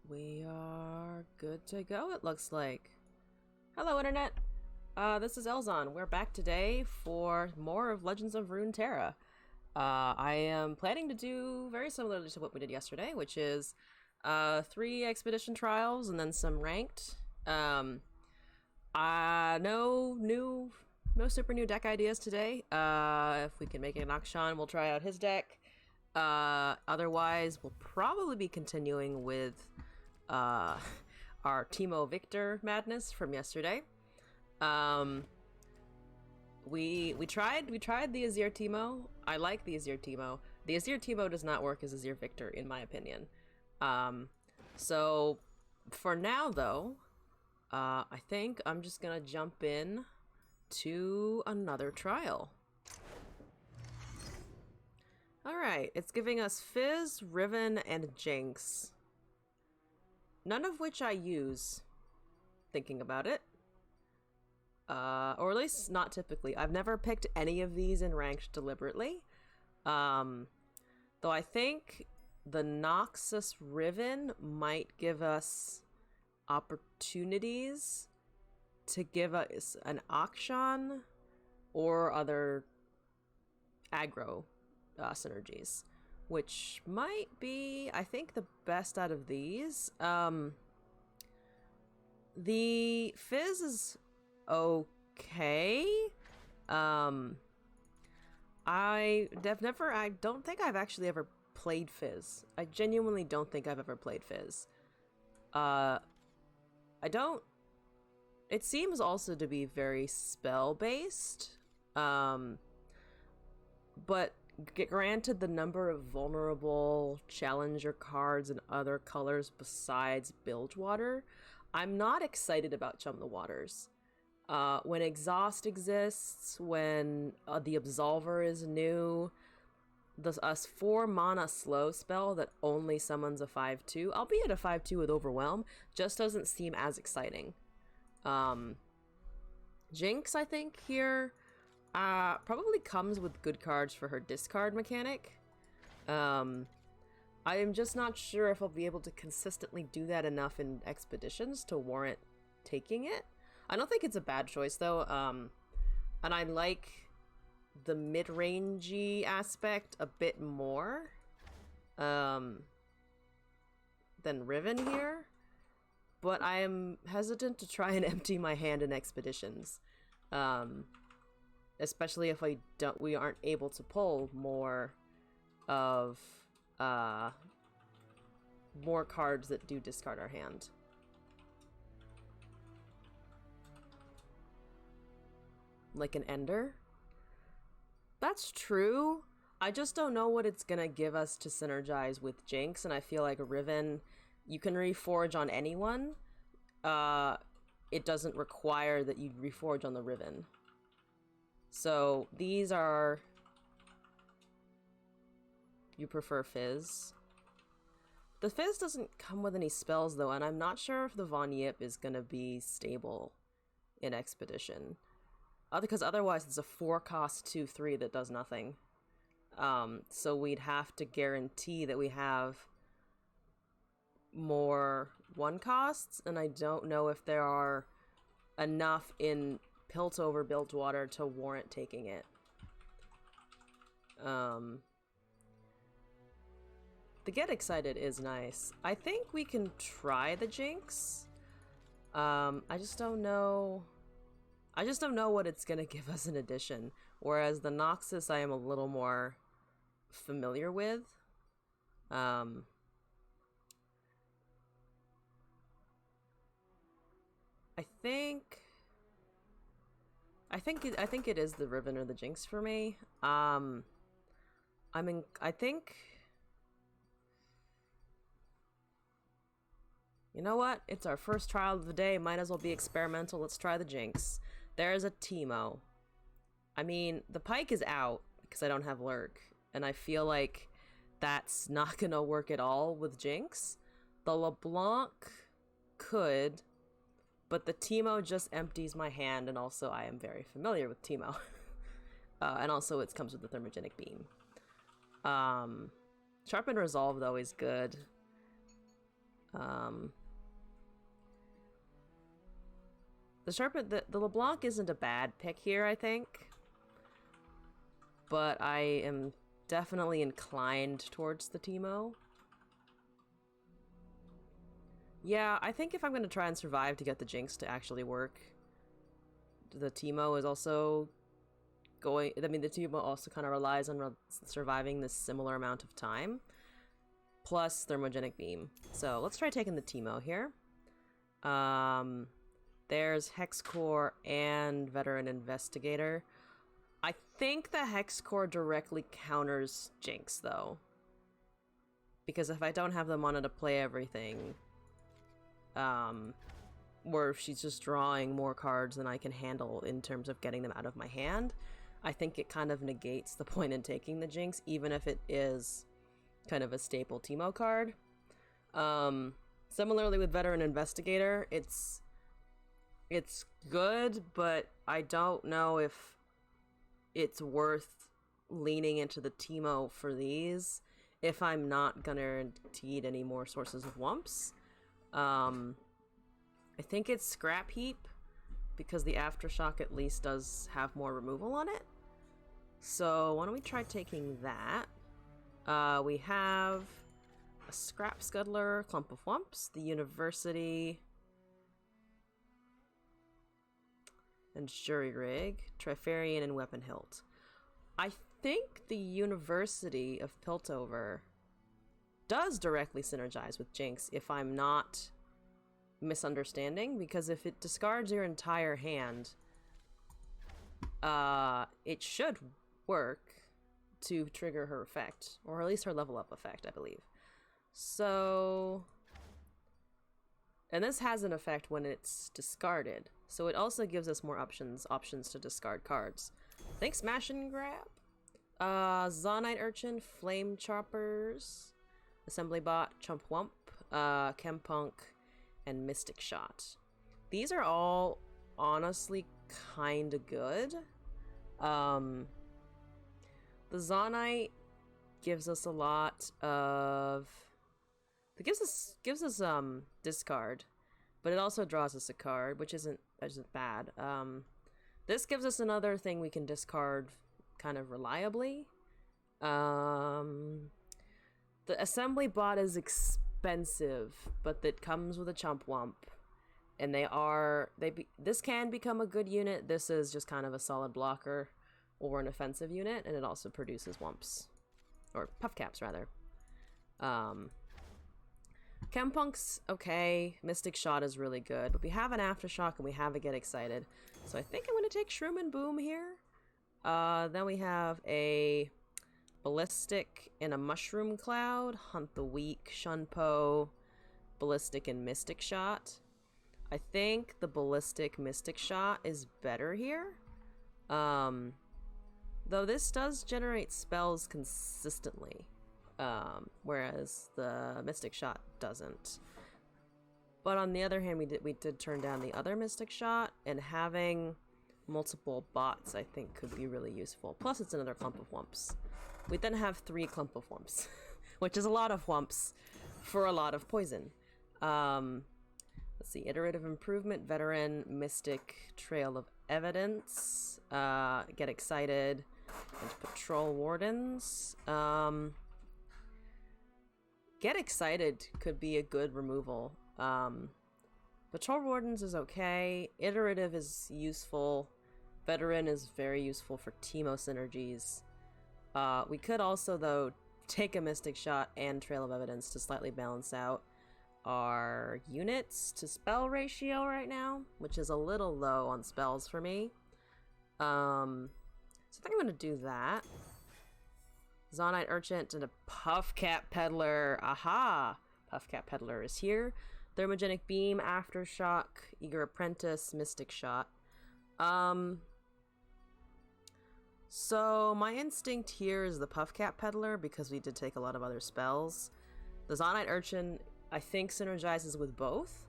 We are good to go, it looks like. Hello, Internet! This is Elzon. We're back today for more of Legends of Runeterra. I am planning to do very similarly to what we did yesterday, which is 3 expedition trials and then some ranked. No super new deck ideas today. If we can make an Akshan, we'll try out his deck. Otherwise, we'll probably be continuing with our Teemo Viktor madness from yesterday. We tried the Azir Teemo. I like the Azir Teemo. The Azir Teemo does not work as Azir Viktor, in my opinion. So for now, though, I think I'm just gonna jump in to another trial. Alright, it's giving us Fizz, Riven, and Jinx. None of which I use, thinking about it. Or at least not typically. I've never picked any of these in ranked deliberately. Though I think the Noxus Riven might give us opportunities to give us an Akshan or other aggro synergies, which might be, I think, the best out of these. The Fizz is okay. I don't think I've actually ever played Fizz. I genuinely don't think I've ever played Fizz. It seems also to be very spell-based. But granted, the number of vulnerable challenger cards and other colors besides Bilgewater, I'm not excited about Chum the Waters. When Exhaust exists, when the Absolver is new, a 4-mana slow spell that only summons a 5/2, albeit a 5/2 with Overwhelm, just doesn't seem as exciting. Jinx, I think, here probably comes with good cards for her discard mechanic. I am just not sure if I'll be able to consistently do that enough in expeditions to warrant taking it. I don't think it's a bad choice, though, and I like the mid-rangey aspect a bit more than Riven here, but I am hesitant to try and empty my hand in expeditions, especially if we aren't able to pull more of more cards that do discard our hand. Like an Ender? That's true. I just don't know what it's gonna give us to synergize with Jinx, and I feel like Riven, you can reforge on anyone. It doesn't require that you reforge on the Riven. So these are... You prefer Fizz? The Fizz doesn't come with any spells, though, and I'm not sure if the Von Yip is gonna be stable in Expedition. Because otherwise it's a 4-cost 2/3 that does nothing. So we'd have to guarantee that we have more 1-costs, and I don't know if there are enough in Piltover Bilgewater to warrant taking it. The Get Excited is nice. I think we can try the Jinx. I just don't know what it's gonna give us in addition. Whereas the Noxus I am a little more familiar with. I think it is the Riven or the Jinx for me. I think... You know what? It's our first trial of the day. Might as well be experimental. Let's try the Jinx. There's a Teemo. I mean, the Pike is out because I don't have Lurk, and I feel like that's not gonna work at all with Jinx. The LeBlanc could, but the Teemo just empties my hand, and also I am very familiar with Teemo. And also it comes with the Thermogenic Beam. Sharpen Resolve, though, is good. Um, the LeBlanc isn't a bad pick here, I think. But I am definitely inclined towards the teemo. Yeah, I think if I'm going to try and survive to get the Jinx to actually work, the teemo is also going... I mean, the teemo also kind of relies on surviving this similar amount of time. Plus Thermogenic Beam. So let's try taking the teemo here. There's Hex Core and Veteran Investigator. I think the Hex Core directly counters Jinx, though. Because if I don't have the mana to play everything, or if she's just drawing more cards than I can handle in terms of getting them out of my hand, I think it kind of negates the point in taking the Jinx, even if it is kind of a staple teemo card. Similarly with Veteran Investigator, it's good, but I don't know if it's worth leaning into the teemo for these if I'm not guaranteed any more sources of wumps. I think it's Scrap Heap because the Aftershock at least does have more removal on it. So why don't we try taking that? We have a Scrap Scuddler, Clump of Wumps, the University, and Jury Rig, Trifarian, and Weapon Hilt. I think the University of Piltover does directly synergize with Jinx if I'm not misunderstanding, because if it discards your entire hand, it should work to trigger her effect, or at least her level up effect, I believe. So, and this has an effect when it's discarded, so it also gives us more options to discard cards. Thanks, Smash and Grab. Zonite Urchin, Flame Choppers, Assembly Bot, Chump Wump, Chempunk, and Mystic Shot. These are all honestly kinda good. The Zonite gives us a lot of... It gives us discard, but it also draws us a card, which isn't bad. This gives us another thing we can discard kind of reliably. The Assembly Bot is expensive, but it comes with a Chump Wump, and this can become a good unit. This is just kind of a solid blocker or an offensive unit, and it also produces Wumps, or Puff Caps rather. Chempunk's okay. Mystic Shot is really good, but we have an Aftershock and we have a Get Excited, so I think I'm going to take Shroom and Boom here. Then we have a Ballistic and a Mushroom Cloud, Hunt the Weak, Shunpo, Ballistic and Mystic Shot. I think the Ballistic Mystic Shot is better here. Though this does generate spells consistently, whereas the Mystic Shot doesn't. But on the other hand, we did turn down the other Mystic Shot, and having multiple bots I think could be really useful. Plus it's another Clump of Wumps. We then have 3 Clump of Wumps, which is a lot of Wumps for a lot of poison. Let's see, Iterative Improvement, Veteran, Mystic, Trail of Evidence, Get Excited, and Patrol Wardens. Get Excited could be a good removal. Patrol Wardens is okay. Iterative is useful. Veteran is very useful for teemo synergies. We could also, though, take a Mystic Shot and Trail of Evidence to slightly balance out our units to spell ratio right now, which is a little low on spells for me. So I think I'm going to do that. Zonite Urchin and a Puffcat Peddler. Aha! Puffcat Peddler is here. Thermogenic Beam, Aftershock, Eager Apprentice, Mystic Shot. So my instinct here is the Puffcat Peddler because we did take a lot of other spells. The Zonite Urchin, I think, synergizes with both.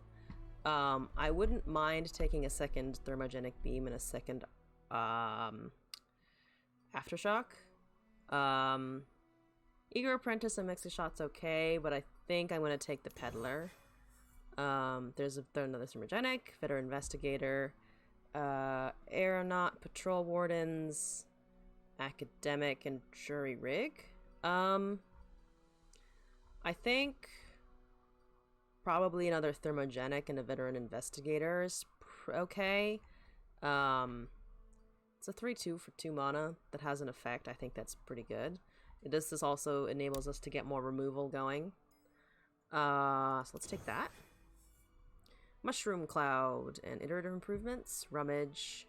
I wouldn't mind taking a second Thermogenic Beam and a second Aftershock. Eager Apprentice and Mystic Shot's okay, but I think I'm going to take the Peddler. There's another thermogenic, Veteran Investigator, Aeronaut, Patrol Wardens, Academic, and Jury Rig. I think probably another thermogenic and a Veteran Investigator is okay. It's a 3/2 for 2 mana that has an effect. I think that's pretty good. This also enables us to get more removal going. So let's take that. Mushroom Cloud and Iterative Improvements, Rummage,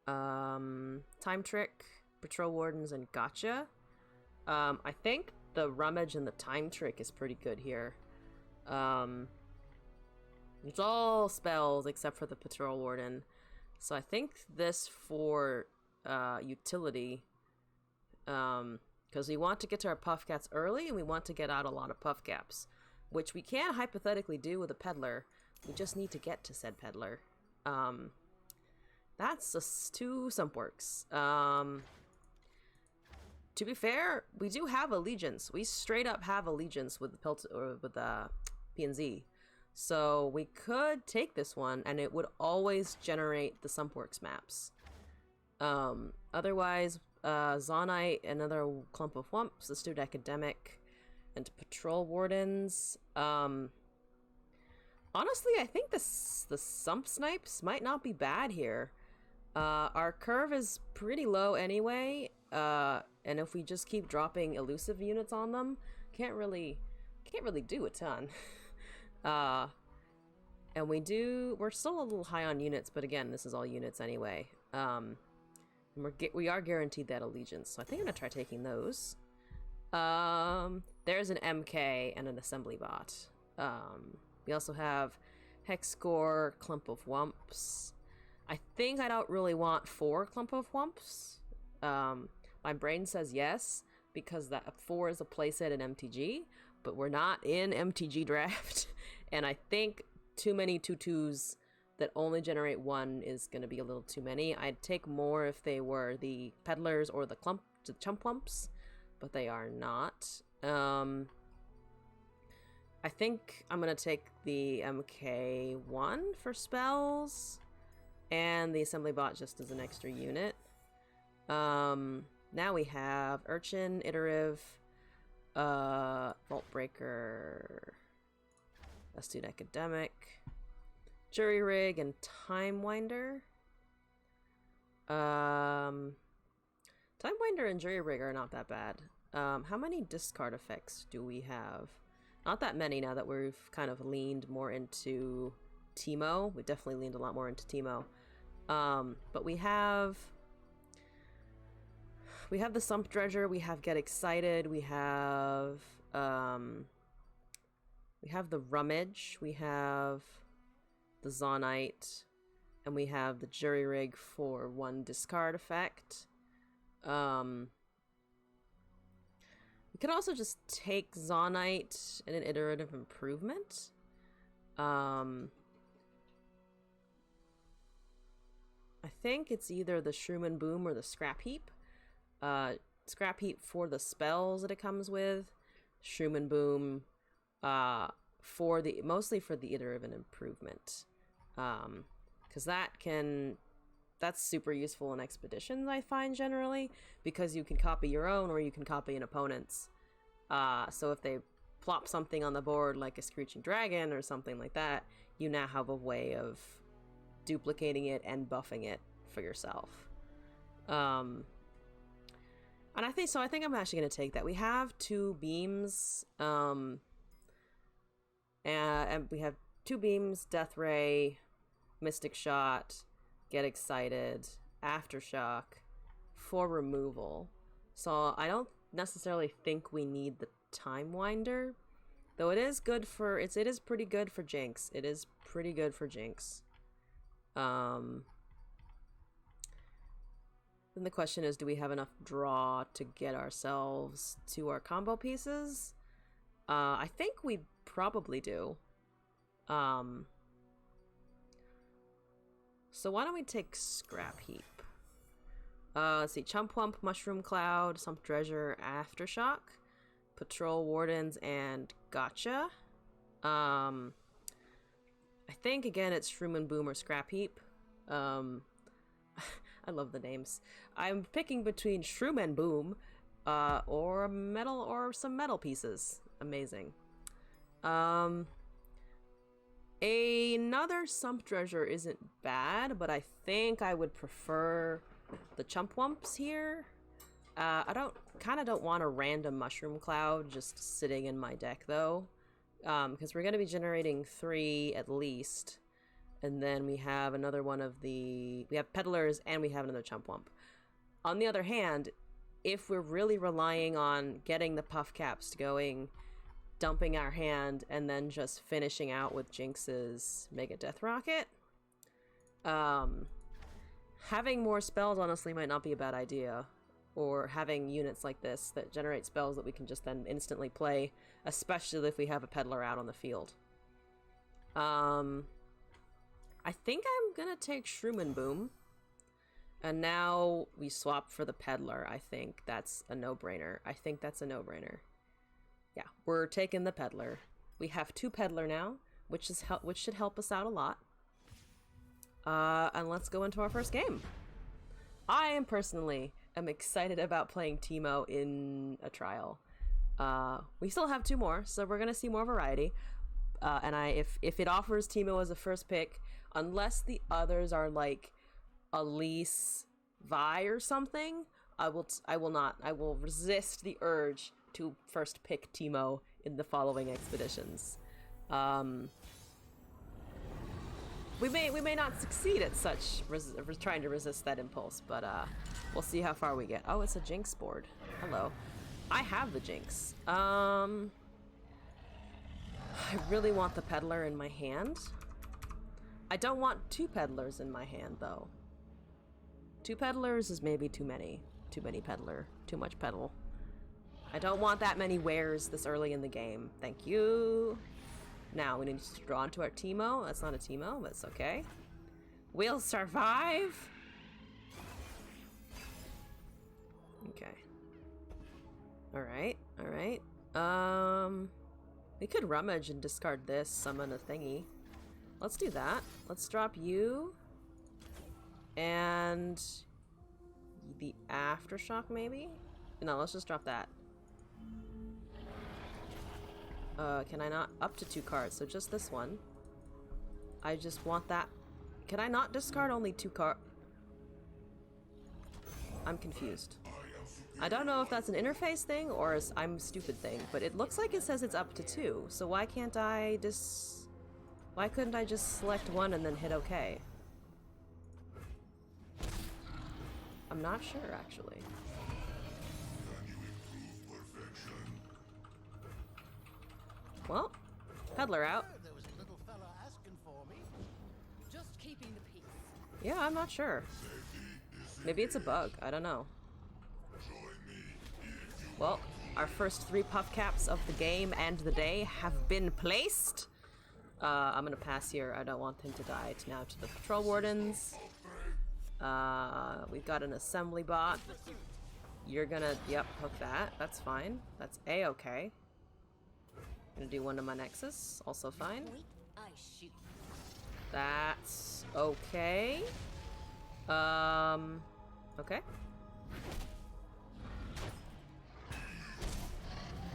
Time Trick, Patrol Wardens, and Gotcha. I think the Rummage and the Time Trick is pretty good here. It's all spells except for the Patrol Warden. So I think this for utility, because we want to get to our puff cats early and we want to get out a lot of puff caps, which we can hypothetically do with a peddler. We just need to get to said peddler. That's just 2 Sumpworks. To be fair, we do have allegiance. We straight up have allegiance with PNZ. So we could take this one and it would always generate the Sumpworks maps. Otherwise, Zonite, another clump of whumps, Astute Academic, and Patrol Wardens. Honestly, I think the Sump Snipes might not be bad here. Our curve is pretty low anyway, and if we just keep dropping elusive units on them, can't really do a ton. And we're still a little high on units, but again, this is all units anyway. And we are guaranteed that allegiance, so I think I'm gonna try taking those. There's an MK and an assembly bot. We also have Hexcore, Clump of Whumps. I think I don't really want 4 Clump of Whumps. My brain says yes, because that 4 is a playset in MTG, but we're not in MTG draft. And I think too many 2/2s that only generate 1 is going to be a little too many. I'd take more if they were the Peddlers or the Chump Whumps, but they are not. I think I'm going to take the MK1 for spells, and the Assembly Bot just as an extra unit. Now we have Urchin, Iterative, Vault Breaker, Astute Academic, Jury Rig, and Time Winder. Time Winder and Jury Rig are not that bad. How many discard effects do we have? Not that many now that we've kind of leaned more into teemo. We definitely leaned a lot more into teemo. But we have the Sump Dredger, we have Get Excited, we have the Rummage, we have the Zonite, and we have the Jury Rig for 1 discard effect. We could also just take Zonite and an Iterative Improvement. I think it's either the Shroom and Boom or the Scrap Heap. Scrap Heap for the spells that it comes with. Shroom and Boom mostly for the Iterative Improvement. Because that's super useful in expeditions, I find, generally, because you can copy your own or you can copy an opponent's. So if they plop something on the board like a Screeching Dragon or something like that, you now have a way of duplicating it and buffing it for yourself. And I think I'm actually going to take that. We have 2 beams, and we have 2 beams, Death Ray, Mystic Shot, Get Excited, Aftershock for removal. So I don't necessarily think we need the Time Winder, though it is good for it is pretty good for Jinx. It is pretty good for Jinx. Then the question is, do we have enough draw to get ourselves to our combo pieces? I think we probably do. So why don't we take Scrap Heap? Let's see, Chump Whump, Mushroom Cloud, Sump Dredger, Aftershock, Patrol Wardens, and Gotcha. I think, again, it's Shroom and Boom or Scrap Heap. I love the names. I'm picking between Shroom and Boom, or metal, or some metal pieces. Amazing. Another Sump Treasure isn't bad, but I think I would prefer the Chump Wumps here. I don't want a random Mushroom Cloud just sitting in my deck, though. Because we're going to be generating 3 at least. And then we have another one of the... We have Peddlers and we have another Chump Wump. On the other hand, if we're really relying on getting the Puff Caps going, dumping our hand, and then just finishing out with Jinx's Mega Death Rocket, having more spells honestly might not be a bad idea. Or having units like this that generate spells that we can just then instantly play, especially if we have a Peddler out on the field. I think I'm gonna take Shroom and Boom. And now we swap for the Peddler. I think that's a no-brainer. Yeah, we're taking the Peddler. We have 2 Peddler now, which should help us out a lot. And let's go into our first game. I am personally excited about playing Teemo in a trial. We still have 2 more, so we're gonna see more variety. And if it offers Teemo as a first pick, unless the others are like Elise, Vi, or something, I will resist the urge to first pick Teemo in the following expeditions. We may not succeed at such trying to resist that impulse, but we'll see how far we get. Oh, it's a Jinx board. Hello. I have the Jinx. I really want the Peddler in my hand. I don't want 2 Peddlers in my hand, though. 2 Peddlers is maybe too many. Too many Peddler. Too much Peddle. I don't want that many wares this early in the game. Thank you. Now, we need to draw into our Teemo. That's not a Teemo, but it's okay. We'll survive! Okay. Alright, alright. We could rummage and discard this, summon a thingy. Let's do that. Let's drop you. And... the Aftershock, maybe? No, let's just drop that. Can I not? Up to 2 cards, so just this one. I just want that. Can I not discard only 2 cards? I'm confused. I don't know if that's an interface thing or I'm a stupid thing, but it looks like it says it's up to 2, so why can't I just... Why couldn't I just select 1 and then hit OK? I'm not sure, actually. Well, Peddler out. There was a little fella asking for me. Just keeping the peace. Yeah, I'm not sure. Maybe it's a bug. I don't know. Well, our first 3 Puff Caps of the game and the day have been placed. I'm gonna pass here. I don't want him to die. It's now to the Patrol Wardens. We've got an Assembly Bot. You're gonna, yep, hook that. That's fine. That's A-okay. Gonna do 1 to my Nexus. Also fine. That's okay. Okay.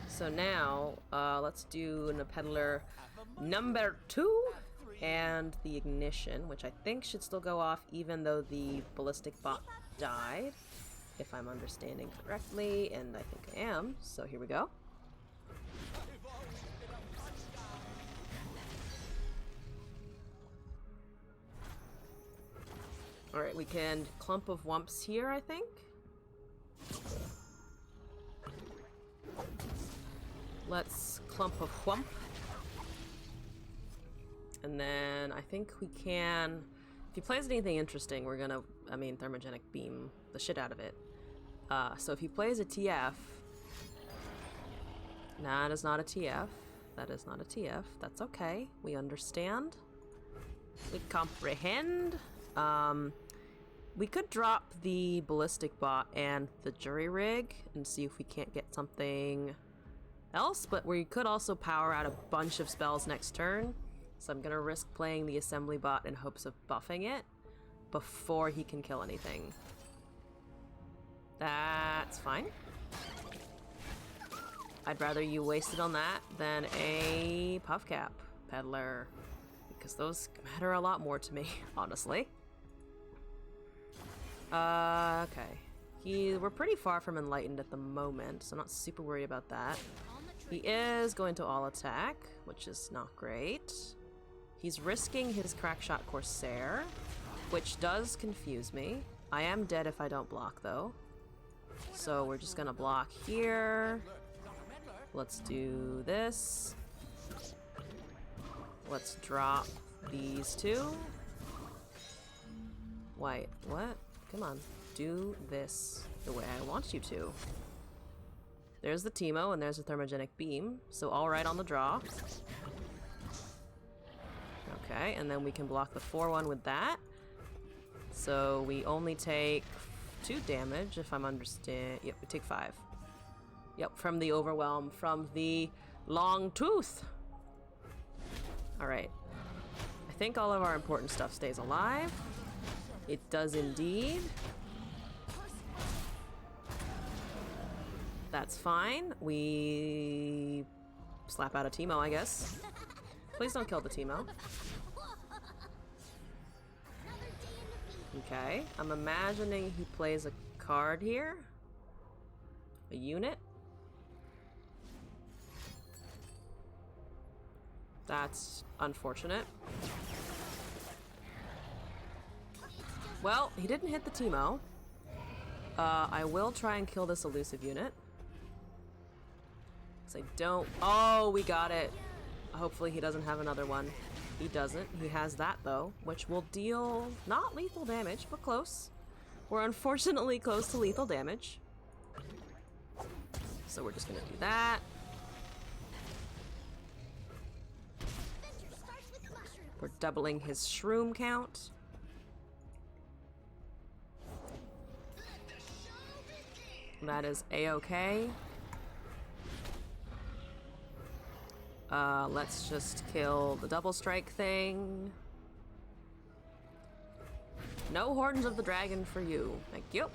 So now, let's do a Peddler number 2 and the Ignition, which I think should still go off even though the Ballistic Bot died, if I'm understanding correctly, and I think I am. So here we go. Alright, we can Clump of Wumps here, I think. Let's Clump of Whump. And then I think we can... If he plays anything interesting, we're gonna, Thermogenic Beam the shit out of it. So if he plays a TF... That is not a TF. That is not a TF. That's okay. We understand. We comprehend. We could drop the Ballistic Bot and the Jury Rig and see if we can't get something else, but we could also power out a bunch of spells next turn So I'm gonna risk playing the assembly bot in hopes of buffing it before he can kill anything. That's fine. I'd rather you waste it on that than a puff cap peddler, because those matter a lot more to me, honestly. Okay. We're pretty far from enlightened at the moment, so I'm not super worried about that. He is going to all attack, which is not great. He's risking his crackshot Corsair, which does confuse me. I am dead if I don't block, though. So we're just gonna block here. Let's do this. Let's drop these two. Wait, what? Come on. Do this the way I want you to. There's the teemo and there's the thermogenic beam. So all right on the draw. Okay, and then we can block the 4-1 with that. So we only take 2 damage if I'm understand. Yep, we take 5. Yep, from the overwhelm, from the long tooth. All right. I think all of our important stuff stays alive. It does indeed. That's fine. We slap out a teemo, I guess. Please don't kill the teemo. Okay, I'm imagining he plays a card here. A unit. That's unfortunate. Well, he didn't hit the teemo. I will try and kill this elusive unit. Because I don't... Oh, we got it. Hopefully he doesn't have another one. He doesn't. He has that, though, which will deal not lethal damage, but close. We're unfortunately close to lethal damage. So we're just going to do that. We're doubling his shroom count. That is a-okay. Let's just kill the double strike thing. No Horns of the Dragon for you. Thank you.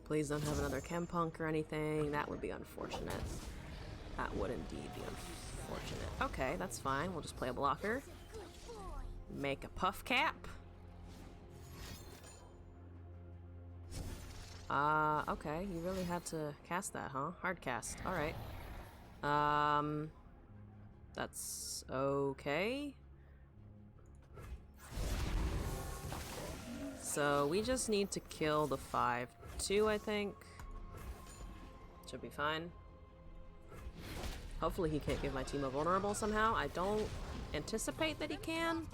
Please don't have another Chempunk or anything. That would be unfortunate. That would indeed be unfortunate. Okay, that's fine. We'll just play a blocker. Make a puff cap. Okay, you really had to cast that, huh? Hard cast. Alright. That's okay. So we just need to kill the 5-2, I think. Should be fine. Hopefully he can't give my team a vulnerable somehow. I don't anticipate that he can.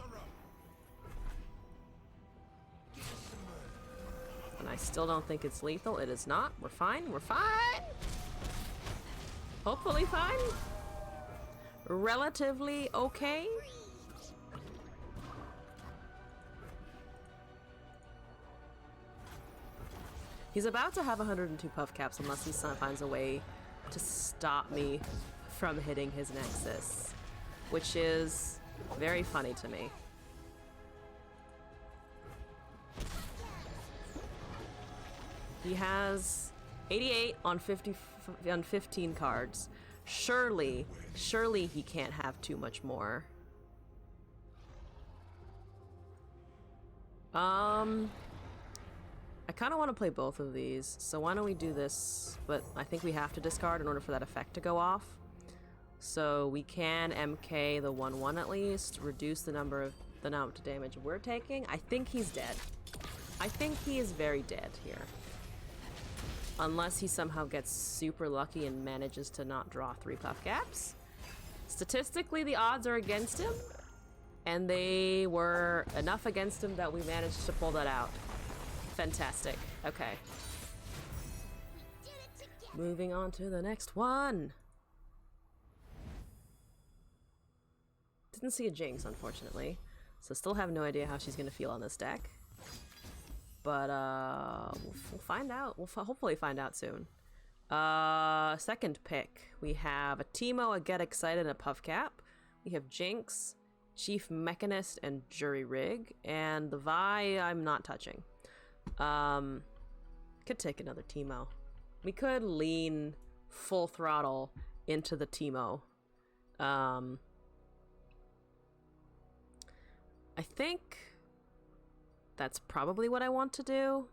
And I still don't think it's lethal. It is not. We're fine. We're fine. Hopefully fine. Relatively okay. He's about to have 102 puff caps unless he finds a way to stop me from hitting his nexus, which is very funny to me. He has 88 on 15 cards. Surely he can't have too much more. I kind of want to play both of these, so why don't we do this? But I think we have to discard in order for that effect to go off. So we can MK the 1/1 at least, reduce the amount of damage we're taking. I think he's dead. I think he is very dead here. Unless he somehow gets super lucky and manages to not draw 3 puff caps. Statistically, the odds are against him, and they were enough against him that we managed to pull that out. Fantastic. Okay. Moving on to the next one. Didn't see a Jinx, unfortunately, so still have no idea how she's gonna feel on this deck. But we'll find out. We'll hopefully find out soon. Second pick. We have a Teemo, a Get Excited, and a Puffcap. We have Jinx, Chief Mechanist, and Jury Rig. And the Vi, I'm not touching. Could take another Teemo. We could lean full throttle into the Teemo. I think that's probably what I want to do.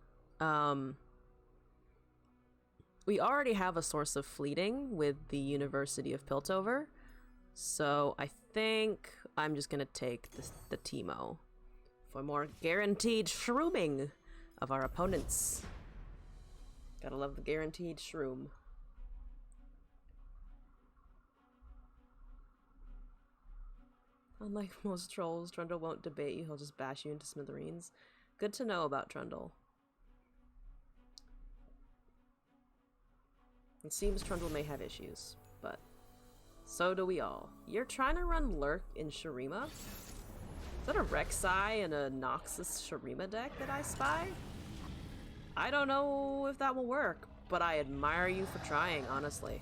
We already have a source of fleeting with the University of Piltover, so I think I'm just gonna take the Teemo for more guaranteed shrooming of our opponents. Gotta love the guaranteed shroom. Unlike most trolls, Trundle won't debate you, he'll just bash you into smithereens. Good to know about Trundle. It seems Trundle may have issues, but so do we all. You're trying to run Lurk in Shurima? Is that a Rek'Sai and a Noxus Shurima deck that I spy? I don't know if that will work, but I admire you for trying, honestly.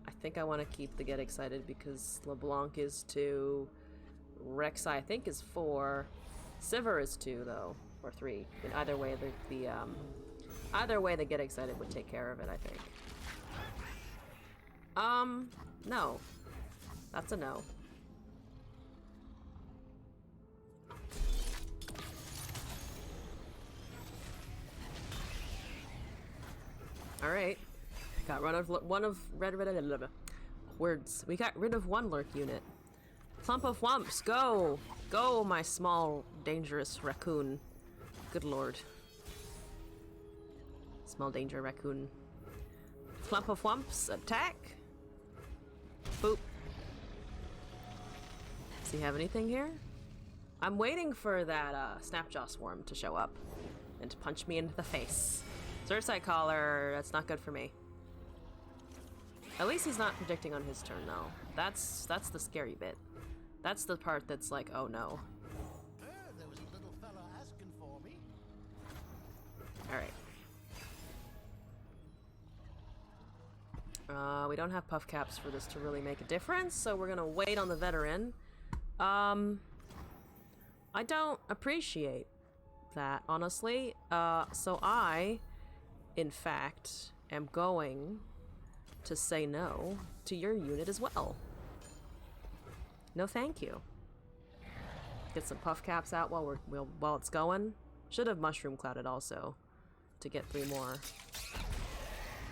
I think I want to keep the Get Excited because LeBlanc is 2, Rek'Sai I think is 4, Sivir is 2 though, or 3. In either way, either way the Get Excited would take care of it, I think. No. That's a no. Alright. Got rid of words. We got rid of one Lurk unit. Clump of Wumps, go! Go, my small, dangerous raccoon. Good lord. Small danger raccoon. Clump of Wumps, attack! Boop. Does he have anything here? I'm waiting for that Snapjaw Swarm to show up and to punch me into the face. Surfside Collar, that's not good for me. At least he's not predicting on his turn, though. That's the scary bit. That's the part that's like, oh no. There was a little fella asking for me. Alright. We don't have puff caps for this to really make a difference, so we're gonna wait on the veteran. I don't appreciate that, honestly. So I, in fact, am going to say no to your unit as well. No thank you. Get some puff caps out while it's going. Should have mushroom clouded also to get 3 more.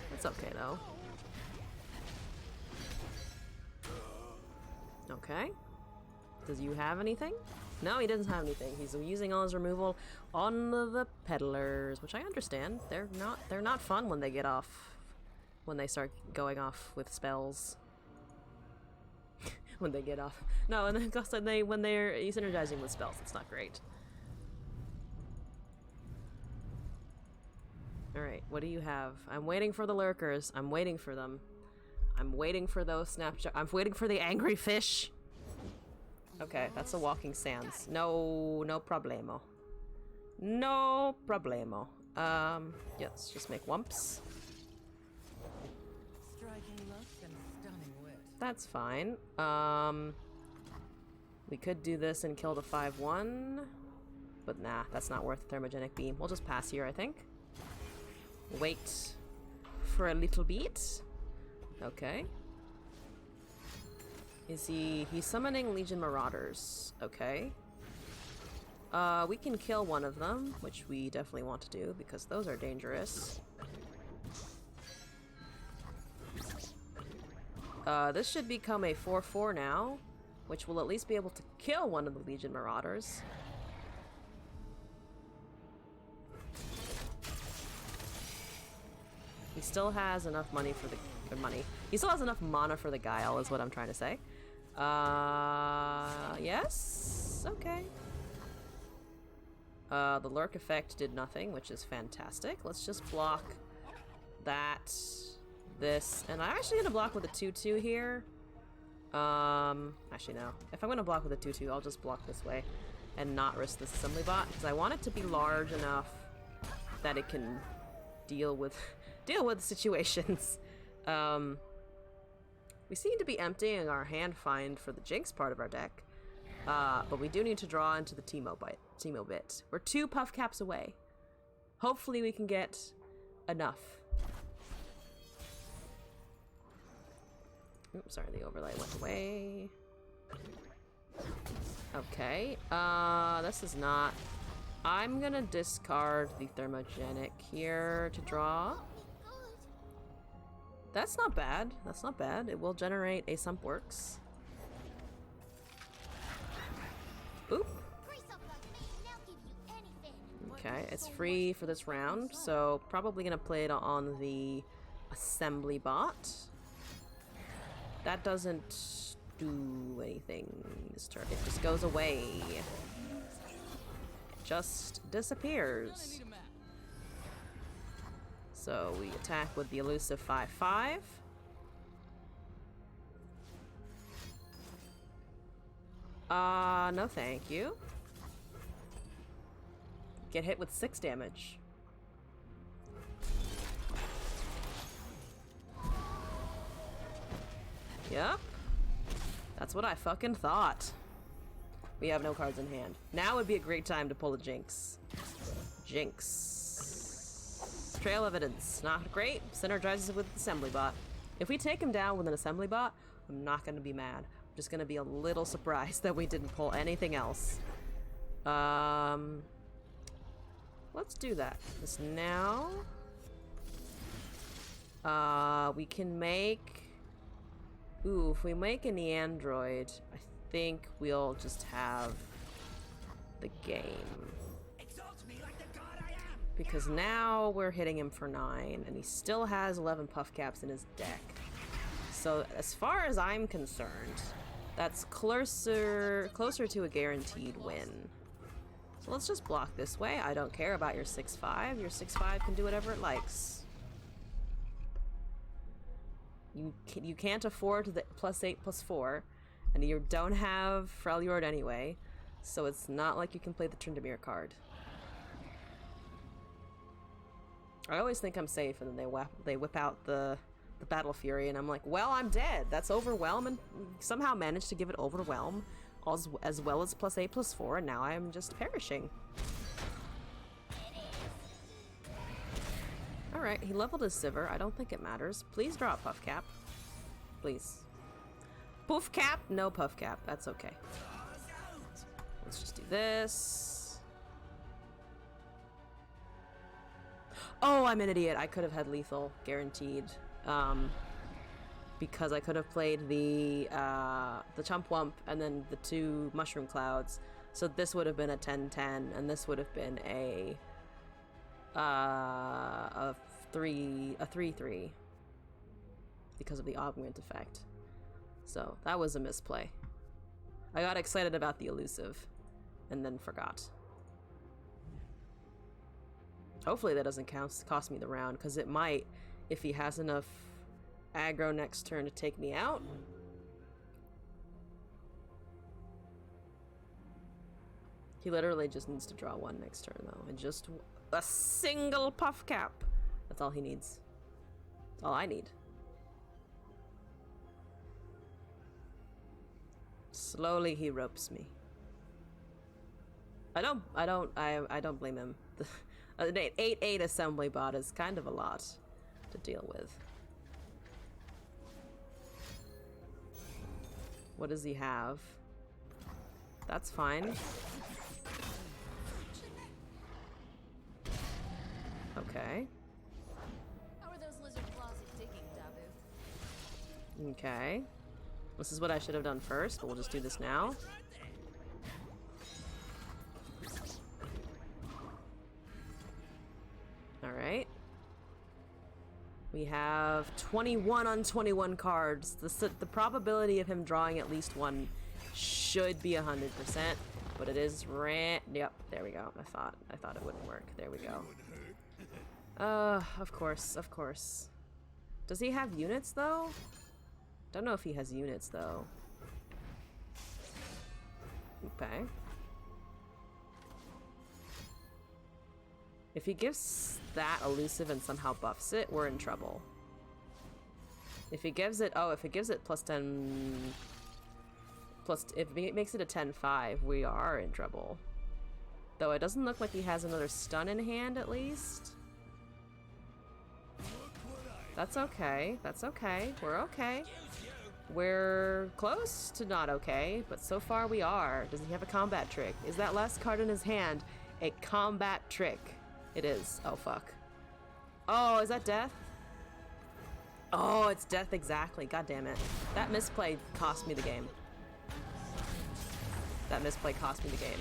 That's okay though. Okay. Does you have anything? No, he doesn't have anything. He's using all his removal on the peddlers, which I understand. They're not fun when they get off, when they start going off with spells. When they get off. No, and then when they're synergizing with spells, it's not great. Alright, what do you have? I'm waiting for the lurkers. I'm waiting for them. I'm waiting for those snapshots. I'm waiting for the angry fish. Okay, that's a walking sands. No problemo. No problemo. Yeah, let's just make wumps. Striking luck and stunning wit. That's fine. We could do this and kill the 5/1, but nah, that's not worth thermogenic beam. We'll just pass here, I think. Wait for a little bit. Okay. He's summoning Legion Marauders. Okay. We can kill one of them, which we definitely want to do because those are dangerous. This should become a 4/4 now, which will at least be able to kill one of the Legion Marauders. He still has enough money for the He still has enough mana for the Guile, is what I'm trying to say. Yes? Okay. The Lurk effect did nothing, which is fantastic. Let's just block that, this, and I'm actually gonna block with a 2/2 here. Actually no. If I'm gonna block with a 2/2, I'll just block this way and not risk this assembly bot, because I want it to be large enough that it can deal with deal with situations. We seem to be emptying our hand find for the Jinx part of our deck. But we do need to draw into the teemo bit. We're 2 puff caps away. Hopefully we can get enough. Oops, sorry, the overlay went away. Okay, this is not... I'm gonna discard the thermogenic here to draw. That's not bad. That's not bad. It will generate a Sump Works. Oop. Okay, it's free for this round, so probably gonna play it on the assembly bot. That doesn't do anything this turn. It just goes away. It just disappears. So we attack with the elusive 5/5. No thank you. Get hit with 6 damage. Yep. That's what I fucking thought. We have no cards in hand. Now would be a great time to pull a Jinx. Jinx. Trail evidence. Not great. Synergizes with the assembly bot. If we take him down with an assembly bot, I'm not gonna be mad. I'm just gonna be a little surprised that we didn't pull anything else. Let's do that. This now. We can make... Ooh, if we make an android, I think we'll just have the game. Because now we're hitting him for 9, and he still has 11 puff caps in his deck. So as far as I'm concerned, that's closer to a guaranteed win. So let's just block this way. I don't care about your 6/5. Your 6/5 can do whatever it likes. You can't afford the +8/+4, and you don't have Freljord anyway, so it's not like you can play the Tryndamere card. I always think I'm safe, and then they whip out the Battle Fury, and I'm like, well, I'm dead. That's Overwhelm, and somehow managed to give it Overwhelm as well as +8/+4, and now I'm just perishing. Alright, he leveled his Sivir. I don't think it matters. Please draw a Puff Cap. Please. Poof Cap? No Puff Cap. That's okay. Let's just do this. Oh, I'm an idiot. I could have had lethal, guaranteed. Because I could have played the Chump Wump and then the 2 Mushroom Clouds. So this would have been a 10/10, and this would have been a 3/3 because of the augment effect. So that was a misplay. I got excited about the elusive and then forgot. Hopefully that doesn't cost me the round, because it might if he has enough aggro next turn to take me out. He literally just needs to draw 1 next turn though, and just a single Puff Cap. That's all he needs. That's all I need. Slowly he ropes me. I don't blame him. An 8/8 assembly bot is kind of a lot to deal with. What does he have? That's fine. Okay. How are those lizard claws digging, Dabu? Okay. This is what I should have done first, but we'll just do this now. Alright. We have 21 on 21 cards. The probability of him drawing at least 1 should be 100%, but it is yep, there we go. I thought it wouldn't work. There we go. Of course. Does he have units though? Don't know if he has units though. Okay. If he gives that elusive and somehow buffs it, we're in trouble. If he gives it, oh, if it gives it plus 10, if it makes it a 10-5, we are in trouble. Though it doesn't look like he has another stun in hand, at least. That's okay. That's okay. We're okay. We're close to not okay, but so far we are. Does he have a combat trick? Is that last card in his hand a combat trick? It is. Oh, fuck. Oh, is that death? Oh, it's death exactly. God damn it. That misplay cost me the game. That misplay cost me the game.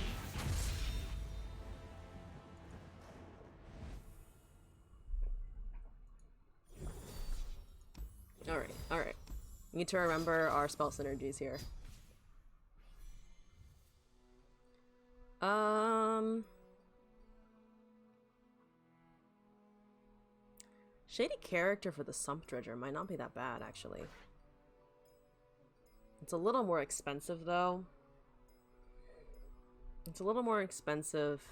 Alright, alright. We need to remember our spell synergies here. Shady character for the Sump Dredger might not be that bad, actually. It's a little more expensive, though. It's a little more expensive,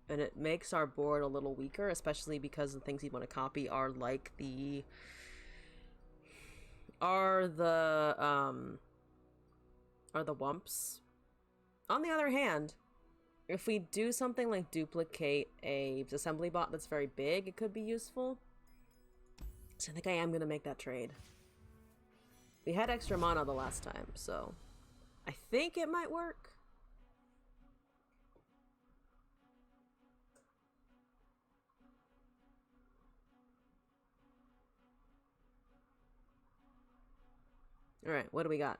and it makes our board a little weaker, especially because the things you want to copy are like the... are the wumps. On the other hand, if we do something like duplicate a assembly bot that's very big, it could be useful. So I think I am gonna make that trade. We had extra mana the last time, so I think it might work. Alright, what do we got?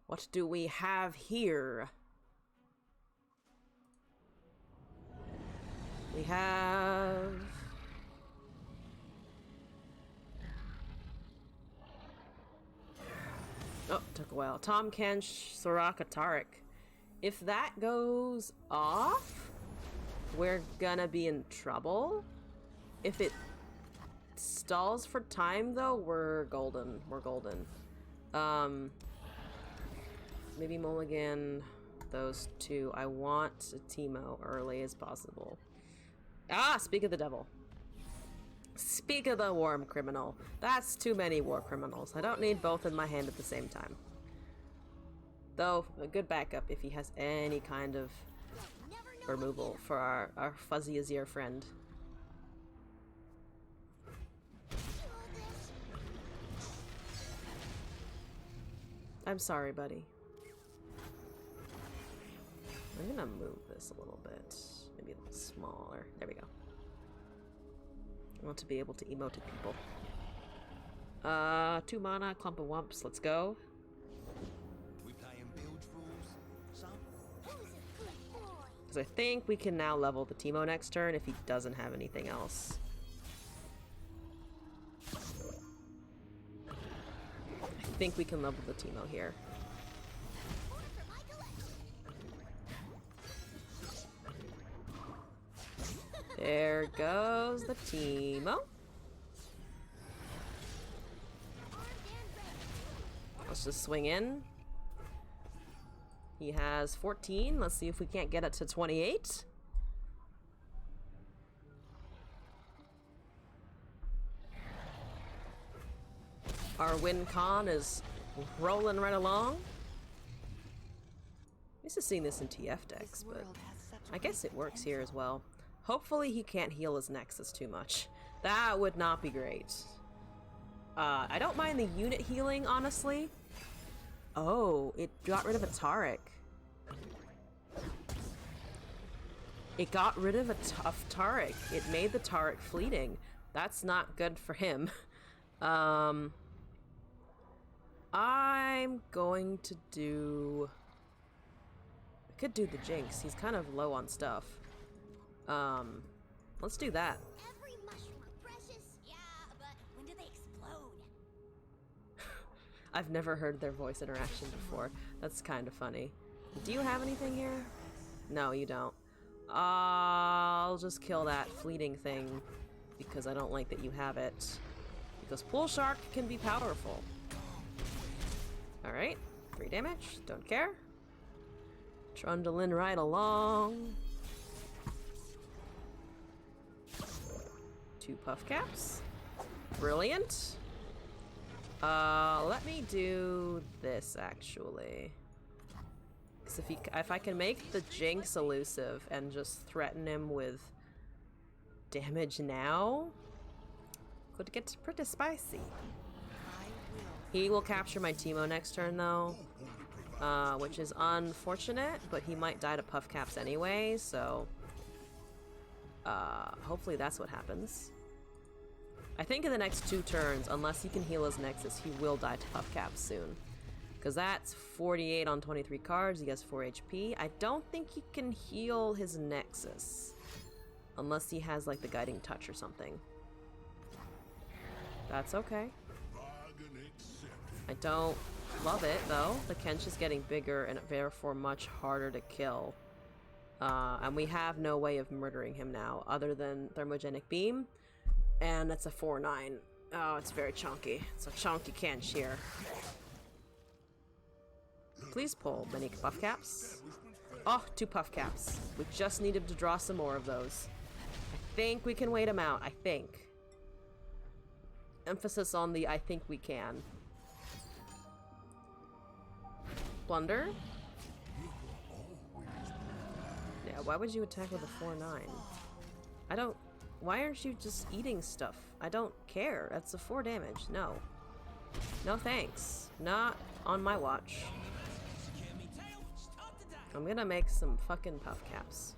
What do we have here? We have... oh, took a while. Tom Kench, Soraka Tarek. If that goes off, we're gonna be in trouble. If it stalls for time, though, we're golden. We're golden. Maybe mulligan those two. I want a teemo early as possible. Ah, speak of the devil. Speak of the war criminal. That's too many war criminals. I don't need both in my hand at the same time. Though, a good backup if he has any kind of removal for our fuzzy Azir friend. I'm sorry, buddy. I'm gonna move this a little bit. Maybe a little smaller. There we go. I want to be able to emote at people. 2 mana, clump of wumps. Let's go. We playing bilge rules, son? Because I think we can now level the teemo next turn if he doesn't have anything else. I think we can level the teemo here. There goes the teemo. Let's just swing in. He has 14. Let's see if we can't get it to 28. Our win con is rolling right along. I'm used to seeing this in TF decks, but I guess it works here as well. Hopefully he can't heal his Nexus too much. That would not be great. I don't mind the unit healing, honestly. Oh, it got rid of a Taric. It got rid of a tough Taric. It made the Taric fleeting. That's not good for him. I'm going to do... I could do the Jinx. He's kind of low on stuff. Let's do that. Every mushroom are precious. Yeah, but when do they explode? I've never heard their voice interaction before. That's kind of funny. Do you have anything here? No, you don't. I'll just kill that fleeting thing because I don't like that you have it. Because Pool Shark can be powerful. Alright, 3 damage, don't care. Trundling right along. 2 puff caps. Brilliant. Let me do this actually. Because if I can make the Jinx elusive and just threaten him with damage now, could get pretty spicy. He will capture my teemo next turn though, which is unfortunate, but he might die to puff caps anyway, so hopefully that's what happens. I think in the next 2 turns, unless he can heal his Nexus, he will die to puff caps soon. Because that's 48 on 23 cards, he has 4 HP. I don't think he can heal his Nexus. Unless he has like the Guiding Touch or something. That's okay. I don't love it though. The Kench is getting bigger and therefore much harder to kill. And we have no way of murdering him now other than Thermogenic Beam. And it's a 4/9. Oh, it's very chunky. It's a chunky Kench here. Please pull many puff caps. Oh, 2 puff caps. We just needed to draw some more of those. I think we can wait him out. I think. Emphasis on the I think we can. Blunder? Yeah, why would you attack with a 4/9? I don't... Why aren't you just eating stuff? I don't care. That's a 4 damage. No. No thanks. Not on my watch. I'm gonna make some fucking puff caps.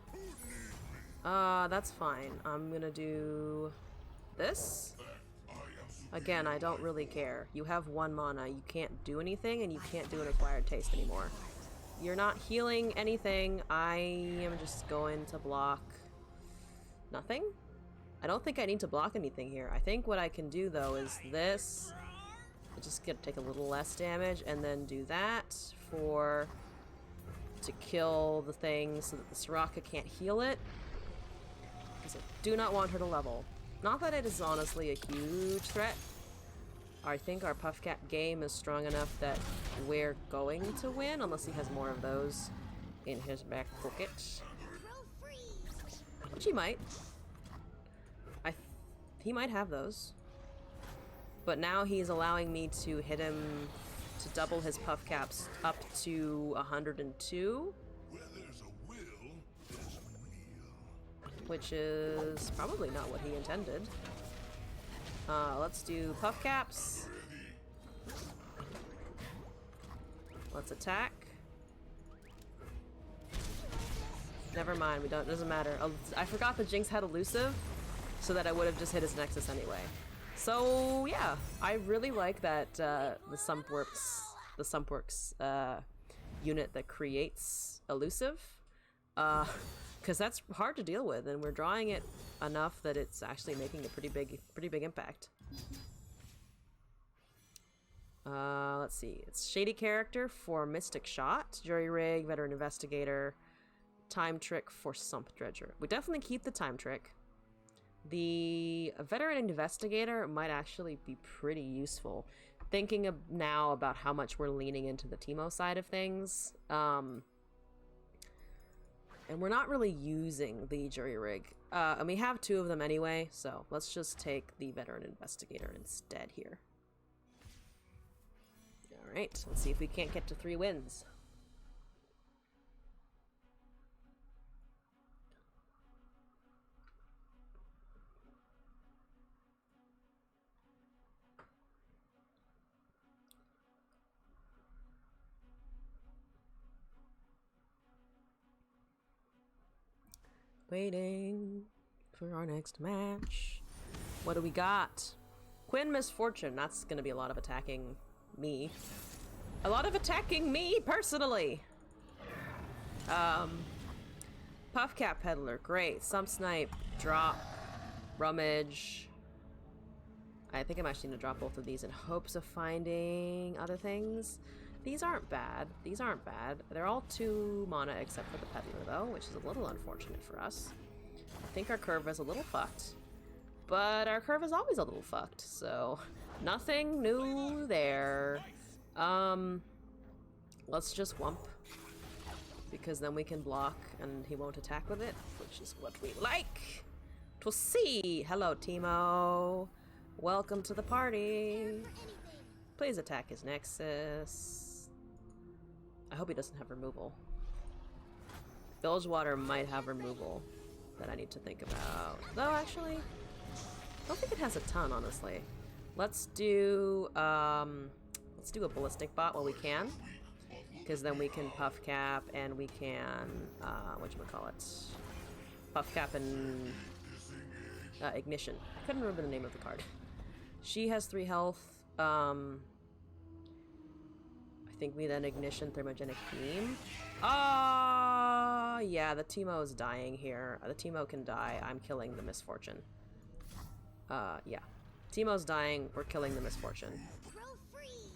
That's fine. I'm gonna do this. Again, I don't really care. You have 1 mana, you can't do anything, and you can't do an acquired taste anymore. You're not healing anything. I am just going to block nothing. I don't think I need to block anything here. I think what I can do though is this. I just get to take a little less damage, and then do that to kill the thing so that the Soraka can't heal it. Because I do not want her to level. Not that it is honestly a huge threat. I think our puff cap game is strong enough that we're going to win, unless he has more of those in his back pocket. Which he might. He might have those. But now he's allowing me to hit him to double his puff caps up to 102. Which is probably not what he intended. Let's do puff caps. Let's attack. Never mind, we don't, it doesn't matter. I forgot the Jinx had elusive, so that I would have just hit his Nexus anyway. So yeah, I really like that the Sumpworks unit that creates elusive. Because that's hard to deal with, and we're drawing it enough that it's actually making a pretty big impact. Let's see. It's Shady Character for Mystic Shot, Jury Rig, Veteran Investigator, Time Trick for Sump Dredger. We definitely keep the Time Trick. The Veteran Investigator might actually be pretty useful. Thinking now about how much we're leaning into the teemo side of things. And we're not really using the Jury Rig. And we have 2 of them anyway, so let's just take the Veteran Investigator instead here. Alright, let's see if we can't get to 3 wins. Waiting for our next match. What do we got? Quinn Misfortune. That's gonna be a lot of attacking me. A lot of attacking me, personally! Puff Cap Peddler. Great. Sump Snipe. Drop. Rummage. I think I'm actually gonna drop both of these in hopes of finding other things. These aren't bad. These aren't bad. They're all 2 mana except for the Peddler, though, which is a little unfortunate for us. I think our curve is a little fucked. But our curve is always a little fucked, so nothing new there. Let's just wump. Because then we can block and he won't attack with it, which is what we like. 'Twill see. Hello, Teemo. Welcome to the party. For anything. Please attack his nexus. I hope he doesn't have removal. Bilgewater might have removal that I need to think about. Though, actually, I don't think it has a ton, honestly. Let's do a ballistic bot while we can. Because then we can puff cap and we can, whatchamacallit? Puff cap and ignition. I couldn't remember the name of the card. She has 3 health. I think we then ignition thermogenic beam. Yeah, the Teemo is dying here. The Teemo can die. I'm killing the misfortune. Yeah. Teemo's dying. We're killing the misfortune. Grow free.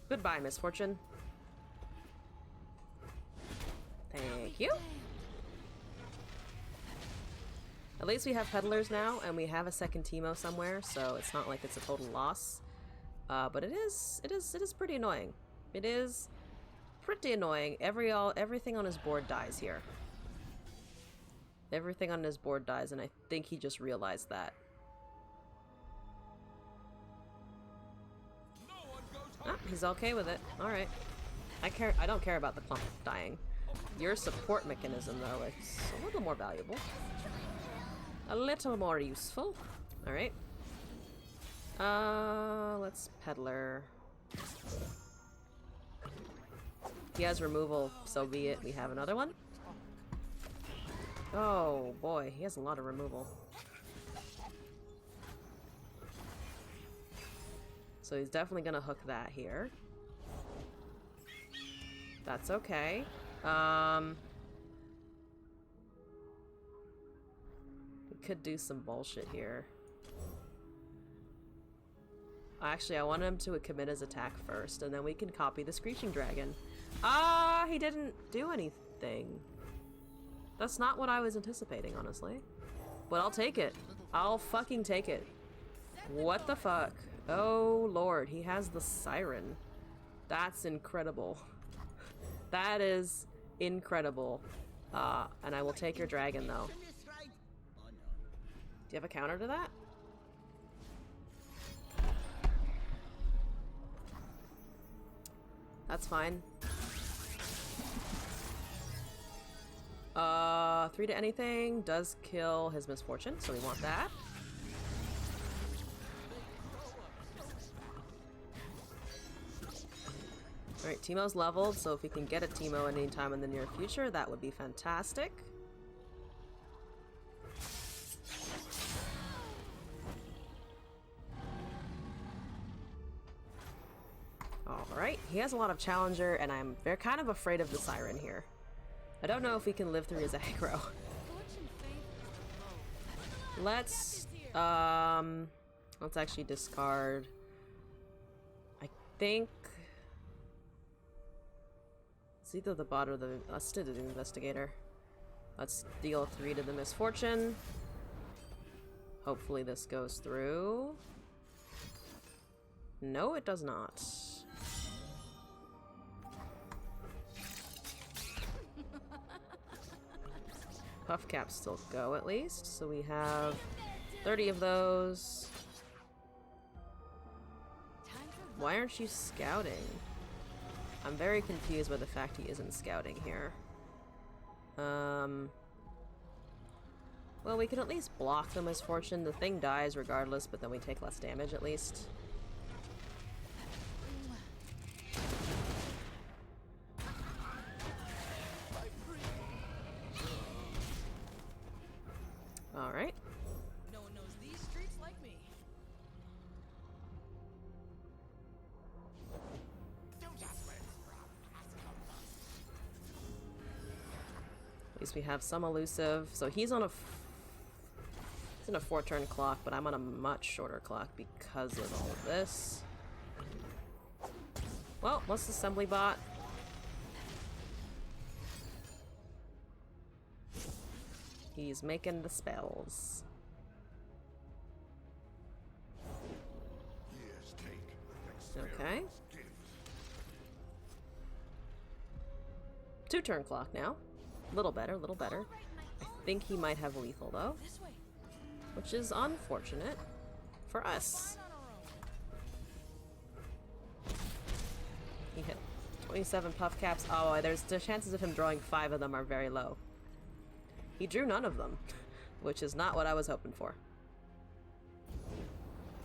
Goodbye, misfortune. Thank you. At least we have peddlers now, and we have a second Teemo somewhere, so it's not like it's a total loss. But it is pretty annoying. It is pretty annoying. Everything on his board dies here. Everything on his board dies, and I think he just realized that. Ah, he's okay with it. Alright. I don't care about the clump dying. Your support mechanism, though, it's a little more valuable. A little more useful. Alright. Let's peddler. He has removal, so be it. We have another one. Oh boy, he has a lot of removal. So he's definitely gonna hook that here. That's okay. We could do some bullshit here. Actually, I want him to commit his attack first, and then we can copy the Screeching Dragon. Ah, he didn't do anything. That's not what I was anticipating, honestly. But I'll take it. I'll fucking take it. What the fuck? Oh, Lord. He has the Siren. That's incredible. That is incredible. And I will take your dragon, though. Do you have a counter to that? That's fine. 3 to anything does kill his misfortune, so we want that. Alright, Teemo's leveled, so if we can get a Teemo at any time in the near future, that would be fantastic. Alright, he has a lot of Challenger, and I'm kind of afraid of the Siren here. I don't know if we can live through his aggro. Let's actually discard. I think it's either the bot or the. Let's do the investigator. Let's deal 3 to the misfortune. Hopefully this goes through. No, it does not. Puff caps still go at least, so we have 30 of those. Why aren't you scouting? I'm very confused by the fact he isn't scouting here. Well, we can at least block the misfortune. The thing dies regardless, but then we take less damage at least. Alright. No one knows these streets like me. At least we have some elusive. So he's on a he's in a 4-turn clock, but I'm on a much shorter clock because of all of this. Well, what's the assembly bot? He's making the spells. Okay. 2-turn clock now. Little better, little better. I think he might have lethal though, This way. which is unfortunate for us. Right on our own. He hit 27 puff caps. Oh, there's the chances of him drawing 5 of them are very low. He drew none of them, which is not what I was hoping for.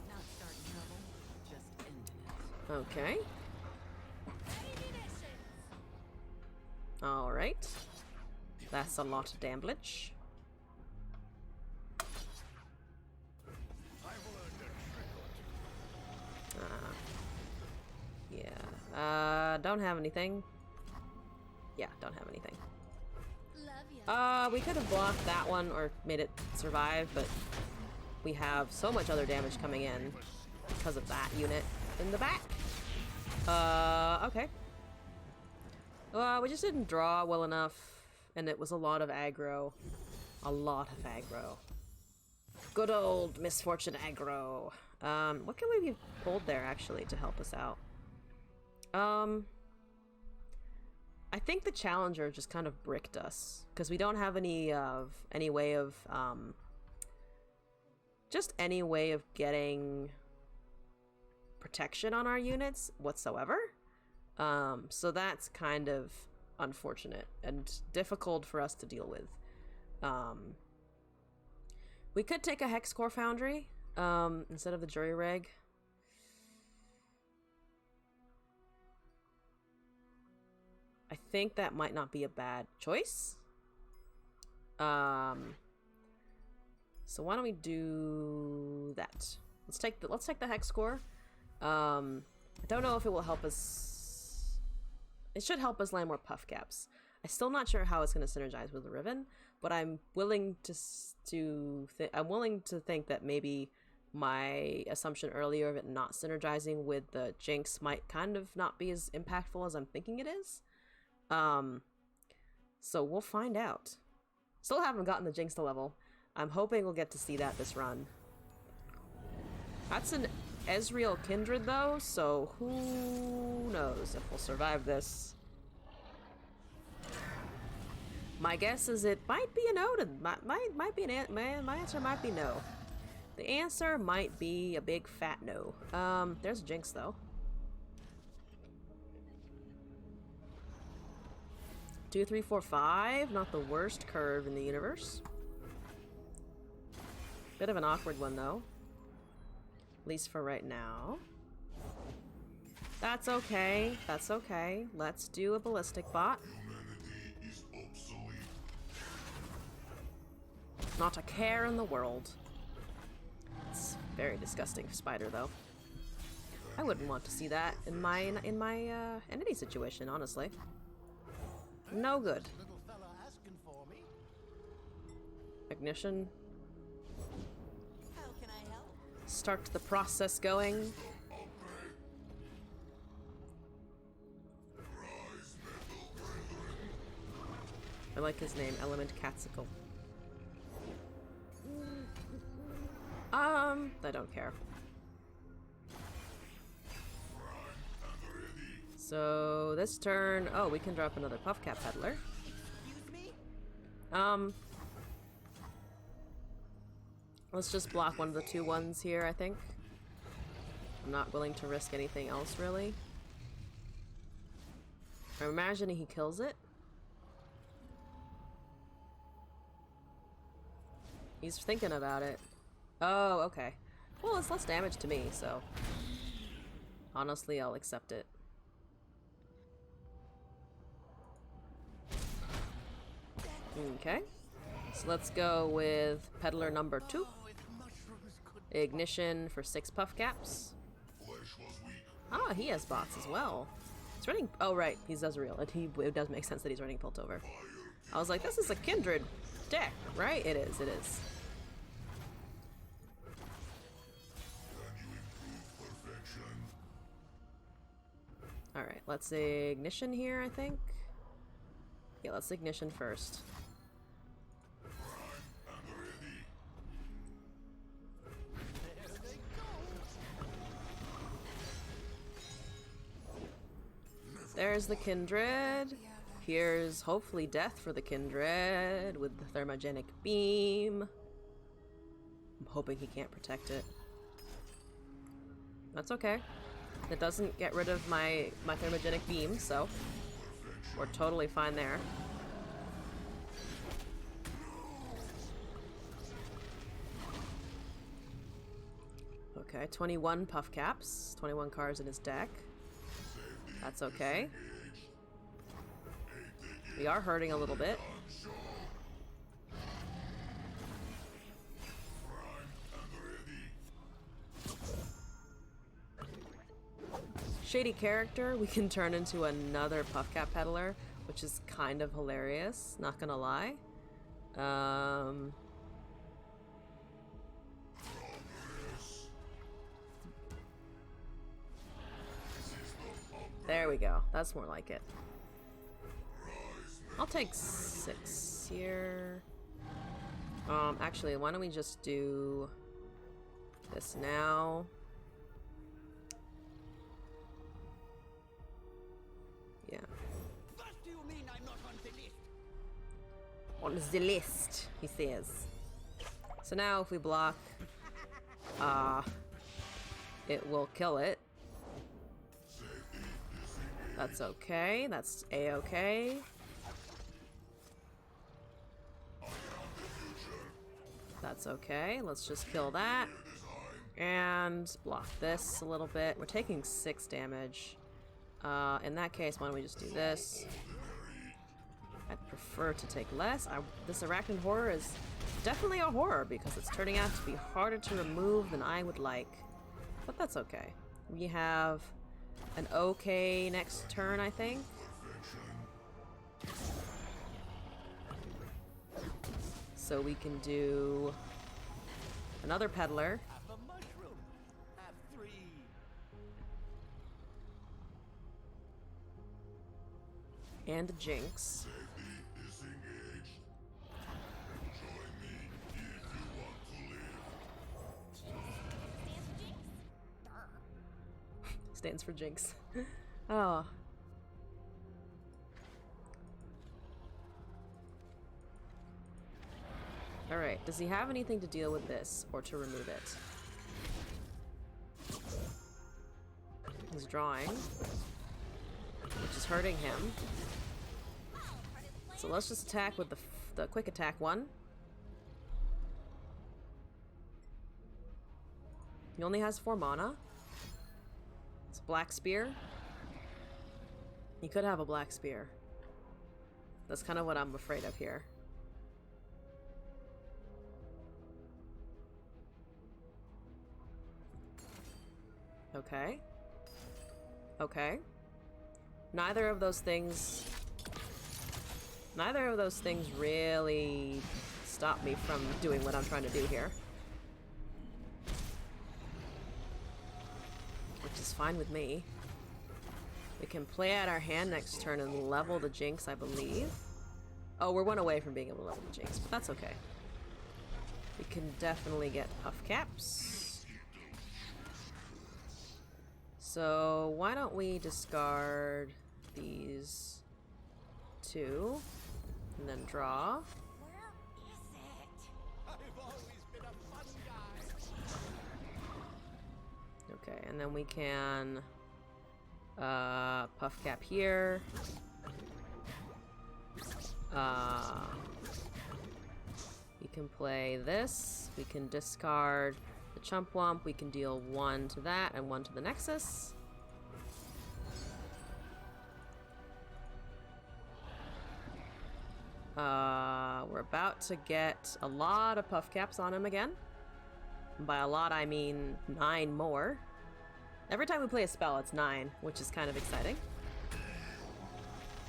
Not starting trouble, just ending it. Okay. Alright. That's a lot of damage. Yeah. Don't have anything. Yeah, don't have anything. Love ya. We could have blocked that one or made it survive, but we have so much other damage coming in because of that unit in the back. Okay. We just didn't draw well enough, and it was a lot of aggro. A lot of aggro. Good old misfortune aggro. What can we pulled there, actually, to help us out? I think the Challenger just kind of bricked us, because we don't have any way of, just any way of getting protection on our units whatsoever. So that's kind of unfortunate and difficult for us to deal with. We could take a Hex Core Foundry instead of the Jury Rig. I think that might not be a bad choice. So why don't we do that? Let's take the Hex Core. I don't know if it will help us. It should help us land more puff caps. I'm still not sure how it's going to synergize with the Riven, but I'm willing to think that maybe my assumption earlier of it not synergizing with the Jinx might kind of not be as impactful as I'm thinking it is. So we'll find out. Still haven't gotten the Jinx to level. I'm hoping we'll get to see that this run. That's an Ezreal Kindred though, so who knows if we'll survive this. My guess is it might be a no. Might be my answer might be no. The answer might be a big fat no. There's Jinx though. 2, 3, 4, 5. Not the worst curve in the universe. Bit of an awkward one though. At least for right now. That's okay. That's okay. Let's do a ballistic bot. Not a care in the world. It's very disgusting spider though. I wouldn't want to see that in my entity situation, honestly. No good. Little fella asking for me. Ignition. How can I help? Start the process going. I like his name, Element Catsicle. I don't care. So this turn, oh, we can drop another Puff Cap Peddler. Excuse me? Let's just block one of the 2/1s here, I think. I'm not willing to risk anything else, really. I'm imagining he kills it. He's thinking about it. Oh, okay. Well, it's less damage to me, so... honestly, I'll accept it. Okay. So let's go with Peddler number 2. Ignition for 6 Puff Caps. Ah, he has bots as well. He's running... oh, right. He's Ezreal. It does make sense that he's running Piltover. I was like, this is a Kindred deck, right? It is, it is. Alright, let's ignition here, I think. Yeah, let's ignition first. There's the Kindred. Here's hopefully death for the Kindred with the thermogenic beam. I'm hoping he can't protect it. That's okay. It doesn't get rid of my thermogenic beam, so we're totally fine there. Okay, 21 puff caps, 21 cards in his deck. That's okay. We are hurting a little bit. Shady character, we can turn into another puff cap peddler, which is kind of hilarious, not gonna lie. There we go. That's more like it. I'll take 6 here. Actually, why don't we just do this now? Yeah. What do you mean I'm not on the list? On the list, he says. So now if we block, it will kill it. That's okay. That's a-okay. That's okay. Let's just kill that. And block this a little bit. We're taking 6 damage. In that case, why don't we just do this? I'd prefer to take less. This arachnid horror is definitely a horror because it's turning out to be harder to remove than I would like. But that's okay. We have an okay next turn, I think. So we can do another peddler. Have a mushroom. Have 3. And a jinx. Stands for jinx. Oh. Alright, does he have anything to deal with this or to remove it? He's drawing, which is hurting him. So let's just attack with the quick attack one. He only has 4 mana. It's a black spear. He could have a black spear. That's kind of what I'm afraid of here. Okay. Okay. Neither of those things really stop me from doing what I'm trying to do here. Which is fine with me. We can play out our hand next turn and level the jinx, I believe. Oh, we're 1 away from being able to level the jinx, but that's okay. We can definitely get puff caps. So why don't we discard these 2 and then draw. Where is it? I've always been a fun guy. Okay, and then we can puff cap here. We can play this. We can discard the chump wump. We can deal 1 to that and 1 to the nexus. We're about to get a lot of puff caps on him again. By a lot, I mean 9 more. Every time we play a spell, it's 9, which is kind of exciting.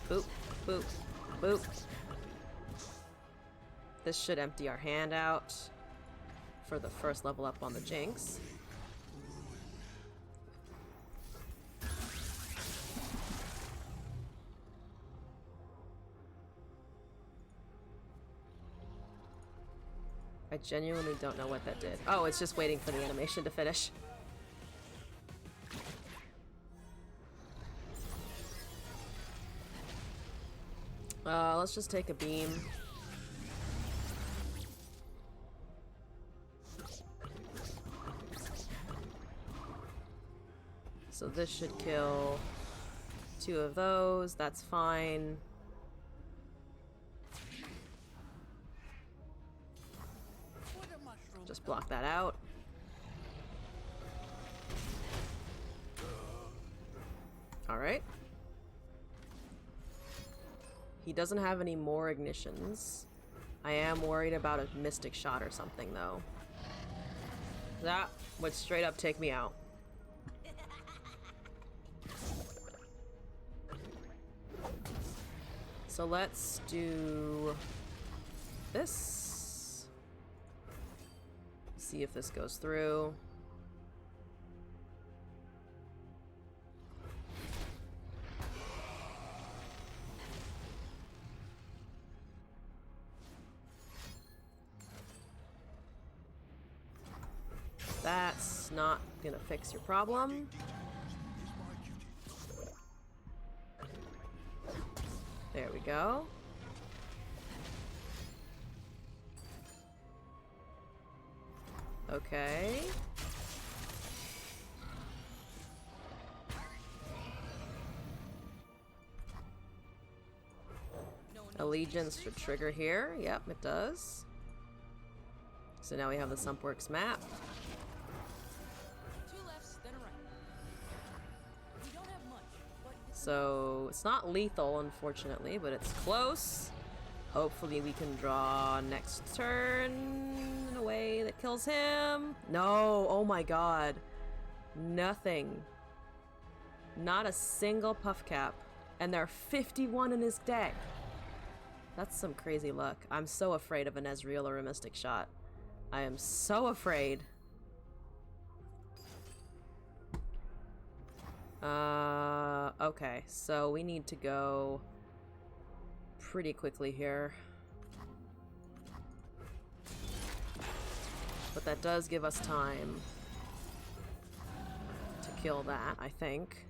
Boop, boop, boop. This should empty our hand out for the first level up on the jinx. I genuinely don't know what that did. Oh, it's just waiting for the animation to finish. Let's just take a beam. So this should kill 2 of those. That's fine. Just block that out. All right. He doesn't have any more ignitions. I am worried about a mystic shot or something, though. That would straight up take me out. So let's do this. See if this goes through. That's not gonna fix your problem. There we go. Okay. Allegiance should trigger here. Yep, it does. So now we have the Sumpworks map. 2 lefts, then a right. We don't have much, but So it's not lethal, unfortunately, but it's close. Hopefully we can draw next turn in a way that kills him. No, oh my god. Nothing. Not a single puff cap. And there are 51 in his deck. That's some crazy luck. I'm so afraid of an Ezreal or a Mystic Shot. I am so afraid. Okay, so we need to go pretty quickly here. But that does give us time to kill that, I think.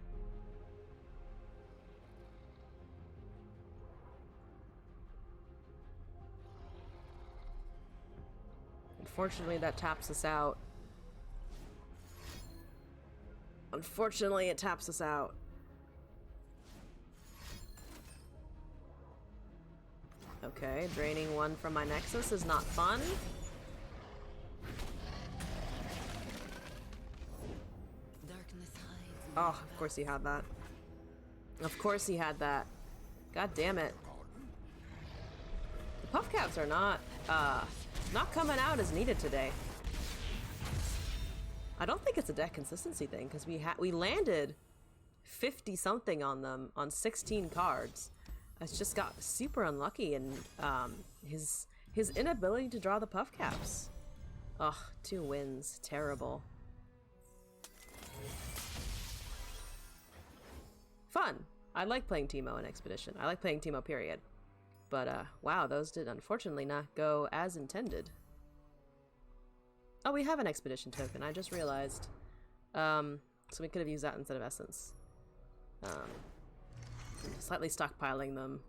Unfortunately, that taps us out. Unfortunately, it taps us out. Okay, draining 1 from my Nexus is not fun. darkness hides. Oh, of course he had that. Of course he had that. God damn it. The puff caps are not coming out as needed today. I don't think it's a deck consistency thing, because we landed 50 something on them on 16 cards. I just got super unlucky, and his inability to draw the puff caps. Ugh, 2 wins. Terrible. Fun. I like playing Teemo in Expedition. I like playing Teemo, period. But, wow, those did unfortunately not go as intended. Oh, we have an Expedition token. I just realized. So we could have used that instead of Essence. Slightly stockpiling them,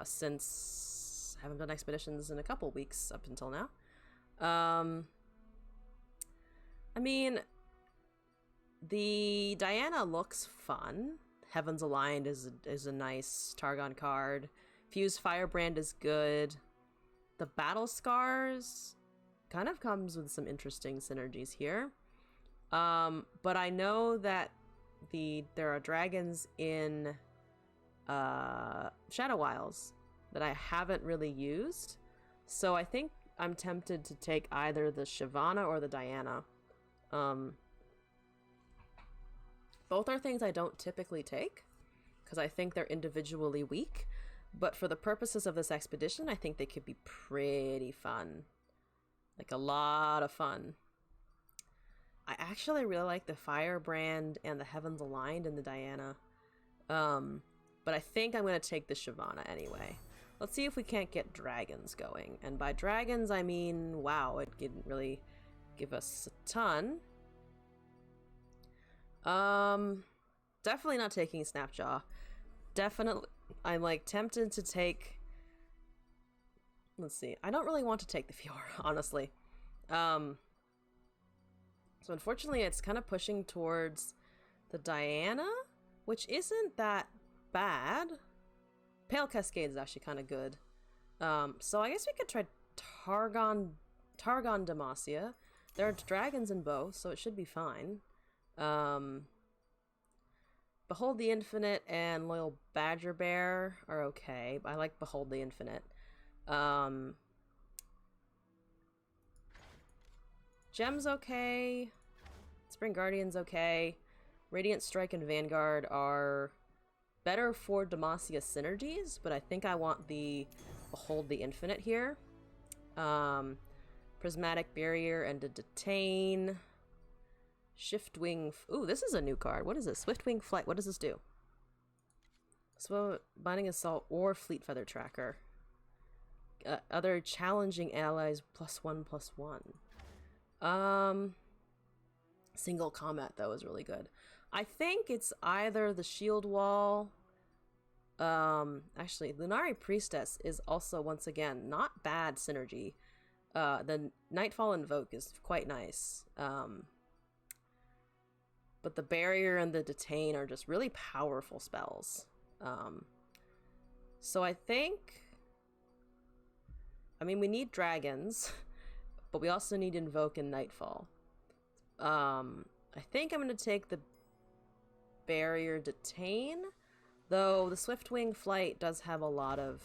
since I haven't done Expeditions in a couple weeks up until now. I mean, the Diana looks fun. Heavens Aligned is a nice Targon card. Fused Firebrand is good. The Battle Scars kind of comes with some interesting synergies here. But I know that there are dragons in Shadow Isles that I haven't really used. So I think I'm tempted to take either the Shyvana or the Diana. Both are things I don't typically take, because I think they're individually weak. But for the purposes of this expedition, I think they could be pretty fun. Like, a lot of fun. I actually really like the Firebrand and the Heavens Aligned in the Diana. But I think I'm going to take the Shyvana anyway. Let's see if we can't get dragons going. And by dragons, I mean, wow, it didn't really give us a ton. Definitely not taking Snapjaw. Definitely I'm like tempted to take. Let's see. I don't really want to take the Fiora, honestly. So unfortunately, it's kind of pushing towards the Diana, which isn't that bad. Pale Cascade is actually kind of good. So I guess we could try Targon Demacia. There are dragons in both, so it should be fine. Behold the Infinite and Loyal Badger Bear are okay. I like Behold the Infinite. Gem's okay. Spring Guardian's okay. Radiant Strike and Vanguard are better for Demacia synergies, but I think I want the Behold the Infinite here. Prismatic Barrier and a Detain. Shiftwing. Ooh, this is a new card. What is this? Swiftwing Flight. What does this do? So, Binding Assault or Fleet Feather Tracker. Other challenging allies +1/+1. Single combat though is really good. I think it's either the Shield Wall. Actually, Lunari Priestess is also once again not bad synergy. The Nightfall Invoke is quite nice. But the Barrier and the Detain are just really powerful spells. So I think... I mean, we need dragons, but we also need Invoke and Nightfall. I think I'm going to take the Barrier Detain, though the Swiftwing Flight does have a lot of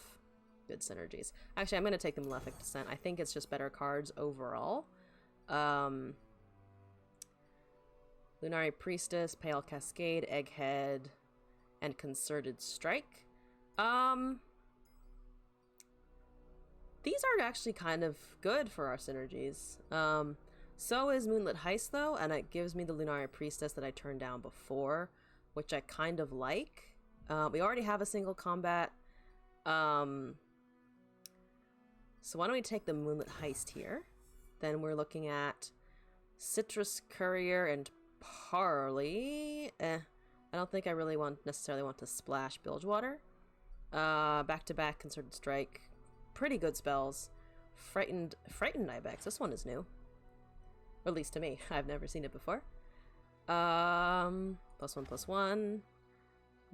good synergies. Actually, I'm going to take the Malefic Descent. I think it's just better cards overall. Lunari Priestess, Pale Cascade, Egghead, and Concerted Strike. These are actually kind of good for our synergies. So is Moonlit Heist, though, and it gives me the Lunari Priestess that I turned down before, which I kind of like. We already have a single combat. So why don't we take the Moonlit Heist here? Then we're looking at Citrus Courier and Parley. I don't think I really necessarily want to splash Bilgewater. Back-to-back Concerted Strike. Pretty good spells. Frightened Ibex. This one is new. Or at least to me. I've never seen it before. +1/+1.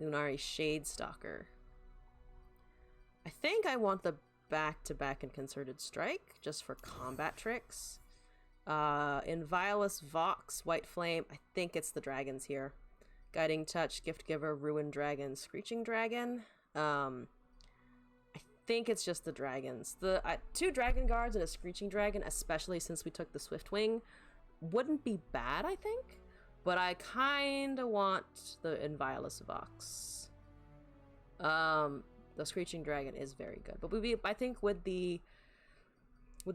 Lunari Shade Stalker. I think I want the back-to-back and Concerted Strike, just for combat tricks. Inviolus Vox, White Flame. I think it's the dragons here. Guiding Touch, Gift Giver, Ruined Dragon, Screeching Dragon. I think it's just the dragons. The 2 Dragon Guards and a Screeching Dragon, especially since we took the Swiftwing, wouldn't be bad, I think. But I kind of want the Inviolus Vox. The Screeching Dragon is very good. But I think with the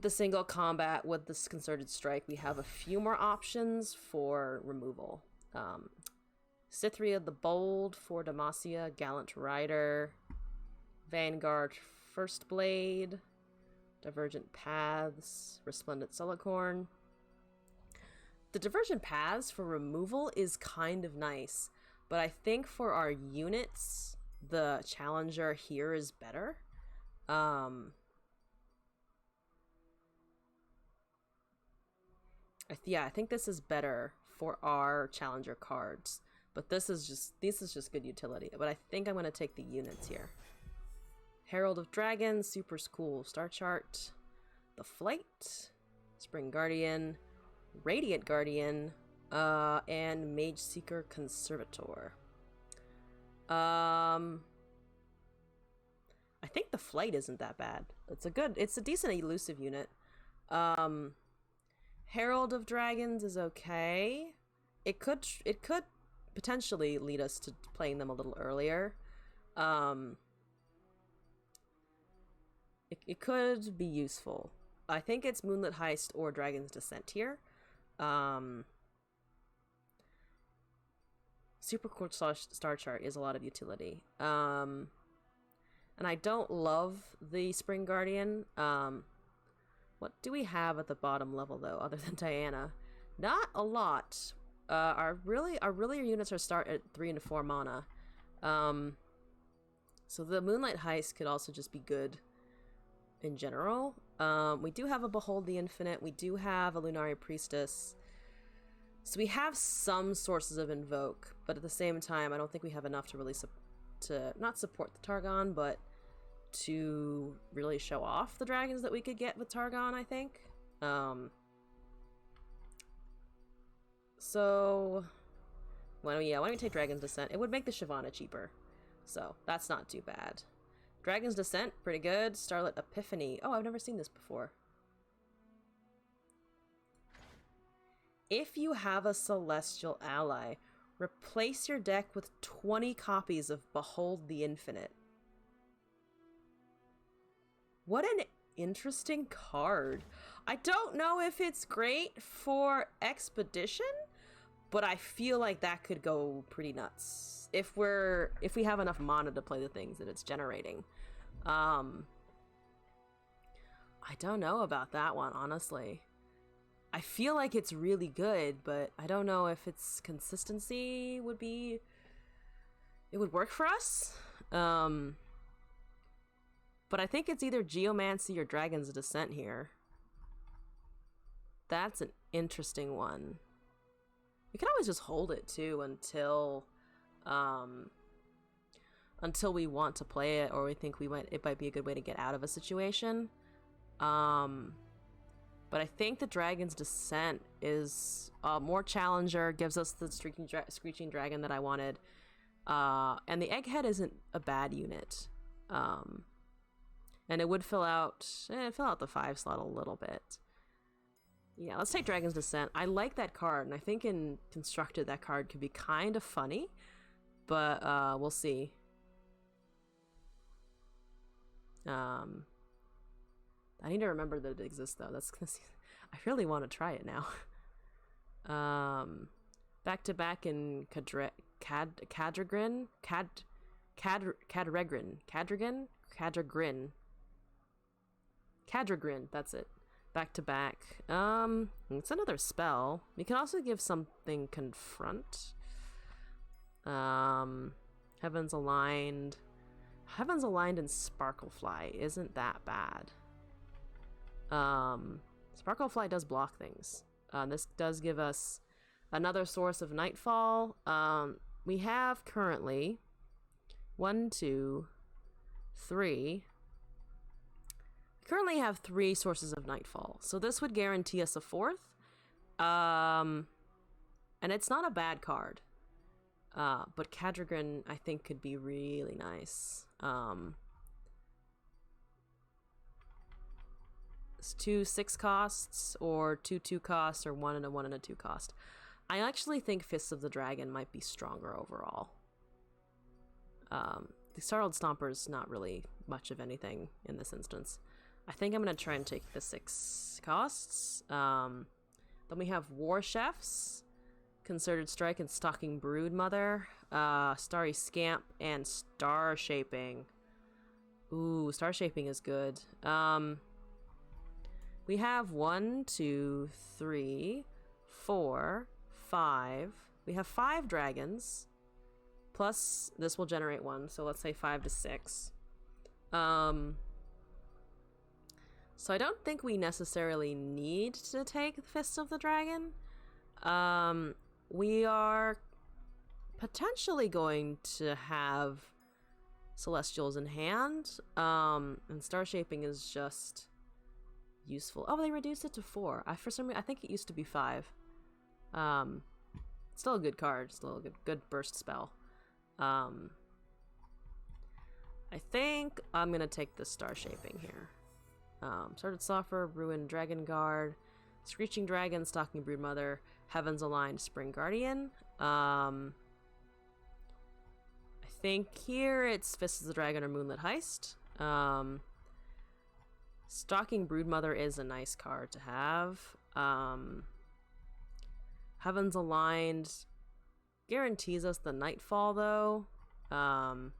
single combat, with this Concerted Strike, we have a few more options for removal. Cythria the Bold for Demacia, Gallant Rider, Vanguard First Blade, Divergent Paths, Resplendent Solicorn. The Divergent Paths for removal is kind of nice, but I think for our units, the Challenger here is better. I think this is better for our Challenger cards, but this is just good utility. But I think I'm going to take the units here. Herald of Dragons, super cool star chart, the Flight, Spring Guardian, Radiant Guardian, and Mage Seeker Conservator. I think the Flight isn't that bad. It's a decent elusive unit. Herald of Dragons is okay. It could potentially lead us to playing them a little earlier. It could be useful. I think it's Moonlit Heist or Dragon's Descent here. Super cool star chart is a lot of utility. And I don't love the Spring Guardian. What do we have at the bottom level though, other than Diana? Not a lot. Our units are start at 3 and 4 mana. So the Moonlight Heist could also just be good in general. We do have a Behold the Infinite. We do have a Lunari Priestess. So we have some sources of Invoke, but at the same time, I don't think we have enough to really to not support the Targon, but to really show off the dragons that we could get with Targon, I think. So why don't we take Dragon's Descent? It would make the Shyvana cheaper, so that's not too bad. Dragon's Descent, pretty good. Starlit Epiphany. Oh, I've never seen this before. If you have a Celestial ally, replace your deck with 20 copies of Behold the Infinite. What an interesting card. I don't know if it's great for Expedition, but I feel like that could go pretty nuts if we have enough mana to play the things that it's generating. I don't know about that one, honestly. I feel like it's really good, but I don't know if its consistency would work for us. But I think it's either Geomancy or Dragon's Descent here. That's an interesting one. We can always just hold it too until we want to play it, or we think it might be a good way to get out of a situation. But I think the Dragon's Descent is more challenger, gives us the Screeching Dragon that I wanted. And the Egghead isn't a bad unit. And it would fill out the 5 slot a little bit. Yeah, let's take Dragon's Descent. I like that card, and I think in Constructed that card could be kind of funny, but we'll see. I need to remember that it exists, though. I really want to try it now. Back to back in Cadregrin, that's it. Back to back. It's another spell. We can also give something Confront. Heavens Aligned and Sparklefly isn't that bad. Sparklefly does block things. This does give us another source of Nightfall. We have currently 1, 2, 3. We currently have 3 sources of Nightfall, so this would guarantee us a 4th. And it's not a bad card. But Cadregrin, I think, could be really nice. It's 2 6 costs, or 2 2 costs, or 1 and a 1 and a 2 cost. I actually think Fists of the Dragon might be stronger overall. The Startled Stomper is not really much of anything in this instance. I think I'm going to try and take the 6 costs. Then we have War Chefs, Concerted Strike, and Stalking Broodmother, Starry Scamp, and Star Shaping. Ooh, Star Shaping is good. We have 1, 2, 3, 4, 5. We have 5 dragons. Plus, this will generate 1, so let's say 5 to 6. So I don't think we necessarily need to take the Fist of the Dragon. We are potentially going to have Celestials in hand, and Star Shaping is just useful. Oh, they reduced it to 4. For some reason, I think it used to be 5. Still a good card. Still a good burst spell. I think I'm gonna take the Star Shaping here. Sorted Soffer, Ruined Dragon Guard, Screeching Dragon, Stalking Broodmother, Heavens Aligned, Spring Guardian. I think here it's Fist of the Dragon or Moonlit Heist. Stalking Broodmother is a nice card to have. Heavens Aligned guarantees us the Nightfall, though. Oh,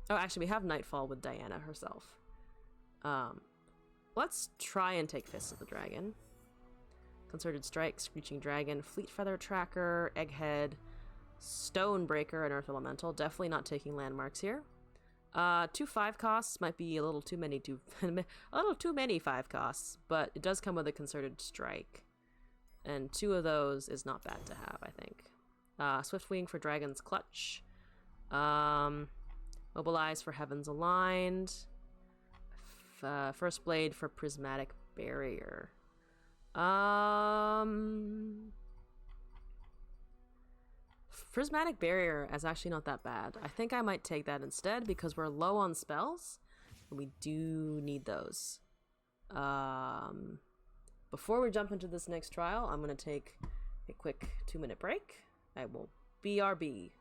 actually, we have Nightfall with Diana herself. Let's try and take Fist of the Dragon. Concerted Strike, Screeching Dragon, Fleet Feather Tracker, Egghead, Stonebreaker and Earth Elemental. Definitely not taking landmarks here. 2 5 costs might be a little too many. A little too many 5 costs, but it does come with a Concerted Strike, and 2 of those is not bad to have, I think. Swiftwing for Dragon's Clutch. Mobilize for Heavens Aligned. First Blade for Prismatic Barrier. Prismatic Barrier is actually not that bad. I think I might take that instead because we're low on spells and we do need those. Before we jump into this next trial, I'm going to take a quick 2-minute break. I will BRB.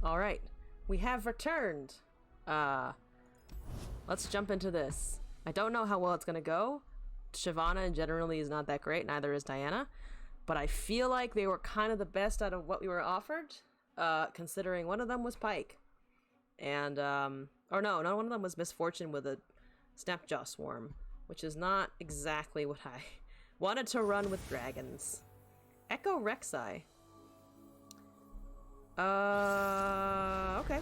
All right, we have returned. Let's jump into this. I don't know how well it's gonna go. Shyvana generally is not that great, neither is Diana, but I feel like they were kind of the best out of what we were offered, considering one of them was Pike. And, or no, one of them was Misfortune with a Snapjaw Swarm, which is not exactly what I wanted to run with dragons. Echo Rek'Sai. Okay.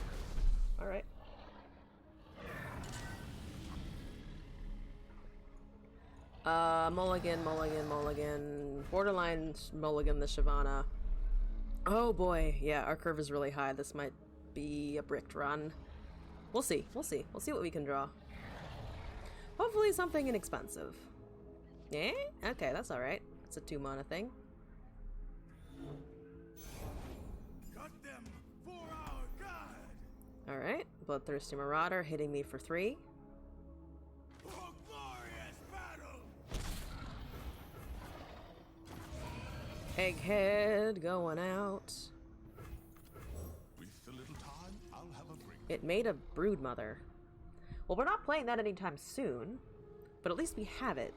Alright. Mulligan. Borderline Mulligan the Shyvana. Oh boy, yeah, our curve is really high. This might be a bricked run. We'll see. We'll see what we can draw. Hopefully something inexpensive. Yeah? Okay, that's alright. It's a 2-mana thing. Cut them for our God. Alright, Bloodthirsty Marauder hitting me for 3. For glorious battle. Egghead going out. With a little time, I'll have a break. It made a Broodmother. Well, we're not playing that anytime soon, but at least we have it.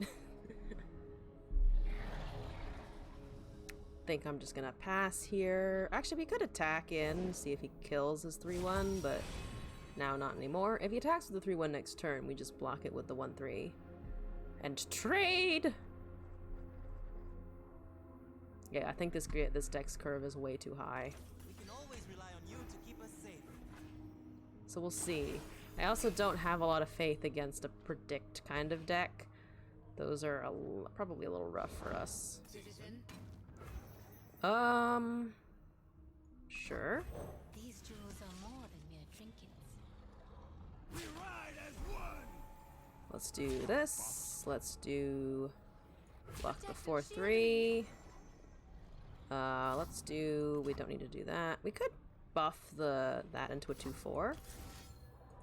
Think I'm just gonna pass here. Actually, we could attack in, see if he kills his 3/1, but now not anymore. If he attacks with the 3/1 next turn, we just block it with the 1/3. And trade! Yeah, I think this deck's curve is way too high. We can always rely on you to keep us safe. So we'll see. I also don't have a lot of faith against a predict kind of deck. Those are probably a little rough for us. Sure. These jewels are more than mere trinkets. We ride as one. Let's do this. Let's do block the 4/3. Let's do. We don't need to do that. We could buff that into a 2/4.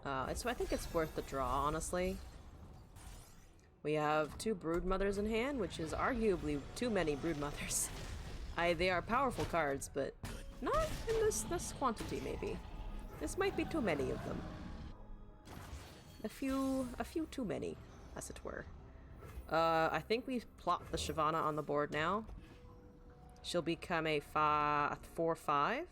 So I think it's worth the draw, honestly. We have 2 Broodmothers in hand, which is arguably too many Broodmothers. They are powerful cards, but not in this quantity, maybe. This might be too many of them. A few too many, as it were. I think we've plopped the Shyvana on the board now. She'll become a 4/5.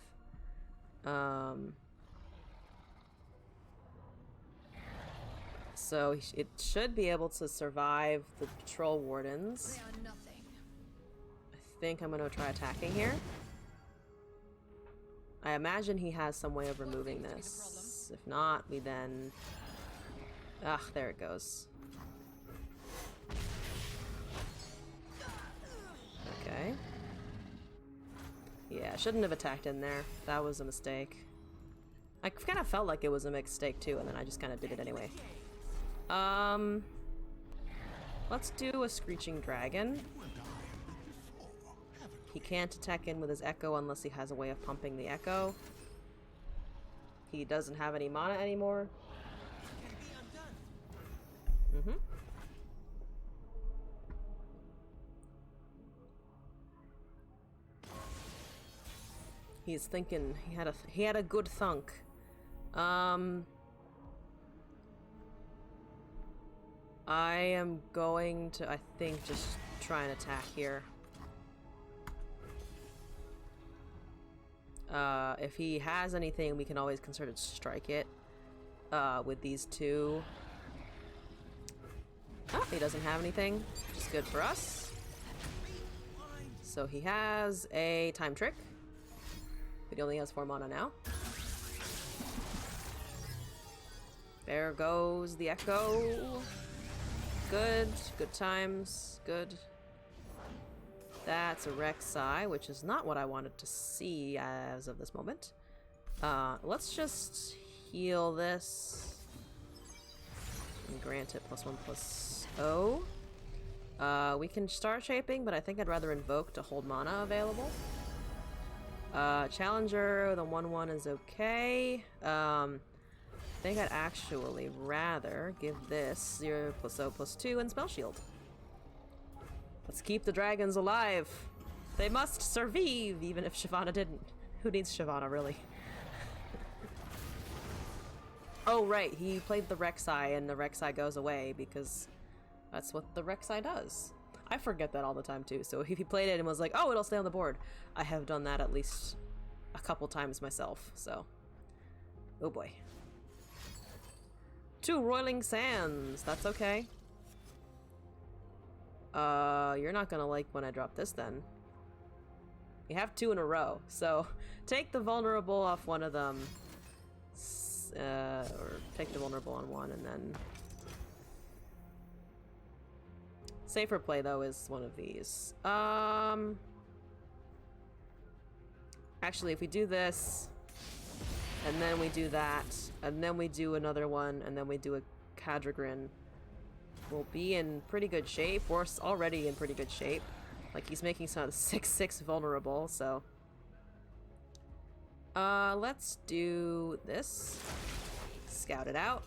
So it should be able to survive the Patrol Wardens. They are nothing. I think I'm gonna try attacking here. I imagine he has some way of removing this. If not, we then... Ah, there it goes. Okay. Yeah, I shouldn't have attacked in there. That was a mistake. I kind of felt like it was a mistake too, and then I just kind of did it anyway. Let's do a Screeching Dragon. He can't attack in with his Echo unless he has a way of pumping the Echo. He doesn't have any mana anymore. Mm-hmm. He's thinking he had a good thunk. I am going to, I think, just try and attack here. If he has anything, we can always concerted strike it with these 2. Oh, he doesn't have anything, which is good for us. So he has a Time Trick, but he only has 4 mana now. There goes the Echo. Good times, good. That's a Rek'Sai, which is not what I wanted to see as of this moment. Let's just heal this. And grant it +1/+0. We can start shaping, but I think I'd rather invoke to hold mana available. Challenger, the 1/1 is okay. I think I'd actually rather give this 0+0/+2 and Spell Shield. Let's keep the dragons alive. They must survive, even if Shyvana didn't. Who needs Shyvana, really? Oh, right, he played the Rek'Sai, and the Rek'Sai goes away, because that's what the Rek'Sai does. I forget that all the time, too, so if he played it and was like, oh, it'll stay on the board, I have done that at least a couple times myself, so... Oh boy. 2 Roiling Sands, that's okay. You're not gonna like when I drop this then. You have 2 in a row, so take the vulnerable off one of them. Or take the vulnerable on one and then... Safer play though is one of these. Actually, if we do this, and then we do that, and then we do another one, and then we do a Cadrigrin, we'll be in pretty good shape. We're already in pretty good shape. Like, he's making some of the 6/6 vulnerable, so... let's do this. Scout it out.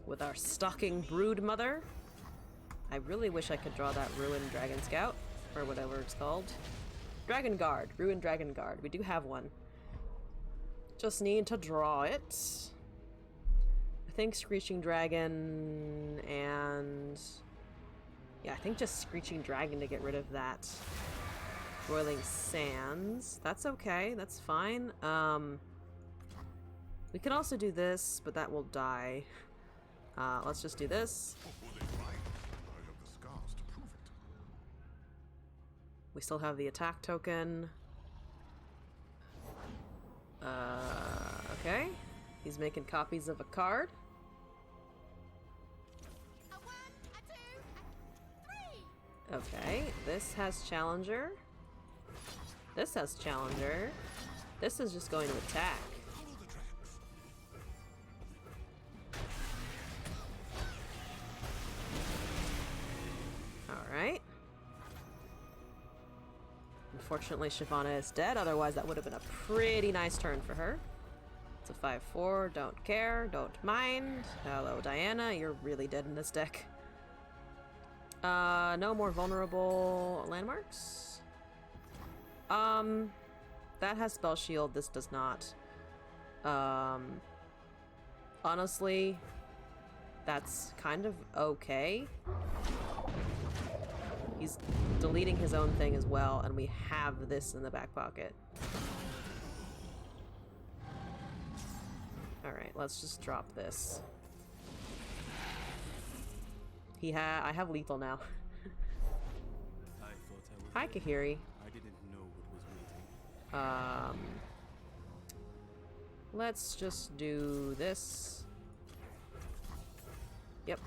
With our Stalking Broodmother. I really wish I could draw that Ruined Dragon Scout, or whatever it's called. Dragon Guard. Ruined Dragon Guard. We do have one. Just need to draw it. I think Screeching Dragon and... Yeah, I think just Screeching Dragon to get rid of that Roiling Sands. That's okay. That's fine. We can also do this, but that will die. Let's just do this. We still have the attack token. He's making copies of a card. A 1, a 2, a 3. Okay, this has challenger. This has challenger. This is just going to attack. Alright. Unfortunately, Shyvana is dead, otherwise that would have been a pretty nice turn for her. It's a 5-4, don't care, don't mind. Hello, Diana, you're really dead in this deck. No more vulnerable landmarks. That has spell shield, this does not. Honestly, that's kind of okay. He's deleting his own thing as well, and we have this in the back pocket. Alright, let's just drop this. I have lethal now. Hi, Kahiri. I didn't know what was waiting. Let's just do this. Yep.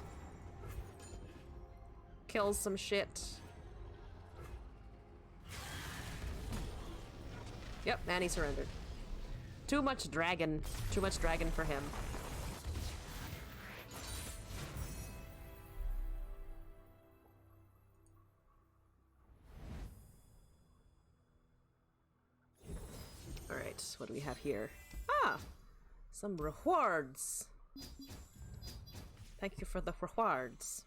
Kills some shit. Yep, and he surrendered. Too much dragon. Too much dragon for him. Alright, what do we have here? Ah! Some rewards! Thank you for the rewards.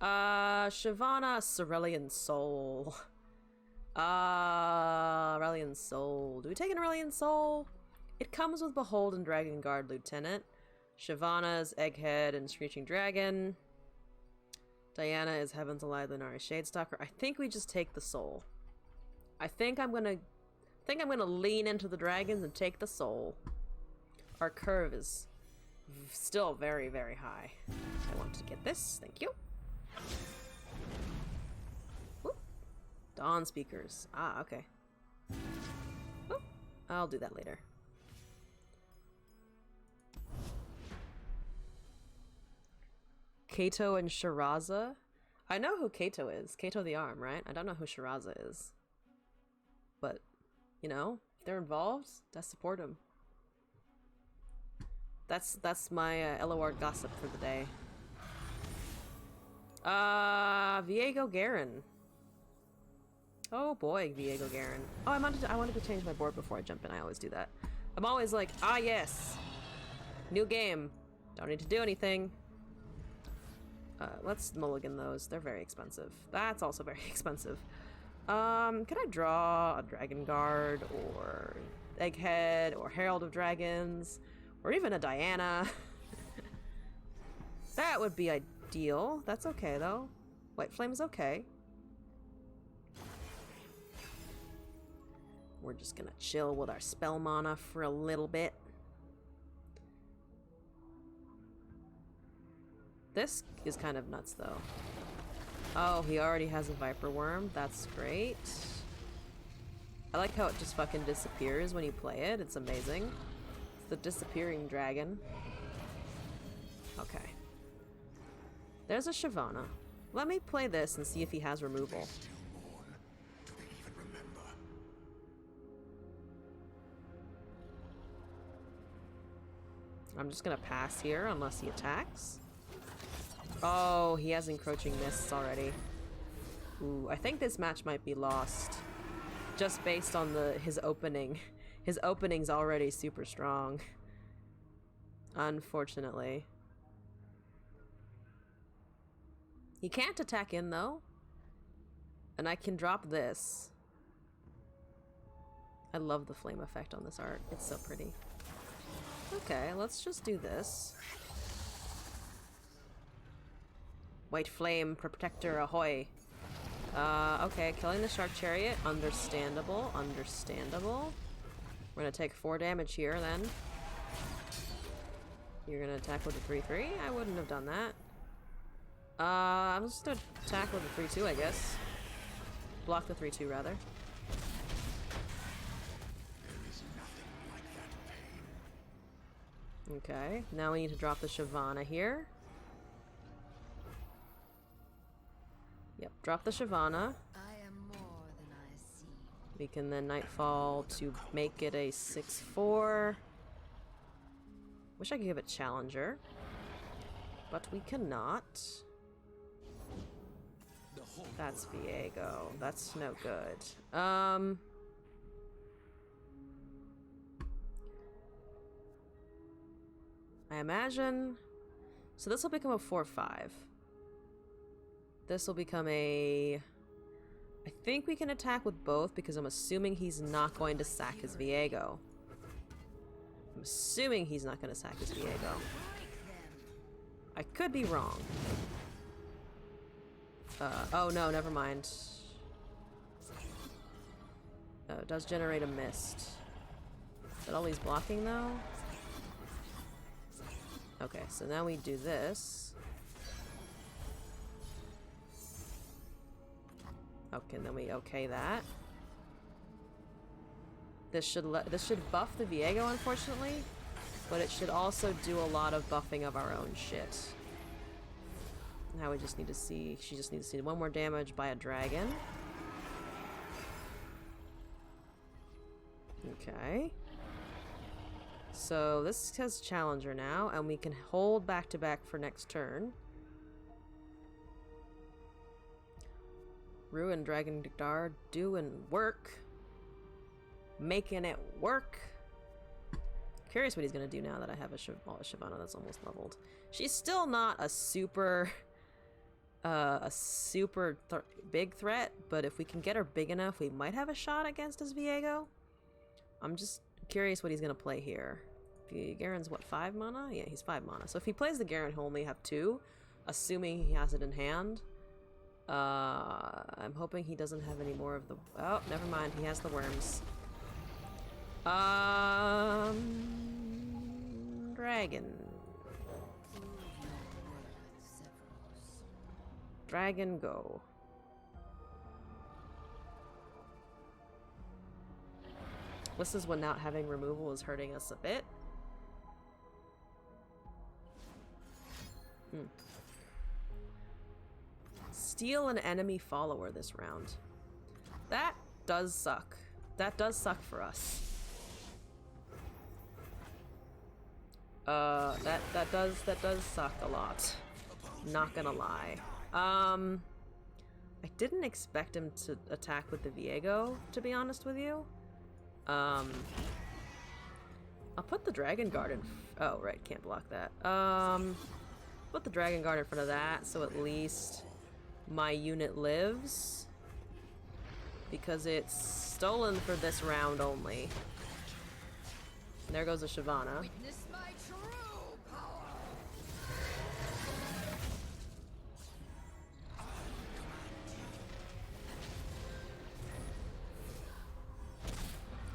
Shyvana, Cerulean Soul. Aurelian Soul. Do we take an Aurelian Soul? It comes with Beholden Dragon Guard Lieutenant. Shyvana's Egghead and Screeching Dragon. Diana is Heaven's Alive Lunari Shadestalker. I think we just take the soul. I think I'm gonna lean into the dragons and take the soul. Our curve is still very, very high. I want to get this. Thank you. Whoop. Dawn speakers. Ah, okay. Whoop. I'll do that later. Kato and Shiraza. I know who Kato is. Kato the Arm, right? I don't know who Shiraza is. But, you know, if they're involved, let's support them. That's my LoR gossip for the day. Viego Garen. Oh boy, Viego Garen. Oh, I wanted to change my board before I jump in. I always do that. I'm always like, ah yes, new game. Don't need to do anything. Let's mulligan those. They're very expensive. That's also very expensive. Could I draw a Dragon Guard or Egghead or Herald of Dragons or even a Diana? That would be ideal. That's okay though. White Flame is okay. We're just gonna chill with our spell mana for a little bit. This is kind of nuts though. Oh, he already has a Viper Worm. That's great. I like how it just fucking disappears when you play it. It's amazing. It's the disappearing dragon. Okay. There's a Shyvana. Let me play this and see if he has removal. I'm just gonna pass here unless he attacks. Oh, he has encroaching mists already. Ooh, I think this match might be lost. Just based on his opening. His opening's already super strong. Unfortunately. He can't attack in though. And I can drop this. I love the flame effect on this art. It's so pretty. Okay, let's just do this. White Flame, Protector, ahoy. Okay, killing the Shark Chariot. Understandable, understandable. We're gonna take 4 damage here, then. You're gonna attack with a 3-3? I wouldn't have done that. I'm just gonna attack with a 3-2, I guess. Block the 3-2, rather. Okay, now we need to drop the Shyvana here. Yep, drop the Shyvana. I am more than I seem. We can then Nightfall to make it a 6/4. Wish I could give it Challenger, but we cannot. That's Viego. That's no good. I imagine... So this will become a 4/5. This will become a... I think we can attack with both because I'm assuming he's not going to sack his Viego. I'm assuming he's not going to sack his Viego. I could be wrong. Oh no, never mind. It does generate a mist. Is that all he's blocking though? Okay, so now we do this. Okay, and then we okay that. This should buff the Viego, unfortunately, but it should also do a lot of buffing of our own shit. Now we just need to see. She just needs to see one more damage by a dragon. Okay. So this has Challenger now, and we can hold back to back for next turn. Ruin Dragon Dart doing work. Making it work. Curious what he's gonna do now that I have a Shyvana that's almost leveled. She's still not a super big threat, but if we can get her big enough, we might have a shot against his Viego. I'm just curious what he's gonna play here. Garen's what, 5 mana? Yeah, he's 5 mana. So if he plays the Garen, he'll only have 2, assuming he has it in hand. I'm hoping he doesn't have any more of the... Oh, never mind. He has the worms. Dragon. Dragon, go. This is when not having removal is hurting us a bit. Steal an enemy follower this round. That does suck. That does suck for us. That does suck a lot. Not gonna lie. I didn't expect him to attack with the Viego, to be honest with you. I'll put the Dragon Guard in... Oh, right, can't block that. Put the Dragon Guard in front of that, so at least my unit lives. Because it's stolen for this round only. And there goes a Shyvana. Witness my true power.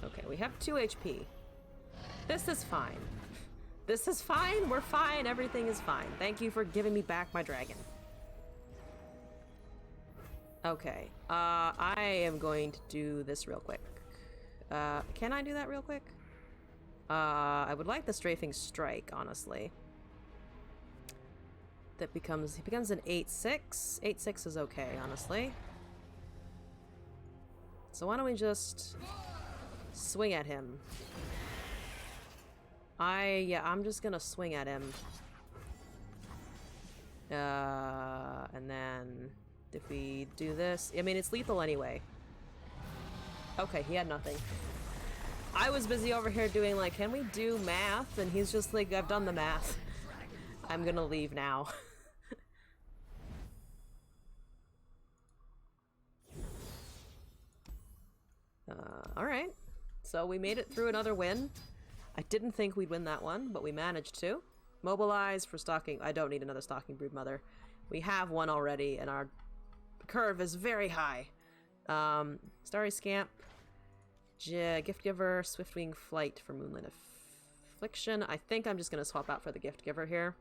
Okay, we have 2 HP. This is fine. This is fine. We're fine. Everything is fine. Thank you for giving me back my dragon. Okay. I am going to do this real quick. Can I do that real quick? I would like the Strafing Strike, honestly. That becomes... He becomes an 8/6. 8/6 is okay, honestly. So why don't we just... swing at him. I'm just gonna swing at him. And then if we do this, I mean, it's lethal anyway. Okay, he had nothing. I was busy over here doing like, can we do math? And he's just like, I've done the math. I'm gonna leave now. Alright. So we made it through another win. I didn't think we'd win that one, but we managed to. Mobilize for stalking. I don't need another stalking broodmother. We have one already, and our curve is very high. Starry Scamp, Gift Giver, Swiftwing Flight for Moonlit Affliction. I think I'm just going to swap out for the Gift Giver here.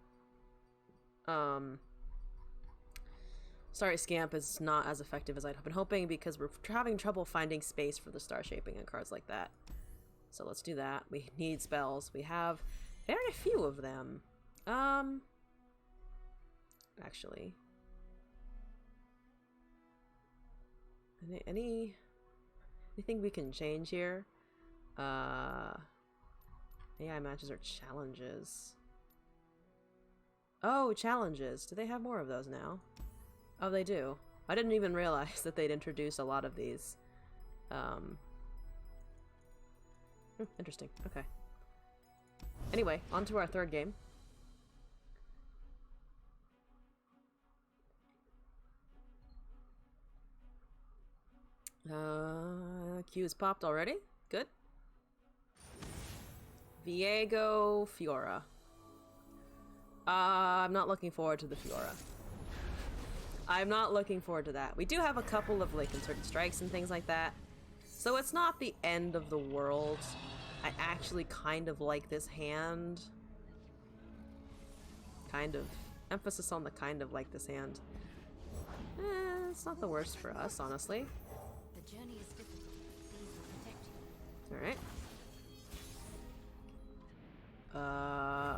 Starry Scamp is not as effective as I'd been hoping because we're having trouble finding space for the star shaping and cards like that. So let's do that. We need spells. We have very few of them. Actually. Anything we can change here? AI matches or challenges? Oh, challenges. Do they have more of those now? Oh, they do. I didn't even realize that they'd introduced a lot of these. Interesting. Okay. Anyway, on to our third game. Q is popped already? Good. Viego Fiora. I'm not looking forward to the Fiora. I'm not looking forward to that. We do have a couple of like concerted strikes and things like that. So it's not the end of the world. I actually kind of like this hand. Kind of. Emphasis on the kind of like this hand. It's not the worst for us, honestly. The journey is difficult. These will protect you. Alright.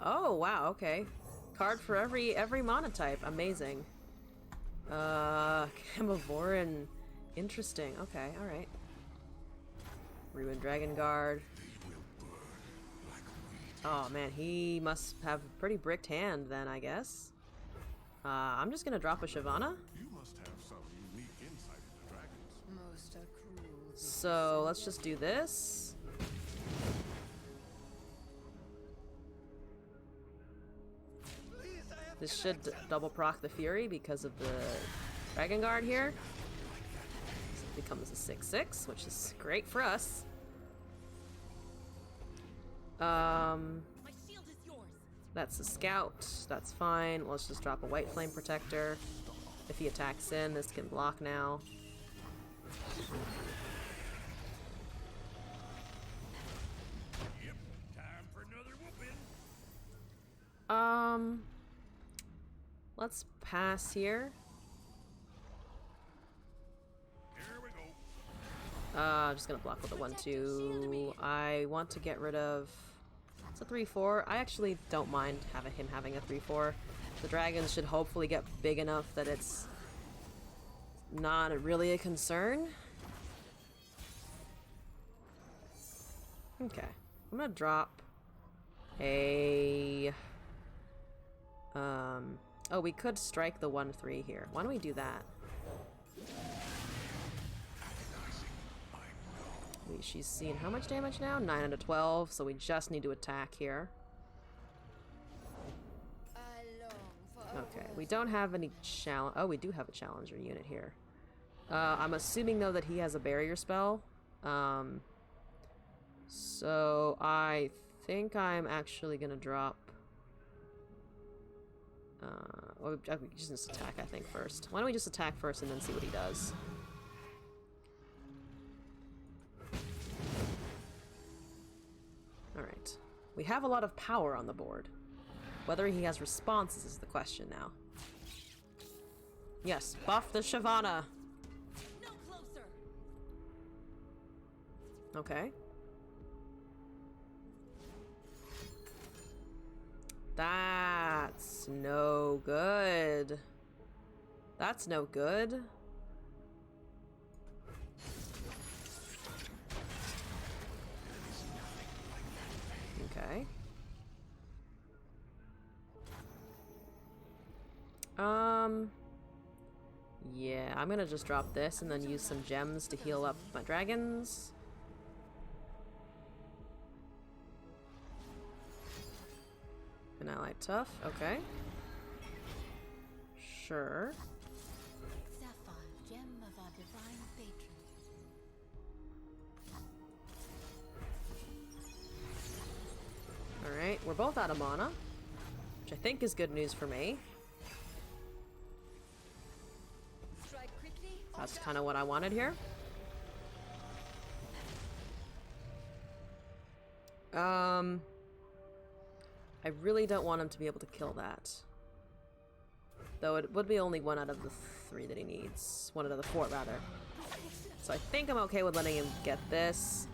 Oh, wow, okay. Card for every monotype. Amazing. Camavoran. Interesting. Okay, alright. Ruined Dragon Guard. Oh man, he must have a pretty bricked hand then, I guess. I'm just gonna drop a Shyvana. You must have some unique insight into dragons. Most are cruel. So let's just do this. This should double proc the Fury because of the Dragon Guard here. So it becomes a 6/6, which is great for us. My shield is yours. That's a scout. That's fine. Let's just drop a white flame protector. If he attacks in, this can block now. Yep, time for another whooping. Let's pass here. Here we go. I'm just gonna block with a 1/2. I want to get rid of. It's a 3/4. I actually don't mind him having a 3/4. The dragons should hopefully get big enough that it's not really a concern. Okay, I'm gonna drop a. Oh, we could strike the 1/3 here. Why don't we do that? She's seen how much damage now? 9 out of 12, so we just need to attack here. I long for Okay, we don't have any challenge. Oh, we do have a challenger unit here. I'm assuming though that he has a barrier spell. So I think I'm actually gonna drop. Well, we just attack, I think, first. Why don't we just attack first and then see what he does? Alright. We have a lot of power on the board. Whether he has responses is the question now. Yes, buff the Shyvana! No closer. Okay. That's no good. That's no good. Okay. Yeah, I'm gonna just drop this and then use some gems to heal up my dragons. An ally tough, okay. Sure. Sapphire, gem of our divine patron. Alright, we're both out of mana, which I think is good news for me. strike quickly. That's kind of what I wanted here. I really don't want him to be able to kill that. Though it would be only 1 out of the 3 that he needs. 1 out of the 4, rather. So I think I'm okay with letting him get this.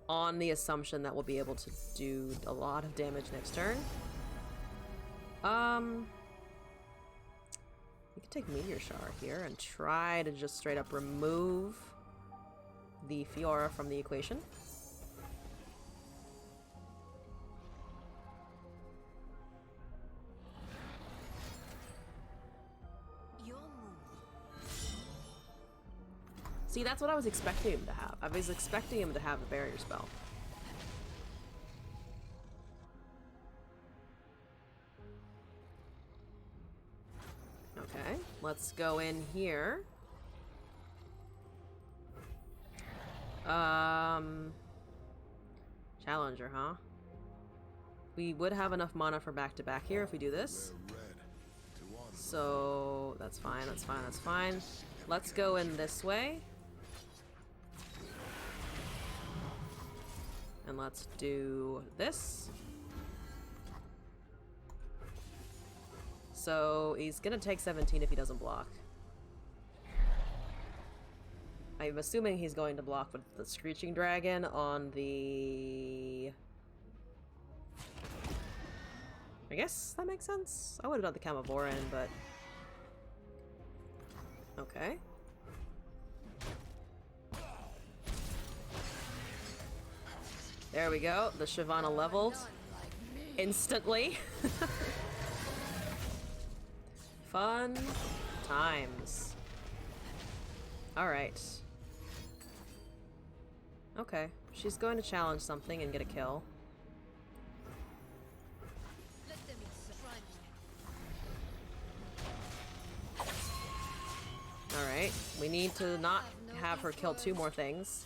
on the assumption that we'll be able to do a lot of damage next turn. We could take Meteor Shower here and try to just straight up remove the Fiora from the equation. See, that's what I was expecting him to have. I was expecting him to have a barrier spell. Okay, let's go in here. Challenger, huh? We would have enough mana for back-to-back here if we do this. So, that's fine, that's fine, that's fine. Let's go in this way. And let's do this. So he's gonna take 17 if he doesn't block. I'm assuming he's going to block with the Screeching Dragon on the... I guess that makes sense. I would have done the Camavoran, but... Okay. There we go. The Shyvana leveled instantly. Fun times. Alright. Okay. She's going to challenge something and get a kill. Alright. We need to not have her kill 2 more things.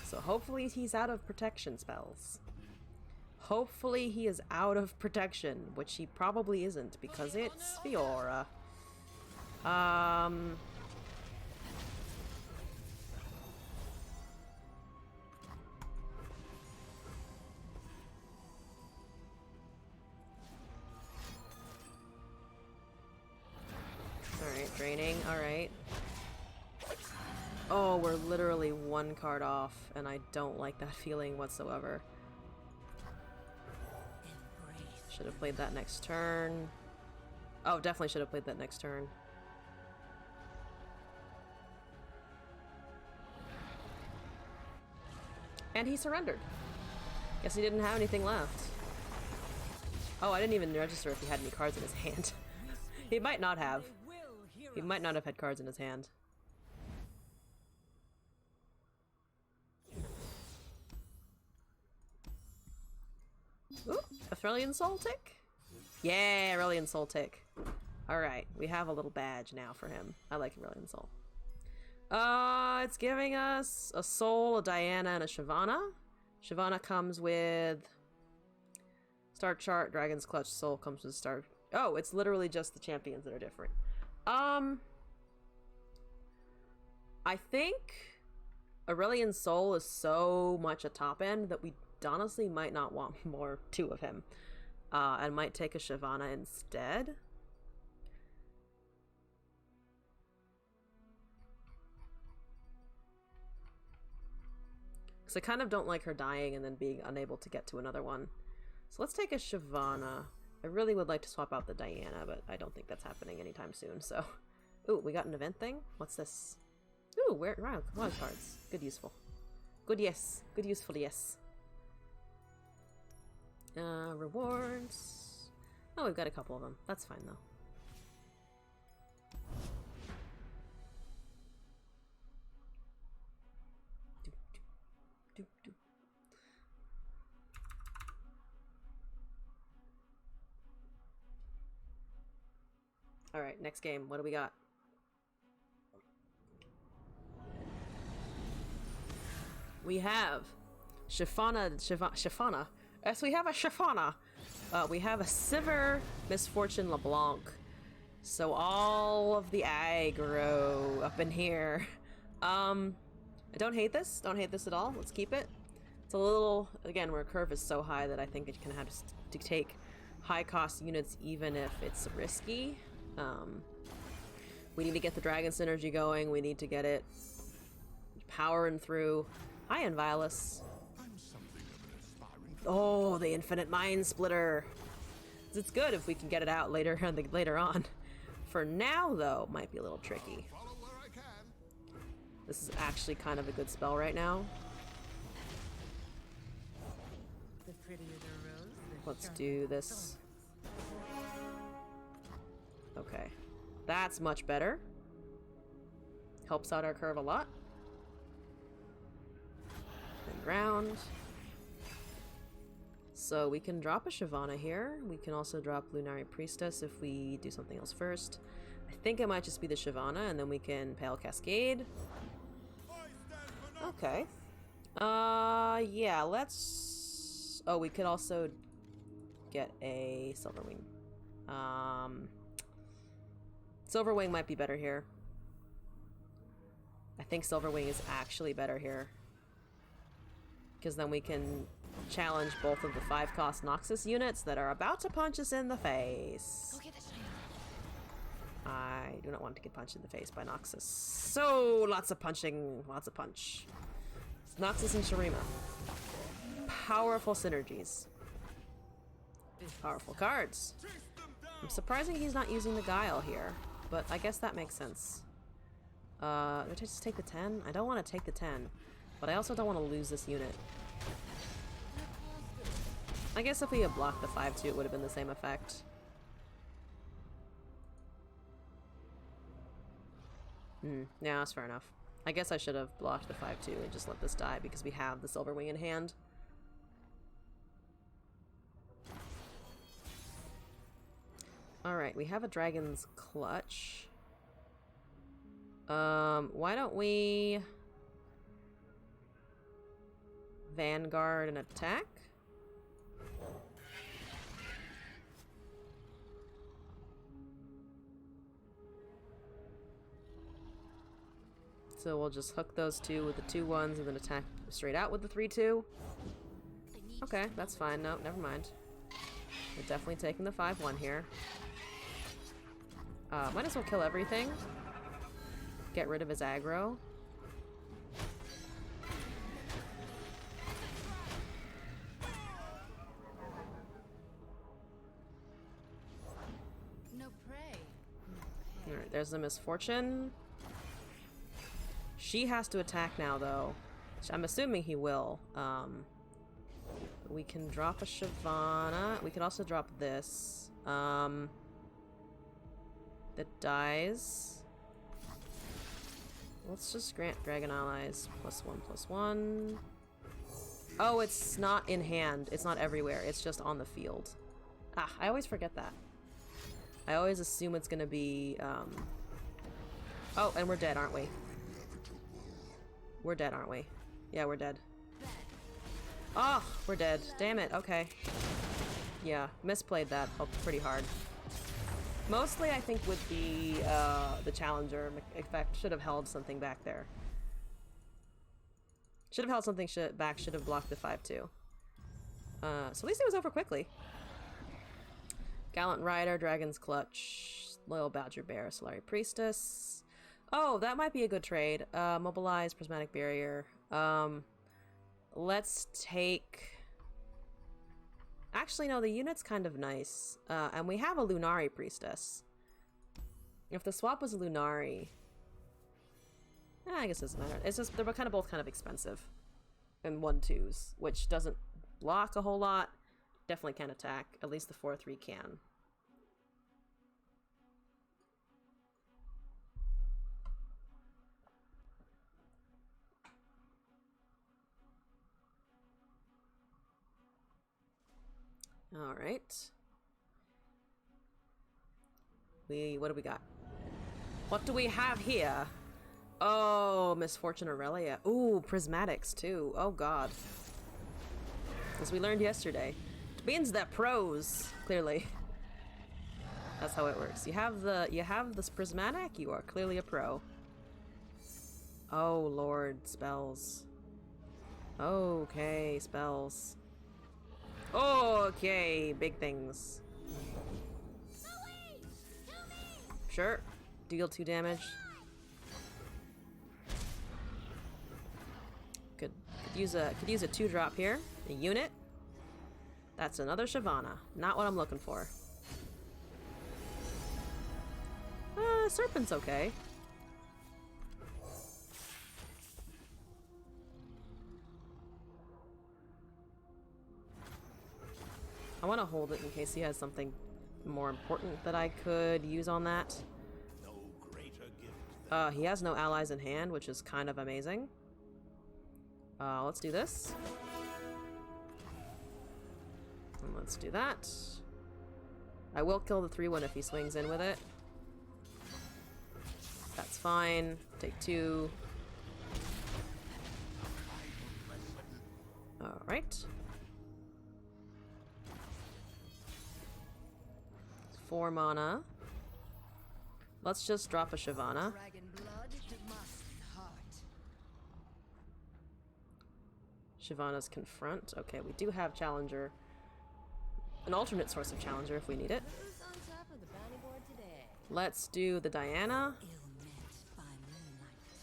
So hopefully he's out of protection spells. Hopefully he is out of protection, which he probably isn't because it's Fiora. Alright, draining, alright. Oh, we're literally 1 card off, and I don't like that feeling whatsoever. Should have played that next turn. Oh, definitely should have played that next turn. And he surrendered. Guess he didn't have anything left. Oh, I didn't even register if he had any cards in his hand. He might not have. He might not have had cards in his hand. Ooh, Aurelian Soul Tick? Yeah, Aurelian Soul Tick. Alright, we have a little badge now for him. I like Aurelian Soul. It's giving us a Soul, a Diana, and a Shyvana. Shyvana comes with Star Chart, Dragon's Clutch, Soul comes with Star... Oh, it's literally just the champions that are different. I think Aurelian Soul is so much a top end that we honestly might not want more 2 of him. And might take a Shyvana instead. Because I kind of don't like her dying and then being unable to get to another one. So let's take a Shyvana. I really would like to swap out the Diana, but I don't think that's happening anytime soon, so... Ooh, we got an event thing? What's this? Ooh, wow, wild cards. Good useful. Good yes. Good useful yes. Rewards. Oh, we've got a couple of them. That's fine, though. Alright, next game. What do we got? We have Shyvana. Yes, we have a Shyvana. We have a Sivir Misfortune LeBlanc. So all of the aggro up in here. I don't hate this. Don't hate this at all. Let's keep it. It's a little, again, where curve is so high that I think it can have to take high cost units even if it's risky. We need to get the dragon synergy going. We need to get it powering through. Hi, Inviolus. I'm something of an aspiring. Oh, the infinite mind splitter. It's good if we can get it out later on. For now, though, might be a little tricky. Follow where I can. This is actually kind of a good spell right now. The prettier the rose, the Let's sharper do the this. Okay. That's much better. Helps out our curve a lot. And ground. So we can drop a Shyvana here. We can also drop Lunari Priestess if we do something else first. I think it might just be the Shyvana, and then we can Pale Cascade. Okay. Yeah, let's... Oh, we could also get a Silverwing. Silverwing might be better here. I think Silverwing is actually better here. Because then we can challenge both of the 5-cost Noxus units that are about to punch us in the face. Go get the shiny. I do not want to get punched in the face by Noxus. So, lots of punching, lots of punch. It's Noxus and Shurima. Powerful synergies. Powerful cards. I'm surprising he's not using the Guile here, but I guess that makes sense. Do I just take the 10? I don't want to take the 10, but I also don't want to lose this unit. I guess if we had blocked the 5-2, it would have been the same effect. Yeah, that's fair enough. I guess I should have blocked the 5-2 and just let this die because we have the Silverwing in hand. Alright, we have a Dragon's Clutch. Why don't we Vanguard and attack? So we'll just hook those two with the 2-1s and then attack straight out with the 3-2. Okay, that's fine. No, never mind. We're definitely taking the 5-1 here. Might as well kill everything. Get rid of his aggro. No prey. Alright, there's the Misfortune. She has to attack now, though. I'm assuming he will. We can drop a Shyvana. We could also drop this. That dies. Let's just grant Dragon Allies +1/+1. Oh, it's not in hand. It's not everywhere. It's just on the field. Ah, I always forget that. I always assume it's gonna be, Oh, and we're dead, aren't we? We're dead, aren't we? Yeah, we're dead. Oh, we're dead. Damn it. Okay. Yeah, misplayed that pretty hard. Mostly, I think with the Challenger effect, should have held something back there. Should have held something back, should have blocked the 5-2. So at least it was over quickly. Gallant Rider, Dragon's Clutch, Loyal Badger Bear, Solari Priestess. Oh, that might be a good trade. Mobilize, Prismatic Barrier. Let's take... Actually, no, the unit's kind of nice. And we have a Lunari Priestess. If the swap was a Lunari... I guess it doesn't matter. It's just, they're both kind of expensive. And 1/2s, which doesn't block a whole lot. Definitely can attack. At least the 4/3 can. All right. What do we got? What do we have here? Oh, Misfortune Aurelia. Ooh, Prismatics too. Oh god. As we learned yesterday. It means they're pros, clearly. That's how it works. You have this Prismatic, you are clearly a pro. Oh lord, spells. Okay, spells. Okay, big things. Sure. deal 2 damage. Could use a 2-drop here. A unit. That's another Shyvana. Not what I'm looking for. Serpent's okay. I want to hold it in case he has something more important that I could use on that. No greater gift. He has no allies in hand, which is kind of amazing. Let's do this. And let's do that. I will kill the 3-1 if he swings in with it. That's fine. Take 2. Alright. 4 mana. Let's just drop a Shyvana. Dragon blood to must heart. Shyvana's Confront. Okay, we do have Challenger. An alternate source of Challenger if we need it. Who's on top of the bounty board today? Let's do the Diana. Ill met by moonlight.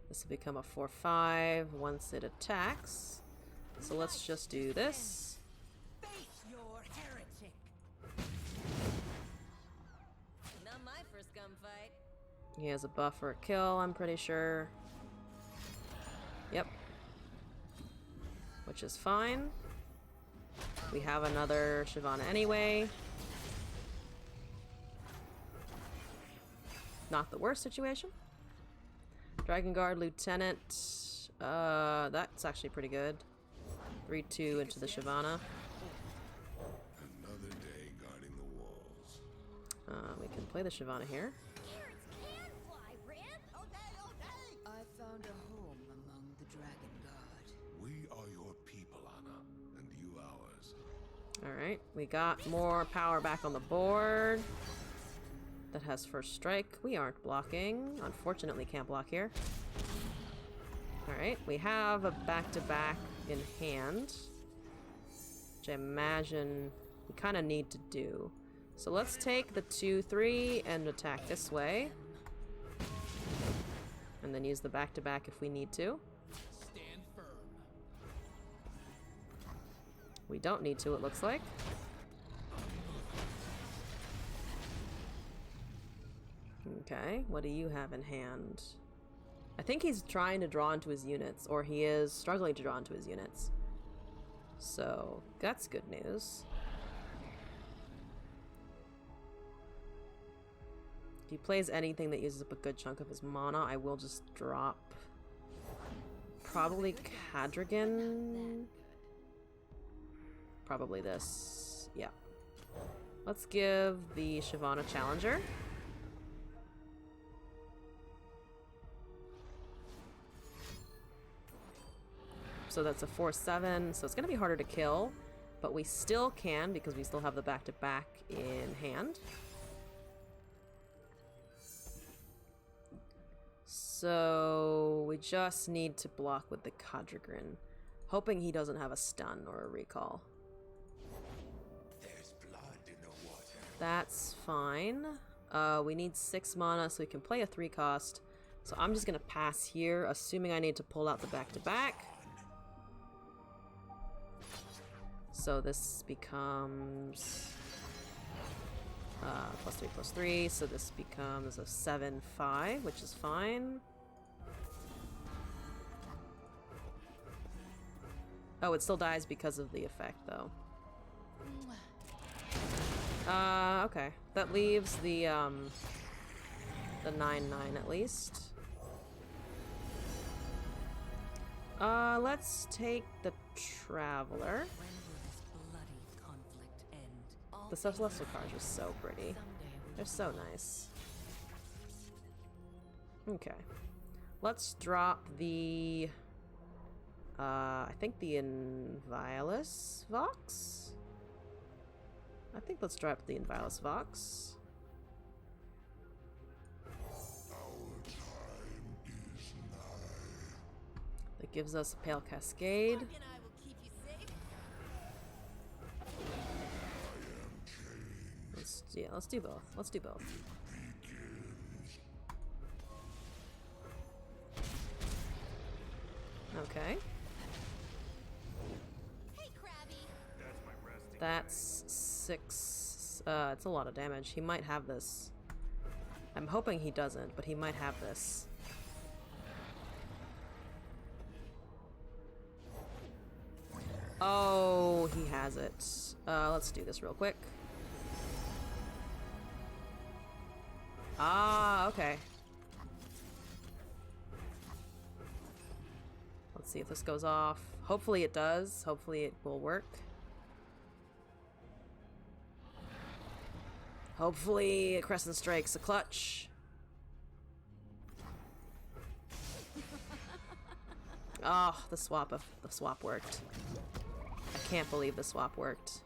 This will become a 4/5 once it attacks. So let's just do this. Face your heretic. Not my first gunfight. He has a buff for a kill, I'm pretty sure. Yep. Which is fine. We have another Shyvana anyway. Not the worst situation. Dragon Guard Lieutenant. That's actually pretty good. 3/2 into the Shyvana. Another day guarding the walls. We can play the Shyvana here. Carrots can fly, Rip. I found a home among the Dragon Guard. We are your people, Anna, and you ours. Alright, we got more power back on the board. That has first strike. We aren't blocking. Unfortunately, can't block here. Alright, we have a back-to-back in hand, which I imagine we kind of need to do. So let's take the 2/3 and attack this way. And then use the back-to-back if we need to. Stand firm. We don't need to, it looks like. Okay, what do you have in hand? I think he's trying to draw into his units, or he is struggling to draw into his units. So, that's good news. If he plays anything that uses up a good chunk of his mana, I will just drop probably Cadragan. Probably this. Yeah. Let's give the Shyvana Challenger. So that's a 4/7, so it's going to be harder to kill, but we still can because we still have the back-to-back in hand. So we just need to block with the Cadragan, hoping he doesn't have a stun or a recall. There's blood in the water. That's fine. We need 6 mana, so we can play a 3-cost. So I'm just going to pass here, assuming I need to pull out the back-to-back. So this becomes +3/+3, so this becomes a 7/5, which is fine. Oh, it still dies because of the effect, though. Okay. That leaves the 9/9 at least. Let's take the Traveler. The Celestial cards are so pretty. They're so nice. Okay. Let's drop the... I think the Inviolus Vox? I think let's drop the Inviolus Vox. Our time is nigh. That gives us a Pale Cascade. And I will keep you safe. Let's Yeah, let's do both. Let's do both. Okay. Hey, Krabby. That's 6. It's a lot of damage. He might have this. I'm hoping he doesn't, but he might have this. Oh, he has it. Let's do this real quick. Ah, okay. Let's see if this goes off. Hopefully it does. Hopefully it will work. Hopefully Crescent Strike's a clutch. Oh, the swap worked. I can't believe the swap worked.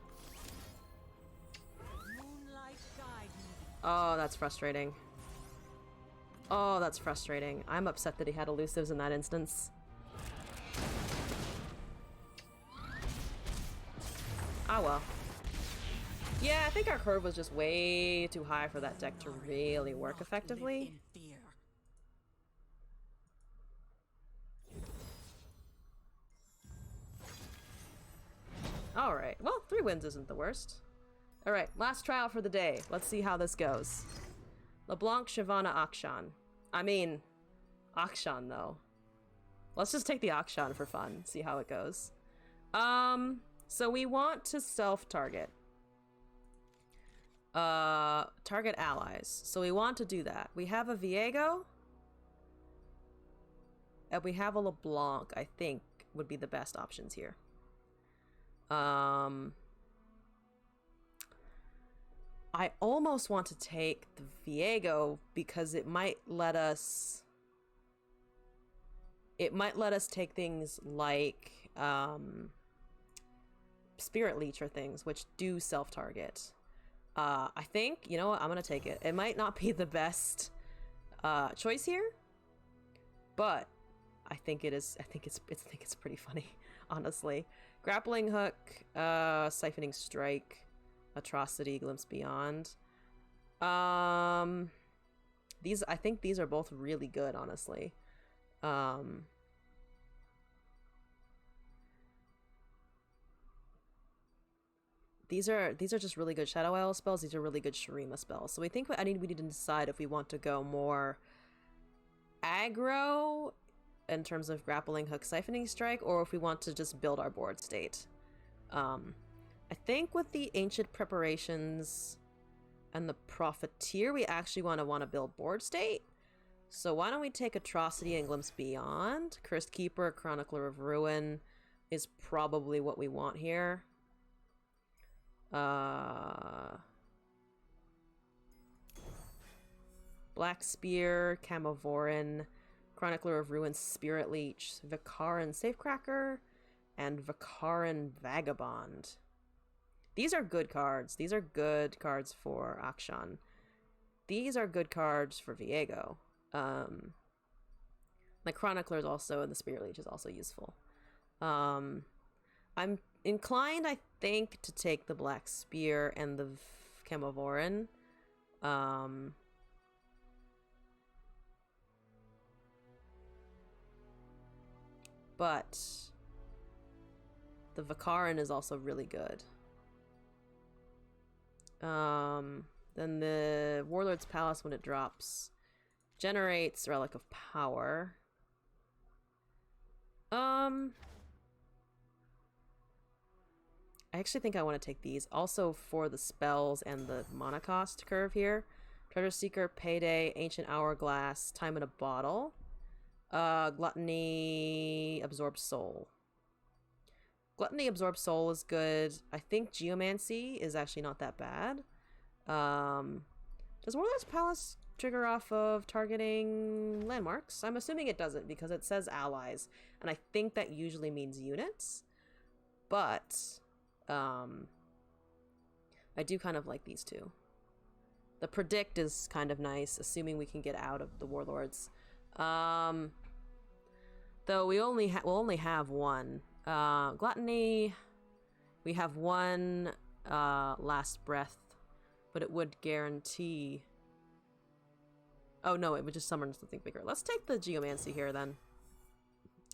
Oh, that's frustrating. Oh, that's frustrating. I'm upset that he had elusives in that instance. Ah, well. Yeah, I think our curve was just way too high for that deck to really work effectively. Alright, well, 3 wins isn't the worst. Alright, last trial for the day. Let's see how this goes. LeBlanc, Shyvana, Akshan. I mean, Akshan, though. Let's just take the Akshan for fun, see how it goes. So we want to self-target. Target allies. So we want to do that. We have a Viego. And we have a LeBlanc, I think, would be the best options here. I almost want to take the Viego because it might let us take things like Spirit Leech or things which do self-target. I think, you know what, I'm gonna take it. It might not be the best choice here, but I think it is. I think it's pretty funny, honestly. Grappling Hook, Siphoning Strike, Atrocity, Glimpse Beyond. These, I think these are both really good, honestly. These are just really good Shadow Isle spells. These are really good Shurima spells. So we think we need to decide if we want to go more aggro in terms of Grappling Hook, Siphoning Strike, or if we want to just build our board state. I think with the Ancient Preparations and the Profiteer, we actually want to build board state. So why don't we take Atrocity and Glimpse Beyond? Cursed Keeper, Chronicler of Ruin is probably what we want here. Black Spear, Camavorin, Chronicler of Ruin, Spirit Leech, Vikaran Safecracker, and Vikaran Vagabond. These are good cards. These are good cards for Akshan. These are good cards for Viego. The Chronicler is also, and the Spirit Leech is also useful. I'm inclined, I think, to take the Black Spear and the Camavorin. But the Vikaran is also really good. Then the Warlord's Palace, when it drops, generates Relic of Power. I actually think I want to take these. Also for the spells and the mana cost curve here. Treasure Seeker, Payday, Ancient Hourglass, Time in a Bottle. Gluttony, Absorb Soul. Gluttony, Absorb Soul is good. I think Geomancy is actually not that bad. Does Warlord's Palace trigger off of targeting landmarks? I'm assuming it doesn't because it says allies, and I think that usually means units. But I do kind of like these two. The Predict is kind of nice, assuming we can get out of the Warlords. Though we'll only have one. Gluttony, we have one Last Breath but it would guarantee... Oh no, it would just summon something bigger. Let's take the Geomancy here then.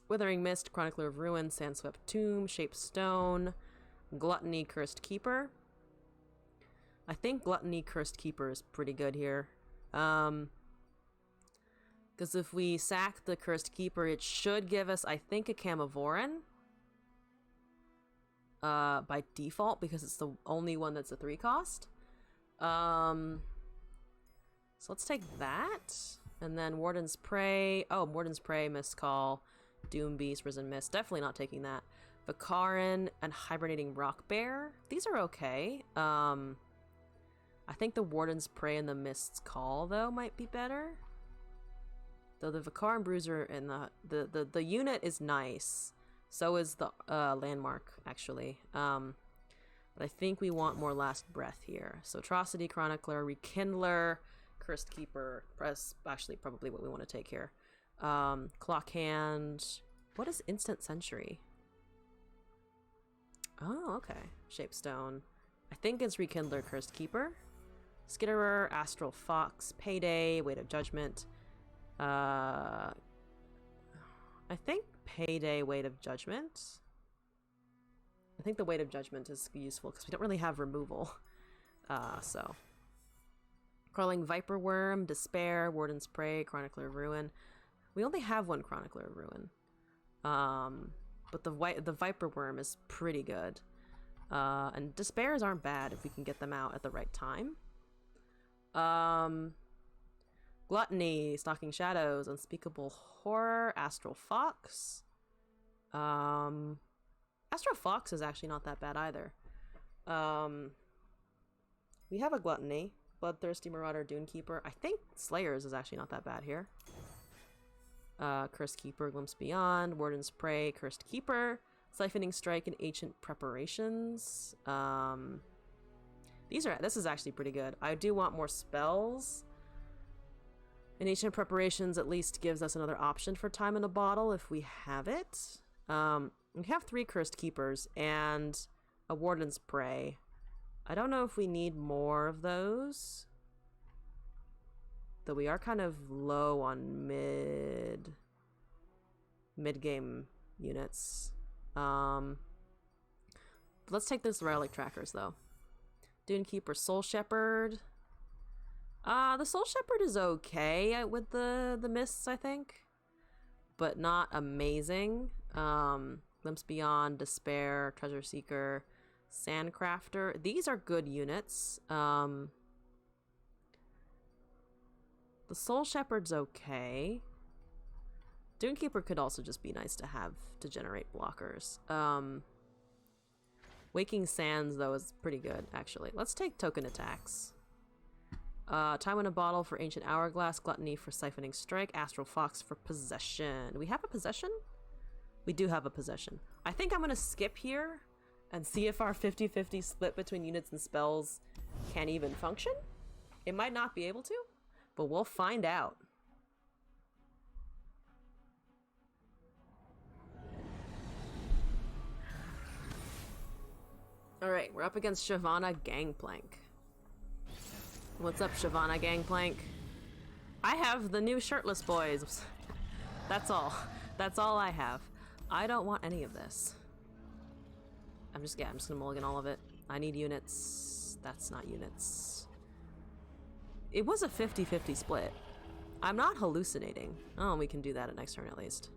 Withering Mist, Chronicler of Ruin, Sandswept Tomb, Shaped Stone, Gluttony, Cursed Keeper. I think Gluttony, Cursed Keeper is pretty good here. Because if we sack the Cursed Keeper, it should give us, I think, a Camavoran. By default, because it's the only one that's a 3 cost. So let's take that. And then Warden's Prey. Oh, Warden's Prey, Mistcall, Doom Beast, Risen Mist. Definitely not taking that. Vikarin and Hibernating Rock Bear. These are okay. I think the Warden's Prey and the Mist's Call, though, might be better. Though the Vikarin Bruiser and the unit is nice. So is the Landmark, actually. But I think we want more Last Breath here. So Atrocity, Chronicler, Rekindler, Cursed Keeper. Actually, probably what we want to take here. Clock Hand. What is Instant Century? Oh, okay. Shapestone. I think it's Rekindler, Cursed Keeper. Skitterer, Astral Fox, Payday, Weight of Judgment. I think Payday, Weight of Judgment. I think the Weight of Judgment is useful because we don't really have removal. So. Crawling Viper Worm, Despair, Warden's Prey, Chronicler of Ruin. We only have one Chronicler of Ruin. But the Viper Worm is pretty good. And Despairs aren't bad if we can get them out at the right time. Gluttony, Stalking Shadows, Unspeakable Horror, Astral Fox. Astral Fox is actually not that bad either. We have a Gluttony, Bloodthirsty Marauder, Dunekeeper. I think Slayers is actually not that bad here. Cursed Keeper, Glimpse Beyond, Warden's Prey, Cursed Keeper, Siphoning Strike, and Ancient Preparations. This is actually pretty good. I do want more spells. And Ancient Preparations at least gives us another option for Time in a Bottle if we have it. We have 3 Cursed Keepers and a Warden's Prey. I don't know if we need more of those. Though we are kind of low on mid-game units. Let's take this Relic Trackers though. Dunekeeper, Soul Shepherd. The Soul Shepherd is okay with the mists, I think. But not amazing. Glimpse Beyond, Despair, Treasure Seeker, Sandcrafter. These are good units. The Soul Shepherd's okay. Dunekeeper could also just be nice to have to generate blockers. Waking Sands, though, is pretty good, actually. Let's take token attacks. Time in a Bottle for Ancient Hourglass, Gluttony for Siphoning Strike, Astral Fox for Possession. Do we have a Possession? We do have a Possession. I think I'm going to skip here and see if our 50-50 split between units and spells can even function. It might not be able to, but we'll find out. Alright, we're up against Shyvana Gangplank. What's up, Shyvana Gangplank? I have the new shirtless boys. That's all. That's all I have. I don't want any of this. I'm just gonna mulligan all of it. I need units. That's not units. It was a 50-50 split. I'm not hallucinating. Oh, we can do that at next turn at least.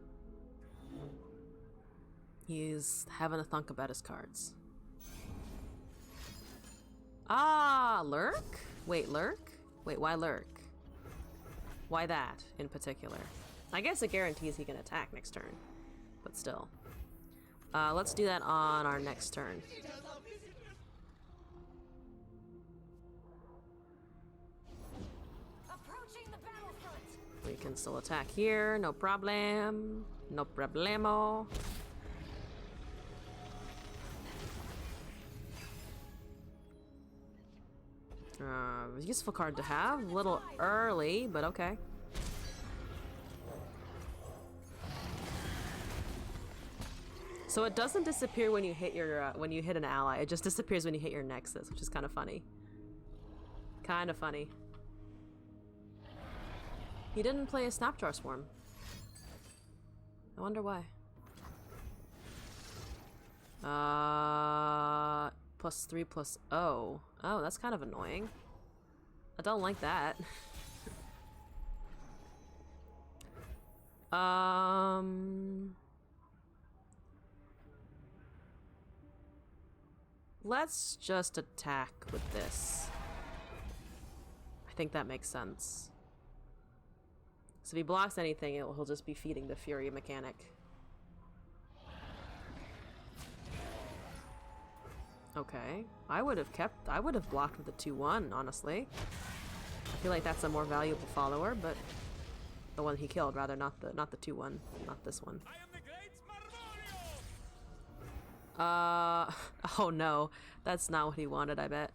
He's having a thunk about his cards. Ah, Lurk? Wait, Lurk? Wait, why Lurk? Why that, in particular? I guess it guarantees he can attack next turn. But still. Let's do that on our next turn. Approaching the battlefront. We can still attack here, no problem. No problemo. Useful card to have. A little early, but okay. So it doesn't disappear when you hit your when you hit an ally. It just disappears when you hit your nexus, which is kind of funny. Kind of funny. He didn't play a Snapjar Swarm. I wonder why. +3/+0. Oh, that's kind of annoying. I don't like that. Let's just attack with this. I think that makes sense. So if he blocks anything, he'll just be feeding the Fury mechanic. Okay. I would have blocked with the 2/1, honestly. I feel like that's a more valuable follower, but the one he killed, rather, not the 2/1, not this one. Oh no, that's not what he wanted, I bet.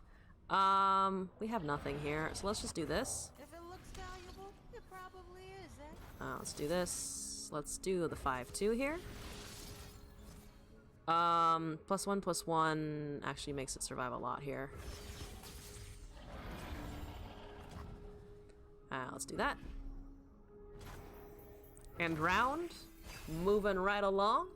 We have nothing here, so let's just do this. If it looks valuable, it probably is, eh? Let's do this. Let's do the 5/2 here. +1/+1 actually makes it survive a lot here. Let's do that. And round. Moving right along.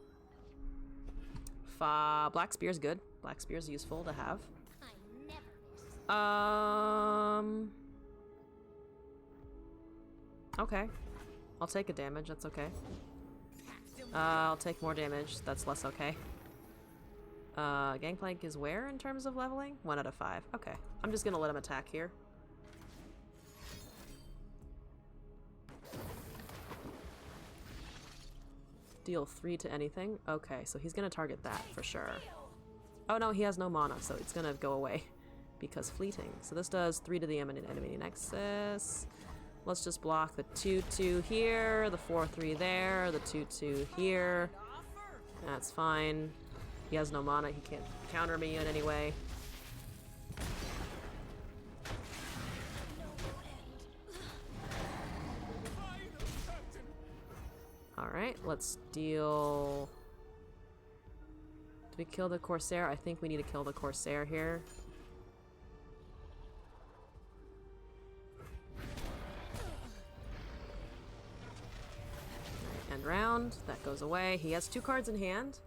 Black Spear's good. Black Spear's useful to have. I never miss. Okay. I'll take a damage, that's okay. I'll take more damage, that's less okay. Gangplank is where in terms of leveling? 1 out of 5. Okay. I'm just gonna let him attack here. Deal 3 to anything? Okay, so he's gonna target that for sure. Oh no, he has no mana, so it's gonna go away because fleeting. So this does 3 to the enemy nexus. Let's just block the 2/2 here, the 4/3 there, the 2/2 here. That's fine. He has no mana, he can't counter me in any way. Alright, let's deal... Did we kill the Corsair? I think we need to kill the Corsair here. End round. That goes away. He has 2 cards in hand.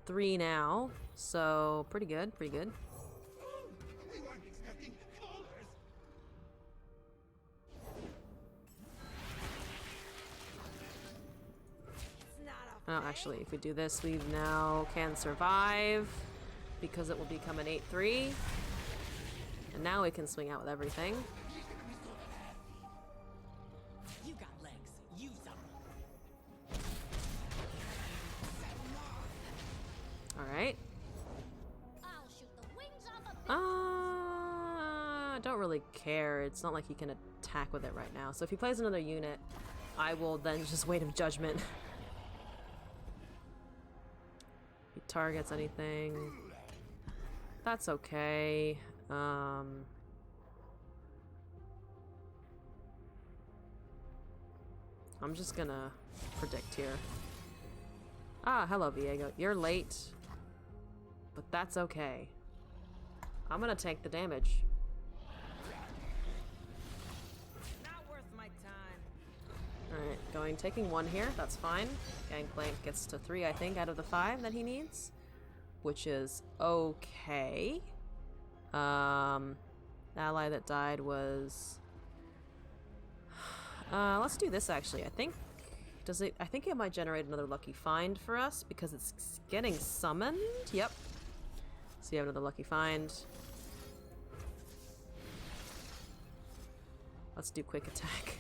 3 now. So, pretty good, pretty good. Oh, actually, if we do this, we now can survive because it will become an 8/3. And now we can swing out with everything. You got legs. Use them. Alright. I'll shoot the wings off a I don't really care. It's not like he can attack with it right now. So if he plays another unit, I will then just wait of judgment. If he targets anything, that's okay. I'm just gonna predict here. Ah, hello, Viego. You're late, but that's okay. I'm gonna take the damage. Not worth my time. Alright, taking 1 here, that's fine. Gangplank gets to 3, I think, out of the 5 that he needs, which is okay. The ally that died was... let's do this, actually. I think it might generate another lucky find for us because it's getting summoned. Yep. So you have another lucky find. Let's do quick attack.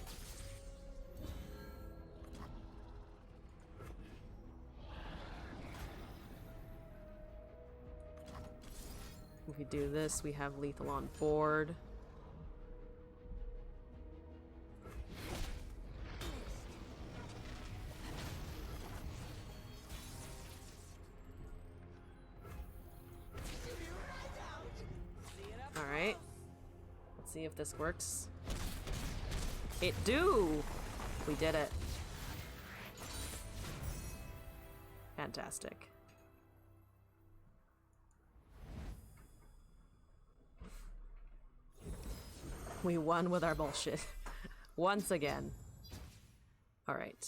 If we do this, we have lethal on board. Alright. Let's see if this works. It do! We did it. Fantastic. We won with our bullshit. Once again. Alright.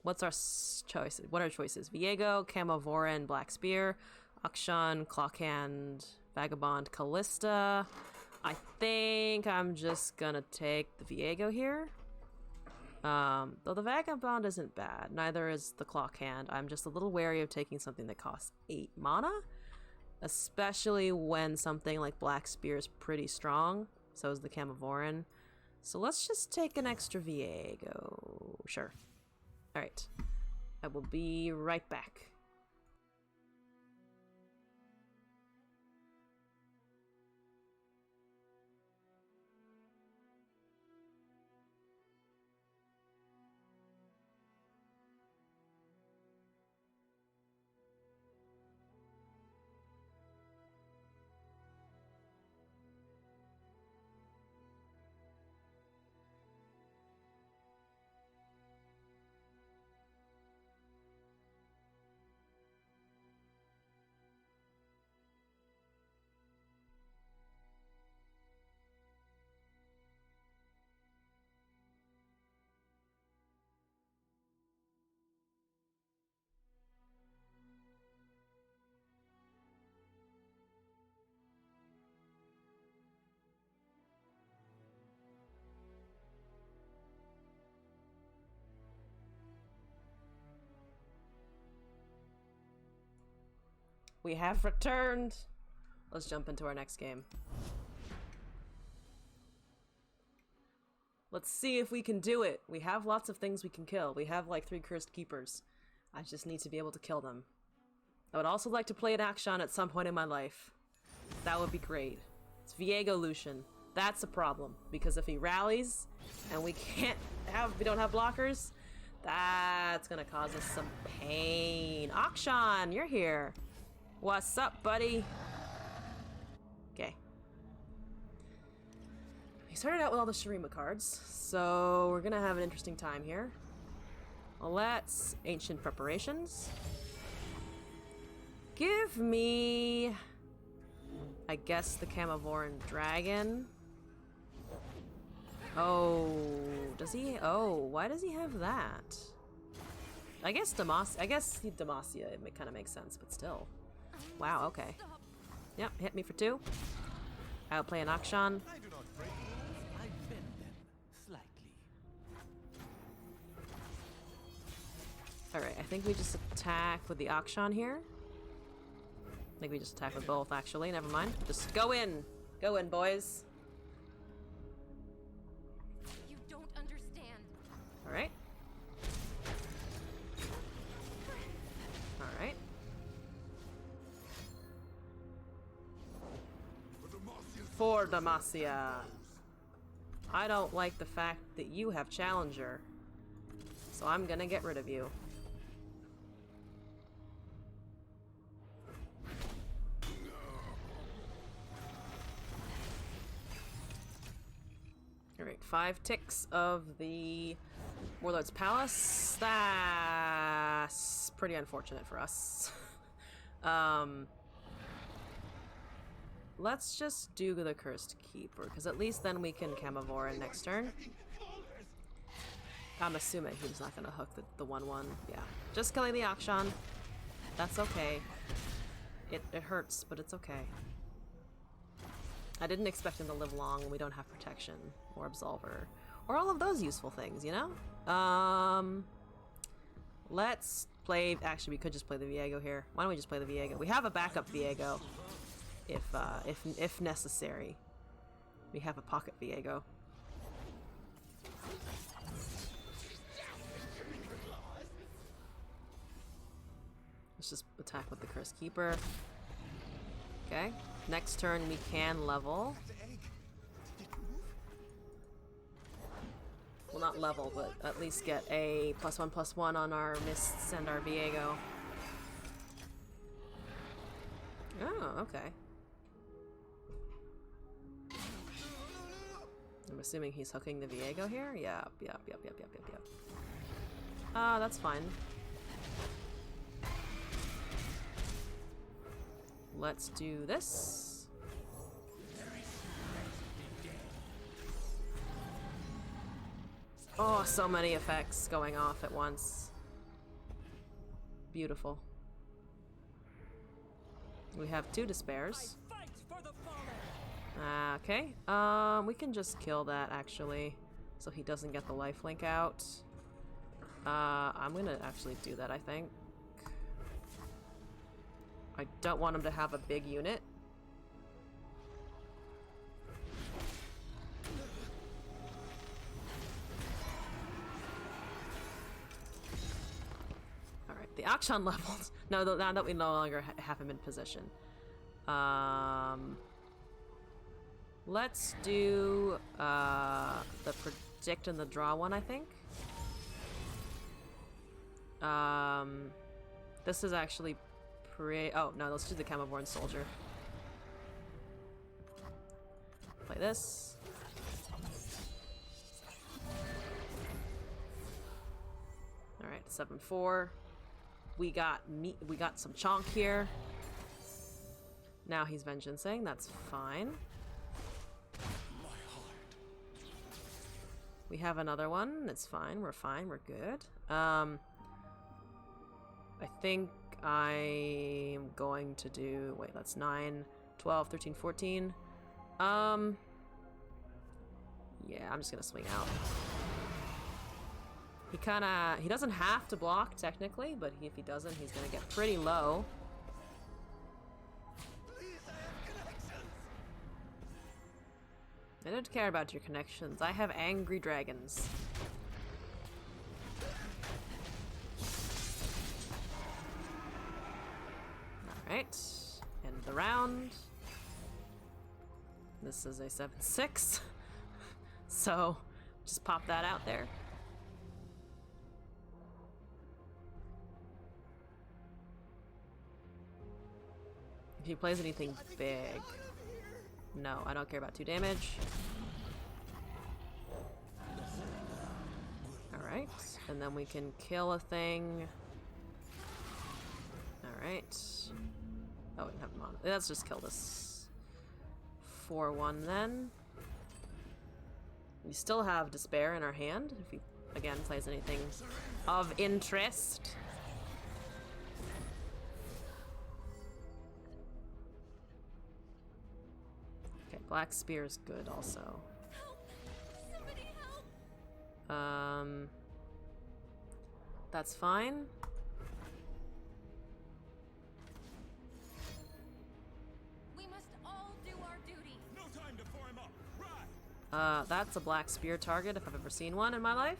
What's our choices? What are our choices? Viego, Camovoran, Black Spear, Akshan, Clockhand, Vagabond, Callista. I think I'm just gonna take the Viego here. Though the Vagabond isn't bad, neither is the Clockhand. I'm just a little wary of taking something that costs 8 mana, especially when something like Black Spear is pretty strong. So is the Camovoran. So let's just take an extra Viego. Sure. Alright. I will be right back. We have returned. Let's jump into our next game. Let's see if we can do it. We have lots of things we can kill. We have like 3 cursed keepers. I just need to be able to kill them. I would also like to play an Akshan at some point in my life. That would be great. It's Viego Lucian. That's a problem, because if he rallies and we don't have blockers, that's gonna cause us some pain. Akshan, you're here. What's up, buddy? Okay. We started out with all the Shurima cards, so we're gonna have an interesting time here. Let's Ancient Preparations. Give me, I guess, the Camovoran Dragon. Oh, does he? Oh, why does he have that? I guess Demacia, it kind of makes sense, but still. Wow, okay. Yep, hit me for 2. I'll play an Akshan. I do not break rules, I bend them slightly. Alright, I think we just attack with the Akshan here. I think we just attack with both, actually. Never mind. Just go in! Go in, boys. You don't understand. Alright. Alright. For Demacia. I don't like the fact that you have Challenger. So I'm gonna get rid of you. Alright, 5 ticks of the Warlord's Palace. That's pretty unfortunate for us. Let's just do the Cursed Keeper, because at least then we can Camovoran next turn. I'm assuming he's not gonna hook the 1/1. Yeah. Just killing the Akshan. That's okay. It hurts, but it's okay. I didn't expect him to live long when we don't have protection or Absolver or all of those useful things, you know? Let's play. Actually, we could just play the Viego here. Why don't we just play the Viego? We have a backup Viego, if necessary. We have a pocket Viego. Let's just attack with the Cursed Keeper. Okay. Next turn we can level. Well, not level, but at least get a +1/+1 on our Mists and our Viego. Oh, okay. I'm assuming he's hooking the Viego here? Yep. Ah, that's fine. Let's do this. Oh, so many effects going off at once. Beautiful. We have 2 despairs. Fight for the fallen. Okay. We can just kill that actually, so he doesn't get the lifelink out. I'm gonna actually do that, I think. I don't want him to have a big unit. Alright, the Akshan levels. No, now that we no longer have him in position. Let's do the predict and the draw one, I think. This is actually oh no, let's do the Chemoborn Soldier. Play this. Alright, 7-4. We got some chonk here. Now he's vengeancing, that's fine. We have another one, it's fine, we're good. I think I'm going to do, wait, that's 9, 12, 13, 14. Yeah, I'm just gonna swing out. He doesn't have to block technically, but if he doesn't, he's gonna get pretty low. I don't care about your connections. I have angry dragons. Alright. End the round. This is a 7-6. So, just pop that out there. If he plays anything big... No, I don't care about 2 damage. Alright, and then we can kill a thing. Alright. Oh, we have him on. Let's just kill this. 4-1 then. We still have Despair in our hand, if he, again, plays anything of interest. Black Spear is good also. Help! Somebody help! That's fine. We must all do our duty. No time to form up. Ride. That's a Black Spear target if I've ever seen one in my life.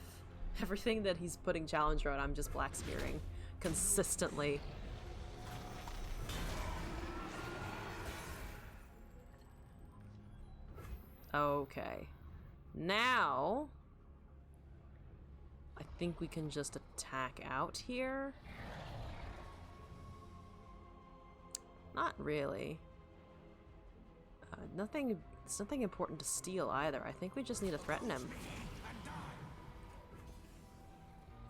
Everything that he's putting Challenger on, I'm just Black Spearing consistently. Okay. Now, I think we can just attack out here. Not really. It's nothing important to steal either. I think we just need to threaten him.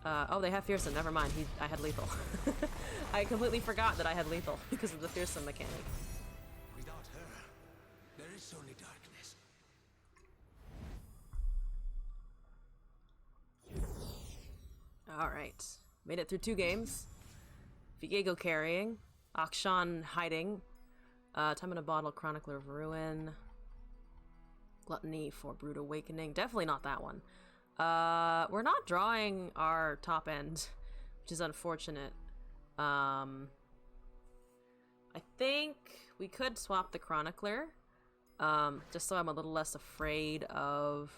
Oh, they have fearsome. Never mind. I had lethal. I completely forgot that I had lethal because of the fearsome mechanic. Without her, there is only darkness. Alright. Made it through 2 games. Viego carrying. Akshan hiding. Time in a Bottle, Chronicler of Ruin. Gluttony for Brood Awakening. Definitely not that one. We're not drawing our top end, which is unfortunate. I think we could swap the Chronicler, just so I'm a little less afraid of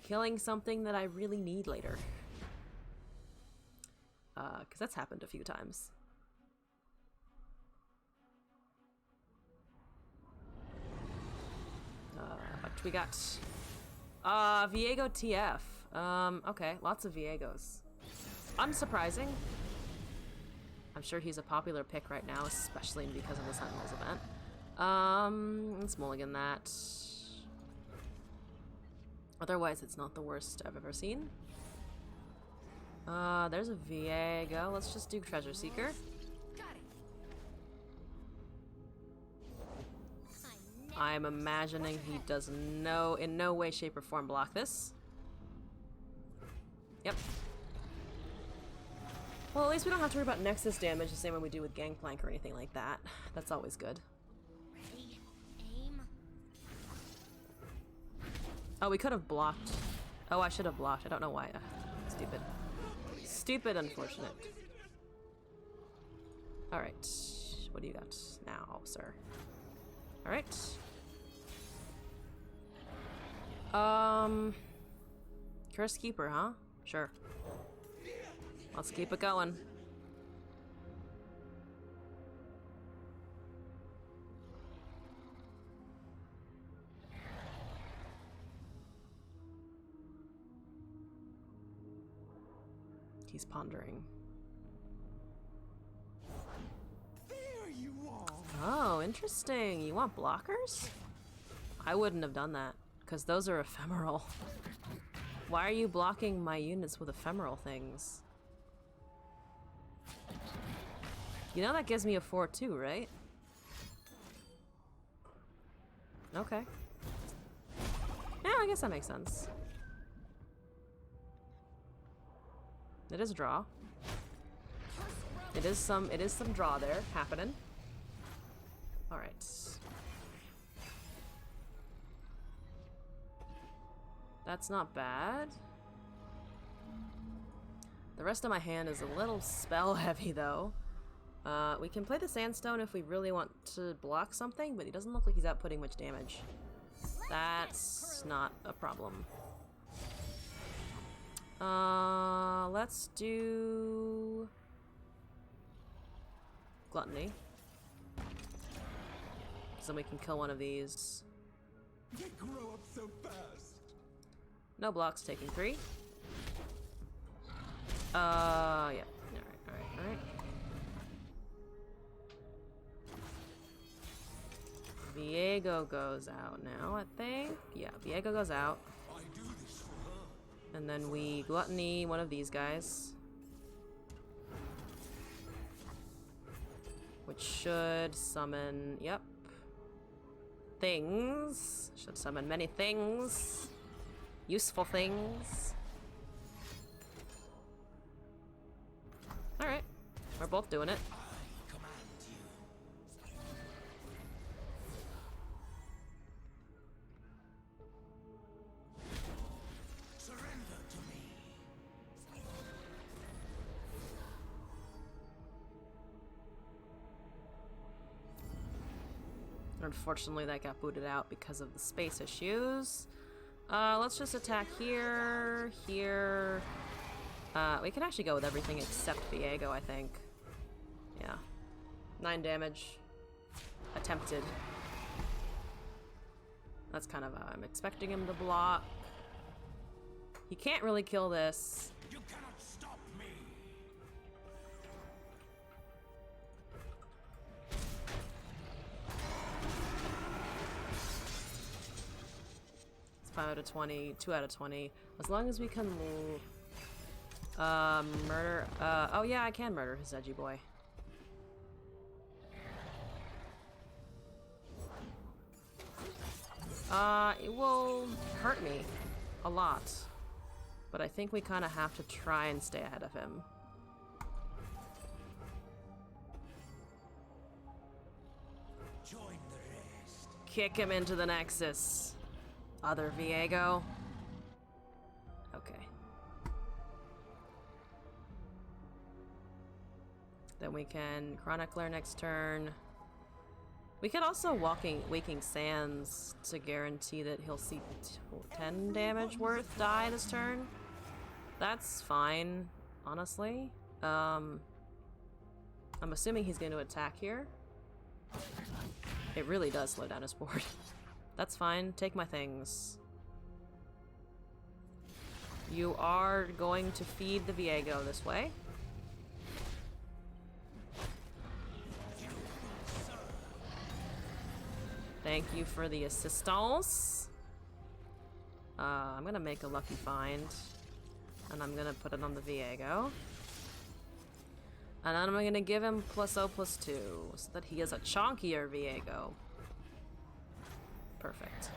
killing something that I really need later. Because that's happened a few times. What we got? Viego TF. Okay, lots of Viegos. Unsurprising. I'm sure he's a popular pick right now, especially because of the Sentinels event. Let's mulligan that. Otherwise, it's not the worst I've ever seen. There's a Viego. Let's just do Treasure Seeker. I'm imagining he does in no way, shape, or form block this. Well, at least we don't have to worry about Nexus damage the same way we do with Gangplank or anything like that. That's always good. Ready, aim. Oh, we could have blocked. Oh, I should have blocked. I don't know why. Stupid. Stupid, unfortunate. Alright. What do you got now, sir? Alright. Curse Keeper, huh? Sure. Let's keep it going. He's pondering. There you are. Oh, interesting. You want blockers? I wouldn't have done that, because those are ephemeral. Why are you blocking my units with ephemeral things? You know that gives me a 4-2, right? Okay. Yeah, I guess that makes sense. It is a draw. It is some draw there happening. Alright. That's not bad. The rest of my hand is a little spell heavy though. We can play the Sandstone if we really want to block something, but he doesn't look like he's outputting much damage. That's not a problem. Let's do Gluttony. So then we can kill one of these. They grow up so fast. No blocks, taking 3. Yeah. Alright. Viego goes out now, I think. Yeah, Viego goes out. I do this for her. And then we Gluttony one of these guys. Which should summon, yep. Things. Should summon many things. Useful things. Alright. We're both doing it. I command you. Surrender to me. Unfortunately, that got booted out because of the space issues. Let's just attack here, here. We can actually go with everything except Viego, I think. Yeah. 9 damage. Attempted. That's kind of how I'm expecting him to block. He can't really kill this. You cannot stop me. It's 5 out of 20, 2 out of 20. As long as we can murder. Oh yeah, I can murder his edgy boy. It will hurt me a lot. But I think we kind of have to try and stay ahead of him. Join the rest. Kick him into the Nexus. Other Viego. Okay. Then we can Chronicler next turn. We could also Waking Sands to guarantee that he'll see 10 damage worth die this turn. That's fine, honestly. I'm assuming he's going to attack here. It really does slow down his board. That's fine. Take my things. You are going to feed the Viego this way. Thank you for the assistance. I'm gonna make a lucky find. And I'm gonna put it on the Viego. And then I'm gonna give him +0/+2 so that he is a chunkier Viego. Perfect.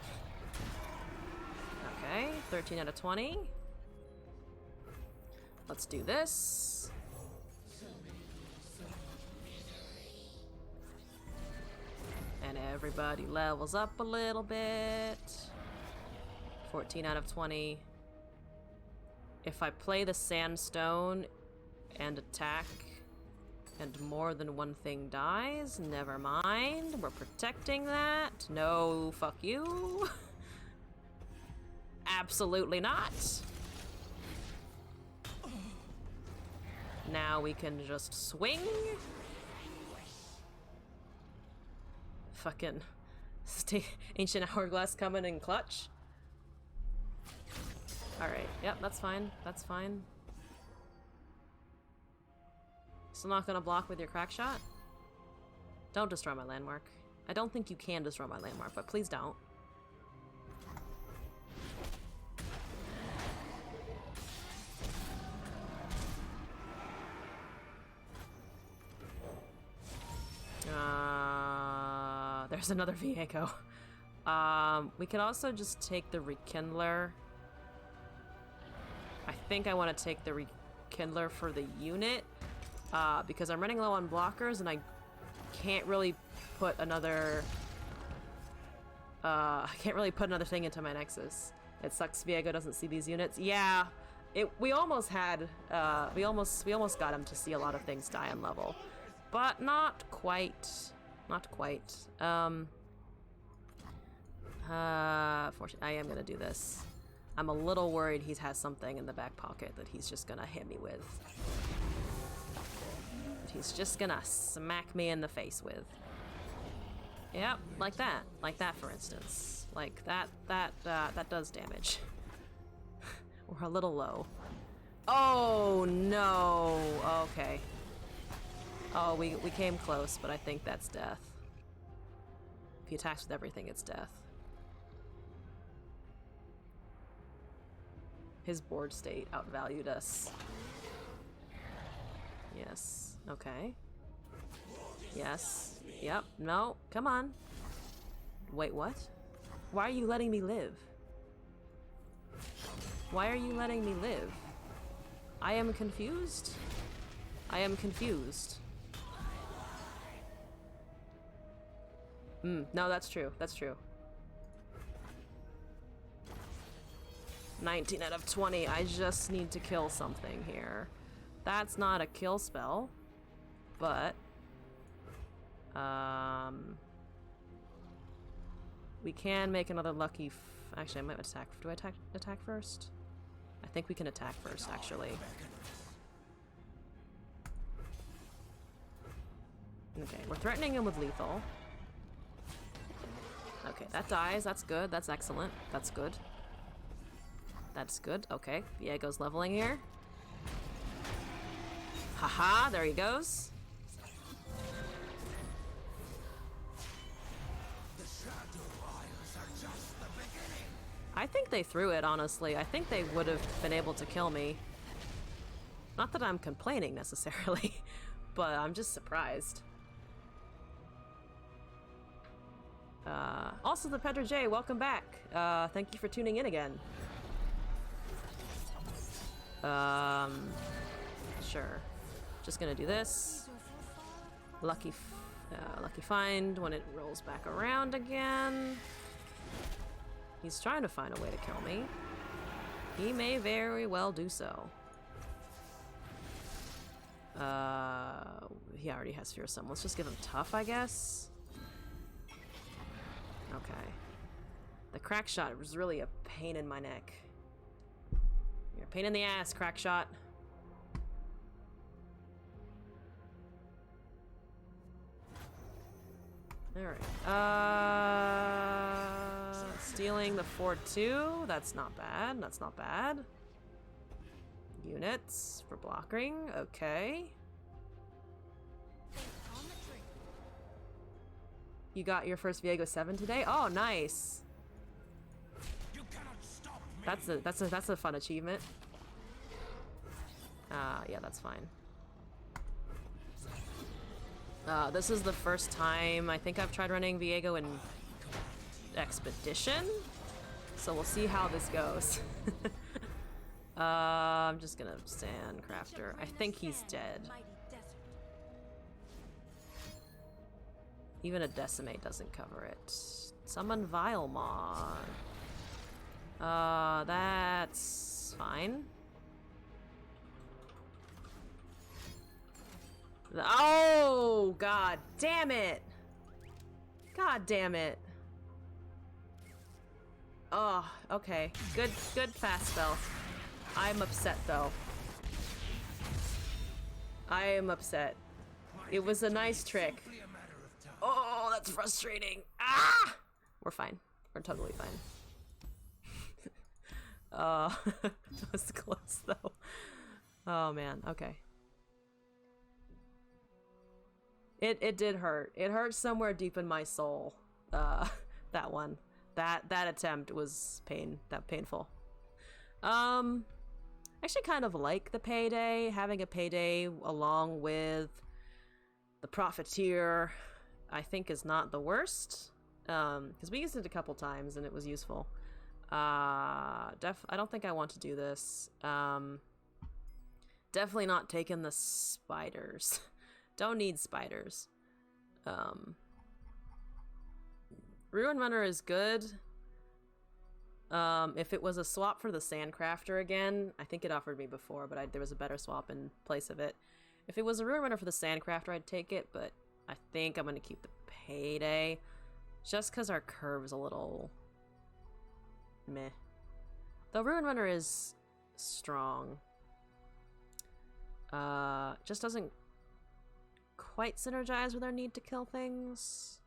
Okay, 13 out of 20. Let's do this. Everybody levels up a little bit. 14 out of 20. If I play the sandstone and attack and more than one thing dies, never mind. We're protecting that. No, fuck you. Absolutely not. Now we can just swing. Fucking ancient hourglass coming in clutch. Alright, yep, that's fine. That's fine. Still not gonna block with your crack shot? Don't destroy my landmark. I don't think you can destroy my landmark, but please don't. There's another Viego. We could also just take the Rekindler. I think I want to take the Rekindler for the unit, because I'm running low on blockers and I can't really put another thing into my Nexus. It sucks Viego doesn't see these units. Yeah, we almost had we almost got him to see a lot of things die on level, but not quite. Not quite. Fortunately, I am gonna do this. I'm a little worried he has something in the back pocket that he's just gonna hit me with. That he's just gonna smack me in the face with. Yep, like that. Like that, for instance. Like that does damage. We're a little low. Oh, no. Okay. Oh, we came close, but I think that's death. If he attacks with everything, it's death. His board state outvalued us. Yes. Okay. Yes. Yep. No. Come on. Wait, what? Why are you letting me live? Why are you letting me live? I am confused. I am confused. No, that's true. That's true. 19 out of 20. I just need to kill something here. That's not a kill spell, but we can make another lucky. Actually, I might attack. Do I attack first? I think we can attack first, actually. Okay, we're threatening him with lethal. Okay, that dies. That's good. That's excellent. That's good. That's good. Okay, Viego's leveling here. Haha, there he goes. I think they threw it, honestly. I think they would have been able to kill me. Not that I'm complaining, necessarily, but I'm just surprised. Also, the Pedro J, welcome back. Thank you for tuning in again. Sure. Just gonna do this. Lucky find when it rolls back around again. He's trying to find a way to kill me. He may very well do so. He already has fearsome. Let's just give him tough, I guess. Okay. The crack shot was really a pain in my neck. You're a pain in the ass, crack shot. Alright. Stealing the 4-2. That's not bad. That's not bad. Units for blocking. Okay. You got your first Viego 7 today? Oh, nice. That's a fun achievement. Yeah, that's fine. This is the first time I think I've tried running Viego in Expedition, so we'll see how this goes. I'm just gonna stand Crafter. I think he's dead. Even a decimate doesn't cover it. Summon Vilemon. That's fine. Oh, god damn it! God damn it. Oh, okay. Good fast spell. I'm upset though. I am upset. It was a nice trick. Oh, that's frustrating. Ah! We're fine. We're totally fine. That was close though. Oh man, okay. It did hurt. It hurt somewhere deep in my soul. That one. That attempt was painful. Actually kind of like the payday. Having a payday along with the profiteer, I think is not the worst. Because we used it a couple times and it was useful. I don't think I want to do this. Definitely not taking the spiders. Don't need spiders. Ruin Runner is good. If it was a swap for the Sandcrafter again, I think it offered me before, but there was a better swap in place of it. If it was a Ruin Runner for the Sandcrafter, I'd take it, but I think I'm going to keep the payday. Just because our curve's a little meh. The Ruin Runner is strong. Just doesn't quite synergize with our need to kill things.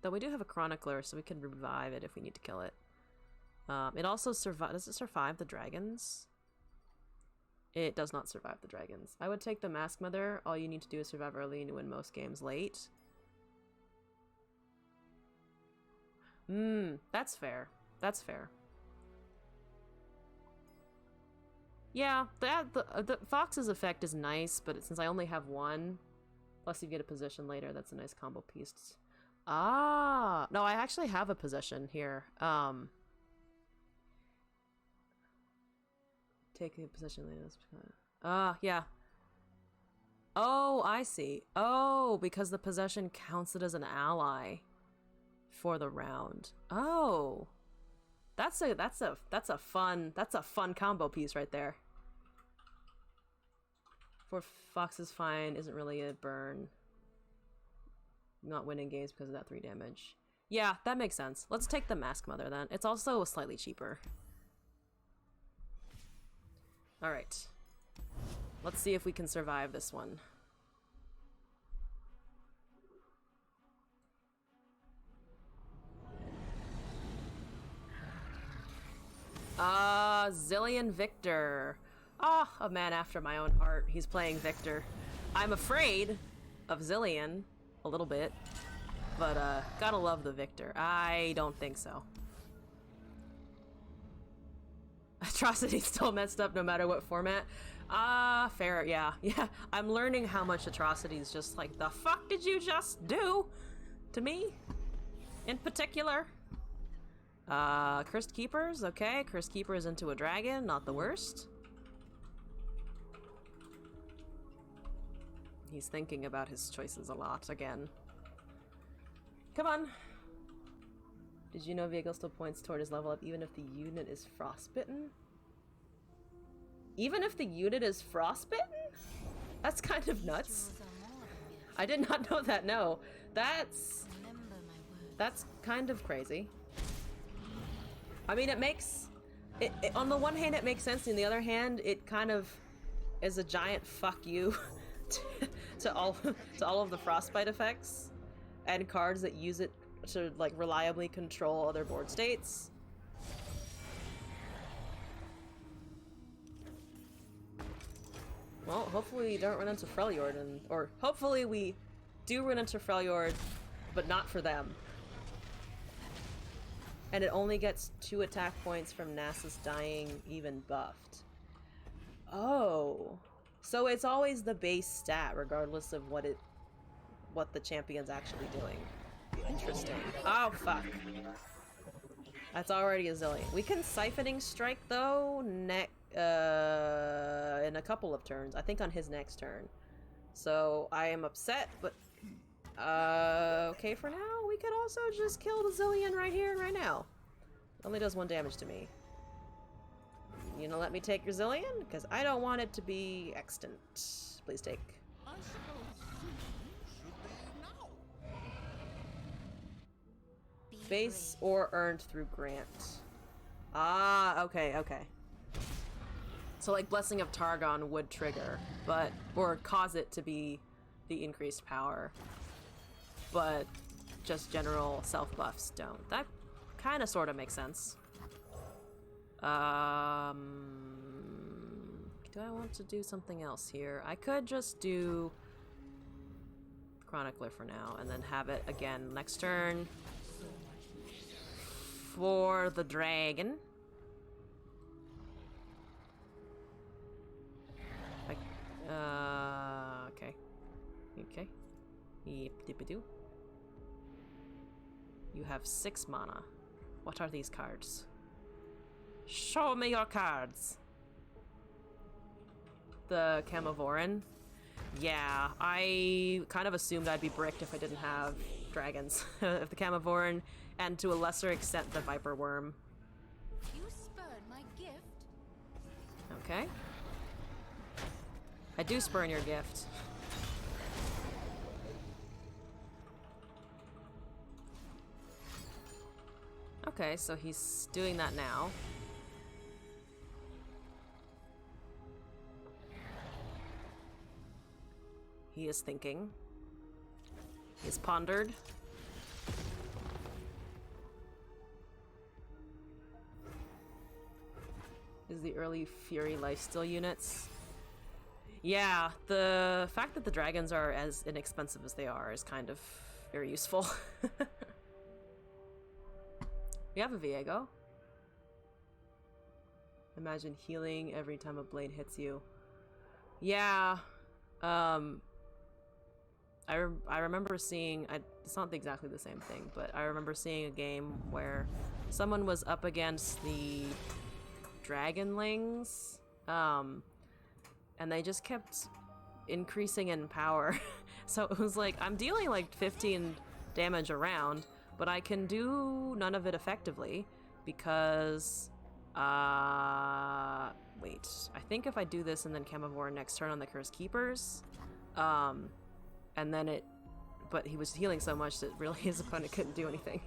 Though we do have a Chronicler, so we can revive it if we need to kill it. It also does it survive the dragons? It does not survive the dragons. I would take the Mask Mother. All you need to do is survive early and win most games late. That's fair. That's fair. Yeah, the Fox's effect is nice, but since I only have one, plus you get a position later, that's a nice combo piece. Ah, no, I actually have a position here. Take a position later. Yeah. Oh, I see. Oh, because the possession counts it as an ally for the round. Oh, that's a fun combo piece right there. For Fox's fine isn't really a burn. Not winning games because of that 3 damage. Yeah, that makes sense. Let's take the Mask Mother then. It's also slightly cheaper. Alright. Let's see if we can survive this one. Zillion Viktor. A man after my own heart. He's playing Viktor. I'm afraid of Zillion. A little bit. But, gotta love the Viktor. I don't think so. Atrocity's still messed up no matter what format. Fair, yeah. Yeah, I'm learning how much Atrocity's just like, the fuck did you just do to me? In particular. Cursed Keepers, okay. Cursed Keepers into a dragon, not the worst. He's thinking about his choices a lot again. Come on. Did you know Viego still points toward his level up even if the unit is frostbitten? Even if the unit is frostbitten? That's kind of nuts. I did not know that, no. That's kind of crazy. I mean, it makes... on the one hand, it makes sense. On the other hand, it kind of is a giant fuck you to all of the frostbite effects and cards that use it to like reliably control other board states. Well, hopefully we don't run into Freljord, or hopefully we do run into Freljord, but not for them. And it only gets 2 attack points from Nasus dying even buffed. Oh. So it's always the base stat, regardless of what the champion's actually doing. Interesting. Oh, fuck. That's already a zillion. We can Siphoning Strike, though, in a couple of turns. I think on his next turn. So I am upset, but Okay, for now, we could also just kill the Zillion right here and right now. Only does 1 damage to me. You gonna let me take your Zillion? Because I don't want it to be extant. Please take. I suppose soon should be now. Base or earned through grant. Ah, okay, okay. So like Blessing of Targon would trigger, but, or cause it to be the increased power. But just general self buffs don't. That kind of sort of makes sense. Do I want to do something else here? I could just do Chronicler for now and then have it again next turn for the dragon. Like, okay. Okay. Yep, dip-a-doo. You have 6 mana. What are these cards? Show me your cards! The Camavoran. Yeah, I kind of assumed I'd be bricked if I didn't have dragons. If the Camavoran, and to a lesser extent the Viper Worm. You spurn my gift? Okay. I do spurn your gift. Okay, so he's doing that now. He is thinking. He is pondered. Is the early Fury lifesteal units? Yeah, the fact that the dragons are as inexpensive as they are is kind of very useful. We have a Viego. Imagine healing every time a blade hits you. Yeah. I remember seeing, it's not exactly the same thing, but I remember seeing a game where someone was up against the Dragonlings, and they just kept increasing in power. So it was like, I'm dealing like 15 damage around, but I can do none of it effectively because, wait, I think if I do this and then Camavor next turn on the Cursed Keepers, and then it, but he was healing so much that really his opponent couldn't do anything.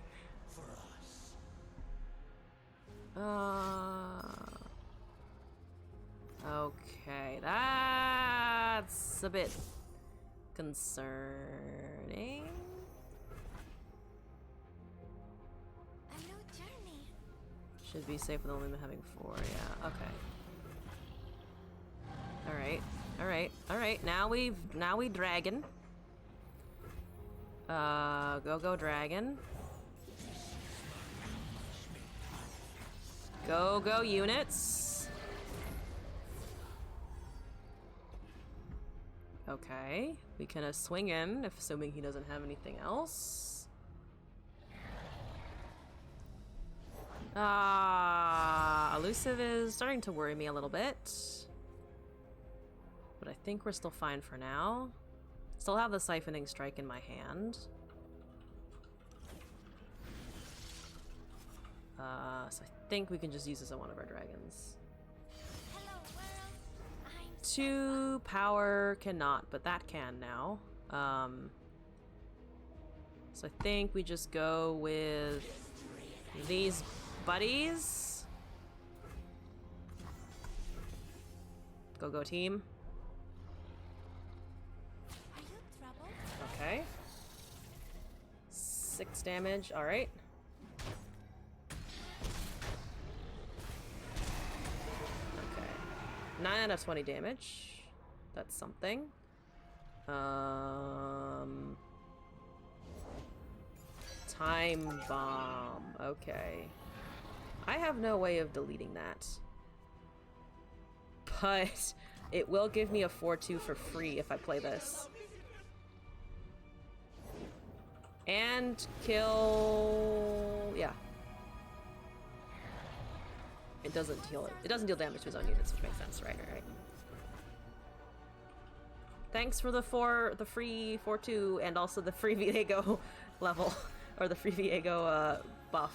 Okay, that's a bit concerning. A new journey. Should be safe with only having 4, yeah, okay. Alright, alright, alright, now we dragon. Go dragon. Go units. Okay, we can swing in, if assuming he doesn't have anything else. Elusive is starting to worry me a little bit. But I think we're still fine for now. Still have the Siphoning Strike in my hand. So I think we can just use this on one of our dragons. Hello, world. I'm 2 power cannot, but that can now. So I think we just go with these buddies. Go team. Are you troubled? Okay. 6 damage, alright. Okay. 9 out of 20 damage. That's something. Time bomb. Okay. I have no way of deleting that. But it will give me a 4/2 for free if I play this. And kill... yeah. It doesn't heal it. It doesn't deal damage to his own units, which makes sense, right? Thanks for the free 4-2 and also the free Viego level. Or the free Viego buff.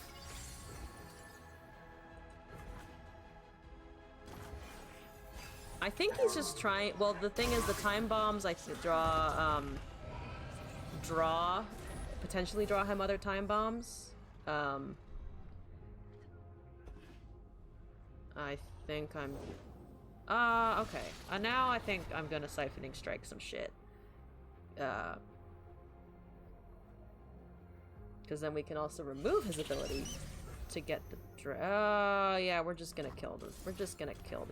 I think he's just trying. Well, the thing is, the time bombs I potentially draw him other time bombs. I think I'm. Okay. Now I think I'm gonna siphoning strike some shit. Because then we can also remove his ability to get the yeah, we're just gonna kill the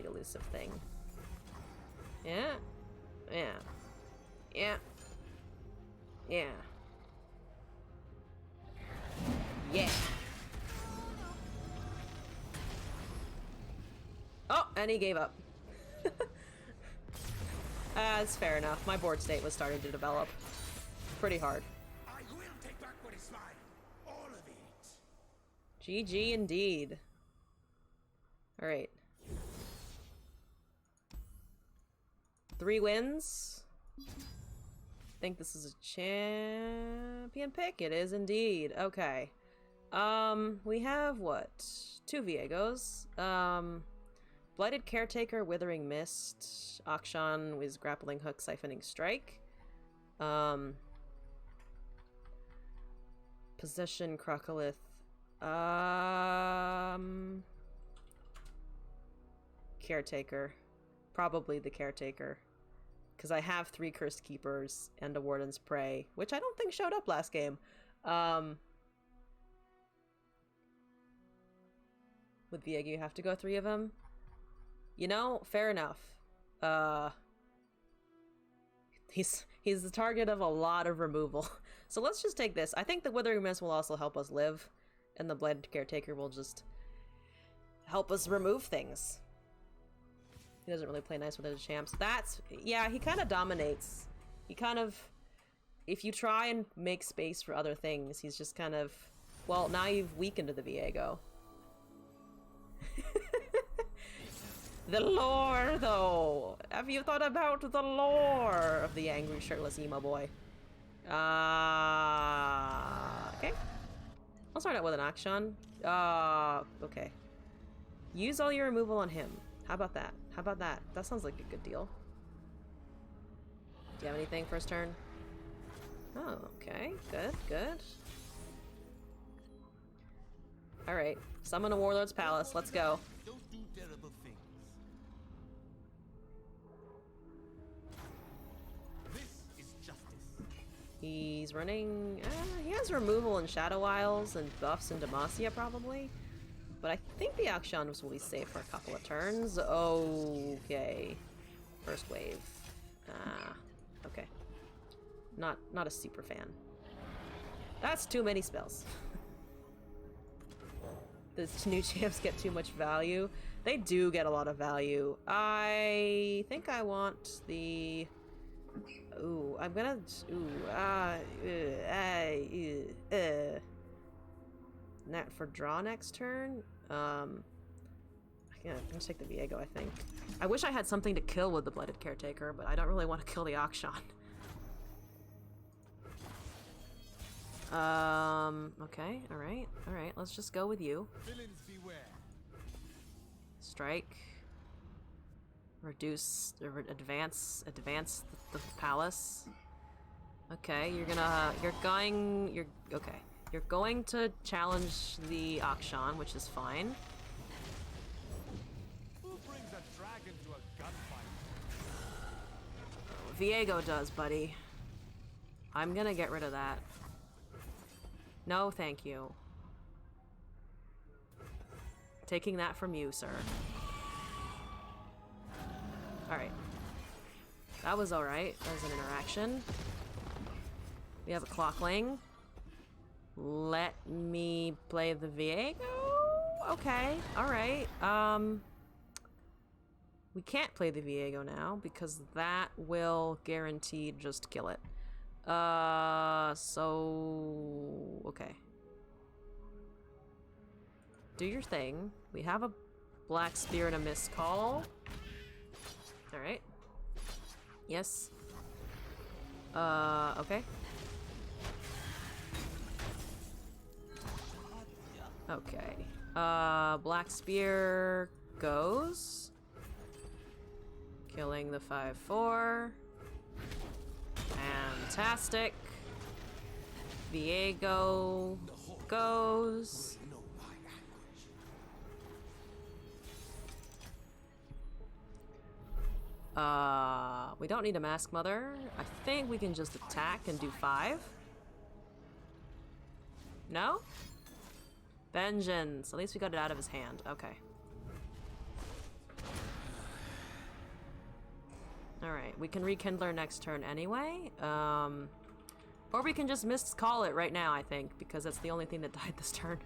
elusive thing. Yeah. Yeah. Yeah. Yeah. Yeah. Oh, and he gave up. That's fair enough. My board state was starting to develop. Pretty hard. I will take back what is mine. All of it. GG indeed. Alright. 3 wins. I think this is a champion pick. It is indeed. Okay. We have what? 2 Viegos. Blighted Caretaker, Withering Mist. Akshan with Grappling Hook, Siphoning Strike. Possession, Krokolith. Caretaker. Probably the Caretaker. Because I have 3 Cursed Keepers and a Warden's Prey, which I don't think showed up last game. With Viego, you have to go 3 of them. You know, fair enough. He's the target of a lot of removal. So let's just take this. I think the Withering Mist will also help us live, and the Blighted Caretaker will just help us remove things. He doesn't really play nice with his champs. That's... yeah, he kind of dominates. He kind of... if you try and make space for other things, he's just kind of... well, now you've weakened the Viego. The lore, though! Have you thought about the lore of the angry shirtless emo boy? Okay. I'll start out with an Akshan. Okay. Use all your removal on him. How about that? How about that? That sounds like a good deal. Do you have anything first turn? Oh, okay. Good, good. Alright. Summon a Warlord's Palace. Let's go. Don't do terrible things. This is justice. He's running... he has removal in Shadow Isles and buffs in Demacia, probably. But I think the Akshan will be safe for a couple of turns. Okay. First wave. Okay. Not a super fan. That's too many spells. The new champs get too much value. They do get a lot of value. I think I want the... ooh, I'm gonna... for draw next turn? I'm gonna take the Viego, I think. I wish I had something to kill with the Blighted Caretaker, but I don't really want to kill the Akshan. Okay, alright, let's just go with you. Villains beware. Strike. Reduce, or advance the palace. Okay, okay. You're going to challenge the Akshan, which is fine. Who brings a dragon to a gunfight? Viego does, buddy. I'm gonna get rid of that. No, thank you. Taking that from you, sir. Alright. That was alright. That was an interaction. We have a Clockling. Let me play the Viego? Okay, alright. We can't play the Viego now because that will guaranteed just kill it. So... okay. Do your thing. We have a Black Spear and a Mist Call. Alright. Yes. Okay. Okay. Black Spear goes. Killing the 5/4. Fantastic. Viego goes. We don't need a Mask Mother. I think we can just attack and do 5. No? Vengeance. At least we got it out of his hand. Okay. Alright, we can rekindle next turn anyway. Or we can just miscall it right now, I think, because that's the only thing that died this turn.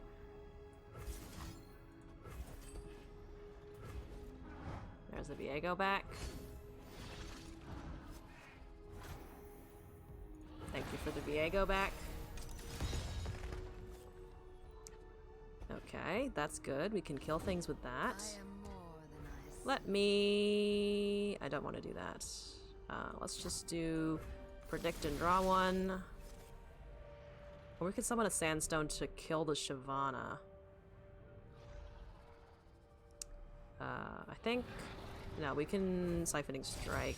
There's the Viego back. Thank you for the Viego back. Okay, that's good. We can kill things with that. Let me... I don't want to do that. Let's just do predict and draw one. Or we could summon a Sandstone to kill the Shyvana. I think... No, we can Siphoning Strike.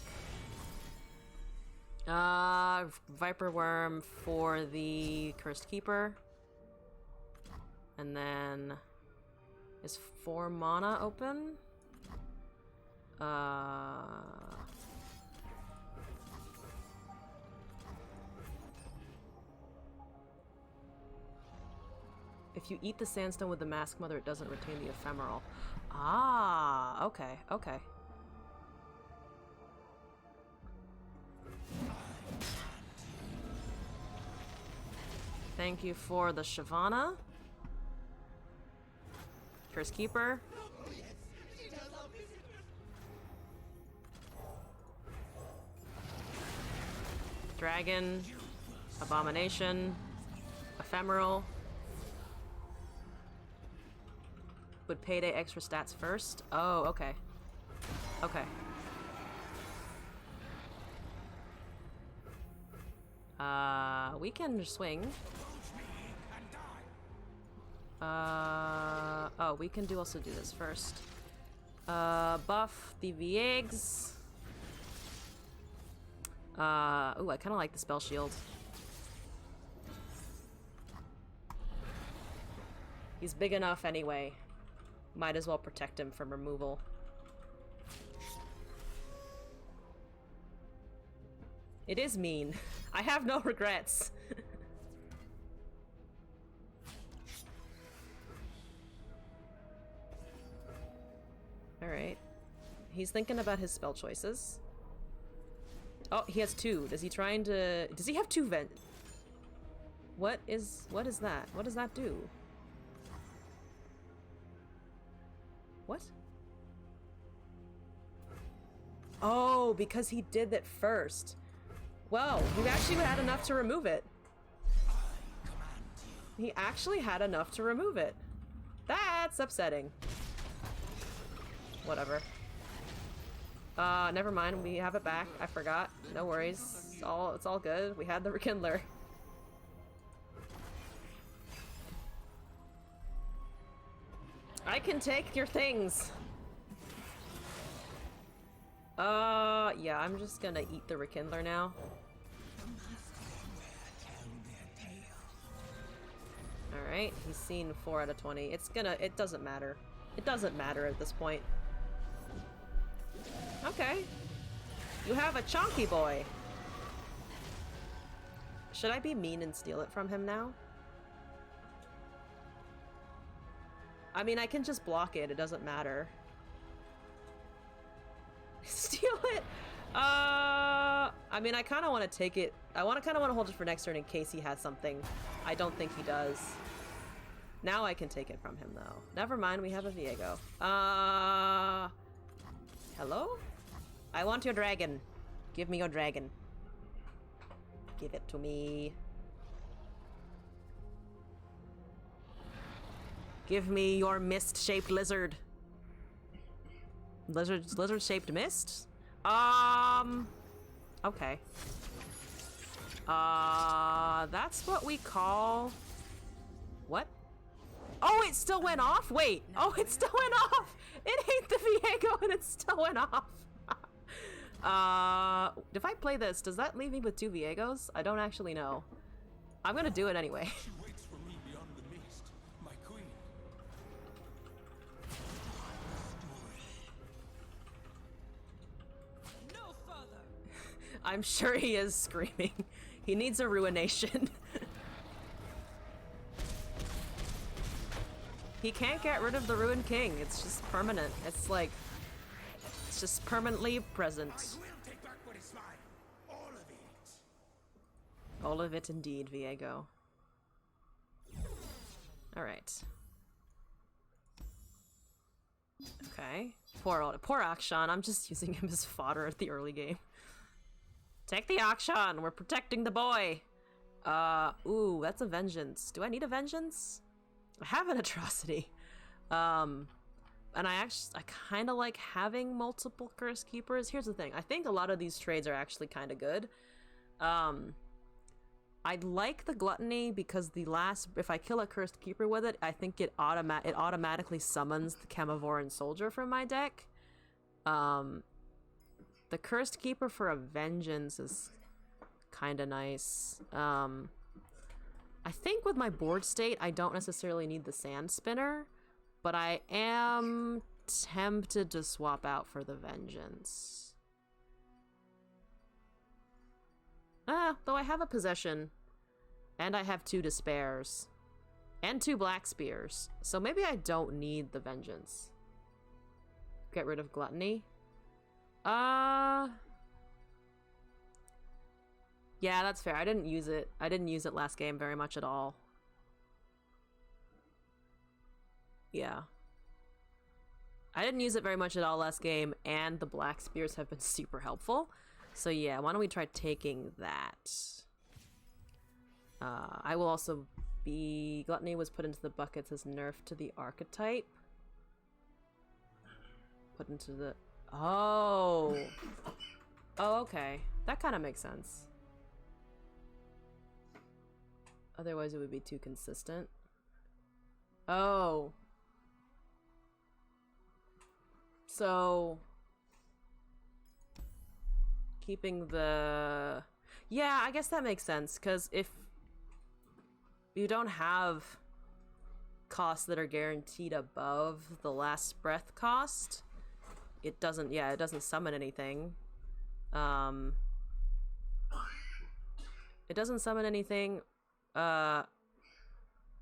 Viper Worm for the Cursed Keeper. And then... Is 4 mana open? If you eat the Sandstone with the Mask Mother, it doesn't retain the Ephemeral. Ah, okay, okay. Thank you for the Shyvana. Curse Keeper. Dragon. Abomination. Ephemeral. Would Payday extra stats first? Oh, okay. Okay. We can swing. Oh, we can also do this first. Buff the VEGs. Ooh, I kind of like the spell shield. He's big enough anyway. Might as well protect him from removal. It is mean. I have no regrets. Alright. He's thinking about his spell choices. Oh, he has 2. Does he trying to... Does he have 2 vent? What is that? What does that do? What? Oh, because he did that first. Well, he actually had enough to remove it. He actually had enough to remove it. That's upsetting. Whatever. Never mind. We have it back. I forgot. No worries. It's all good. We had the Rekindler. I can take your things. Yeah, I'm just gonna eat the Rekindler now. Alright, he's seen 4 out of 20. It doesn't matter. It doesn't matter at this point. Okay. You have a chonky boy. Should I be mean and steal it from him now? I mean, I can just block it. It doesn't matter. Steal it? I mean, I kind of want to take it. I kind of want to hold it for next turn in case he has something. I don't think he does. Now I can take it from him, though. Never mind, we have a Viego. Hello? I want your dragon. Give me your dragon. Give it to me. Give me your mist-shaped lizard. Lizard-shaped mist? Okay. That's what we call... What? Oh, it still went off? Wait. Oh, it still went off. It ate the Viego and it still went off. If I play this, does that leave me with 2 Viegos? I don't actually know. I'm gonna do it anyway. She waits for me beyond the mist, my queen. No further. I'm sure he is screaming. He needs a ruination. He can't get rid of the Ruined King. It's just permanent. It's like... It's just permanently present. I will take back what is mine. All of it. All of it indeed, Viego. Alright. Okay. Poor Akshan. I'm just using him as fodder at the early game. Take the Akshan! We're protecting the boy! Ooh, that's a vengeance. Do I need a vengeance? I have an atrocity. And I kind of like having multiple Curse Keepers. Here's the thing. I think a lot of these trades are actually kind of good. I like the Gluttony because if I kill a Cursed Keeper with it, I think it automatically summons the Chemovoran Soldier from my deck. The Cursed Keeper for a Vengeance is kind of nice. I think with my board state, I don't necessarily need the Sand Spinner, but I am tempted to swap out for the Vengeance. Though I have a Possession, and I have 2 Despairs, and 2 Black Spears, so maybe I don't need the Vengeance. Get rid of Gluttony. Yeah, that's fair. I didn't use it. I didn't use it last game very much at all. Yeah. I didn't use it very much at all last game, and the Black Spears have been super helpful. So yeah, why don't we try taking that? I will also be... Gluttony was put into the buckets as nerf to the archetype. Put into the... Oh! Oh, okay. That kind of makes sense. Otherwise it would be too consistent. Oh. So... Keeping the... Yeah, I guess that makes sense, because if you don't have costs that are guaranteed above the last breath cost, it doesn't, yeah, it doesn't summon anything. It doesn't summon anything, and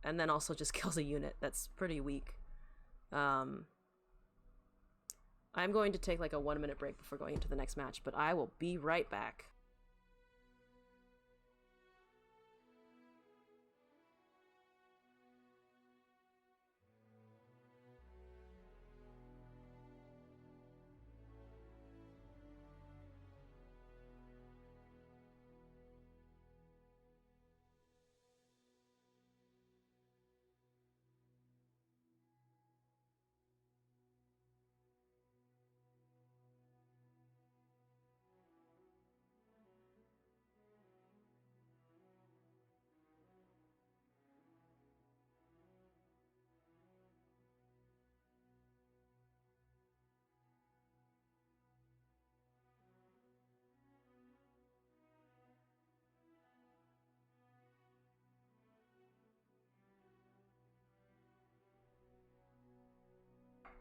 then also just kills a unit. That's pretty weak. I'm going to take like a 1-minute break before going into the next match, but I will be right back.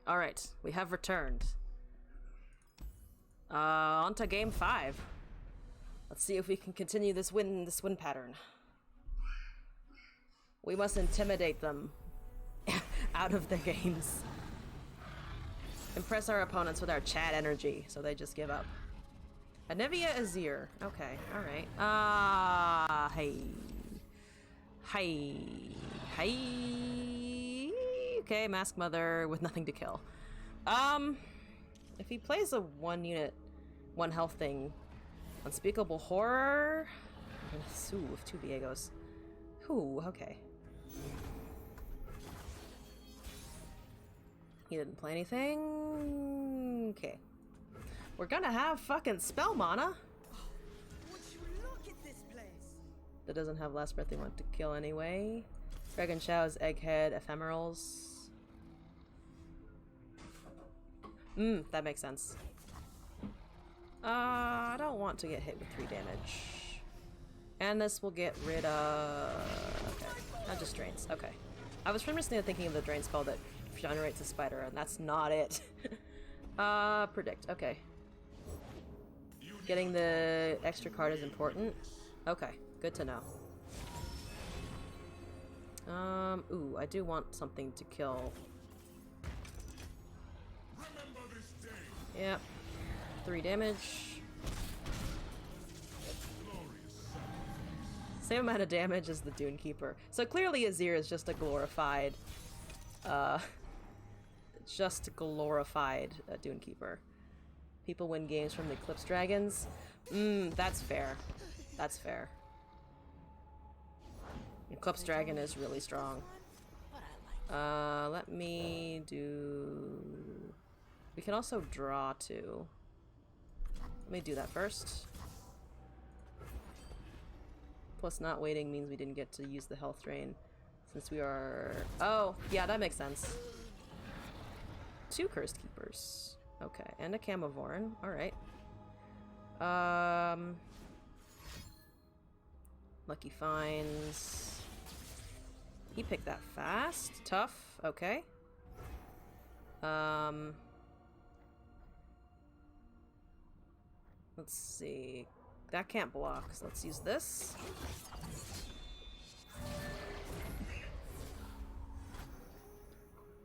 Alright, we have returned. On to game 5. Let's see if we can continue this win pattern. We must intimidate them out of their games. Impress our opponents with our chat energy, so they just give up. Anivia Azir. Okay, alright. Hey. Hey. Hey. Okay, Mask Mother with nothing to kill. If he plays a 1-unit, 1 health thing, Unspeakable Horror, ooh, with 2 Viegos. Ooh, okay. He didn't play anything. Okay. We're gonna have fucking spell mana. Would you look at this place? that doesn't have last breath they want to kill anyway. Dragon Show's Egghead, Ephemerals. That makes sense. I don't want to get hit with 3 damage. And this will get rid of... Okay, that just drains. Okay. I was previously thinking of the drain spell that generates a spider, and that's not it. Predict. Okay. Getting the extra card is important. Okay, good to know. Ooh, I do want something to kill. Yep. 3 damage. Same amount of damage as the Dune Keeper. So clearly Azir is just a glorified, Dune Keeper. People win games from the Eclipse Dragons. That's fair. That's fair. Eclipse Dragon is really strong. Let me do... We can also draw too. Let me do that first. Plus not waiting means we didn't get to use the health drain since we are... Oh, yeah, that makes sense. 2 Cursed Keepers. Okay, and a Camovorn. Alright. Lucky Finds. He picked that fast. Tough. Okay. Let's see. That can't block, so let's use this.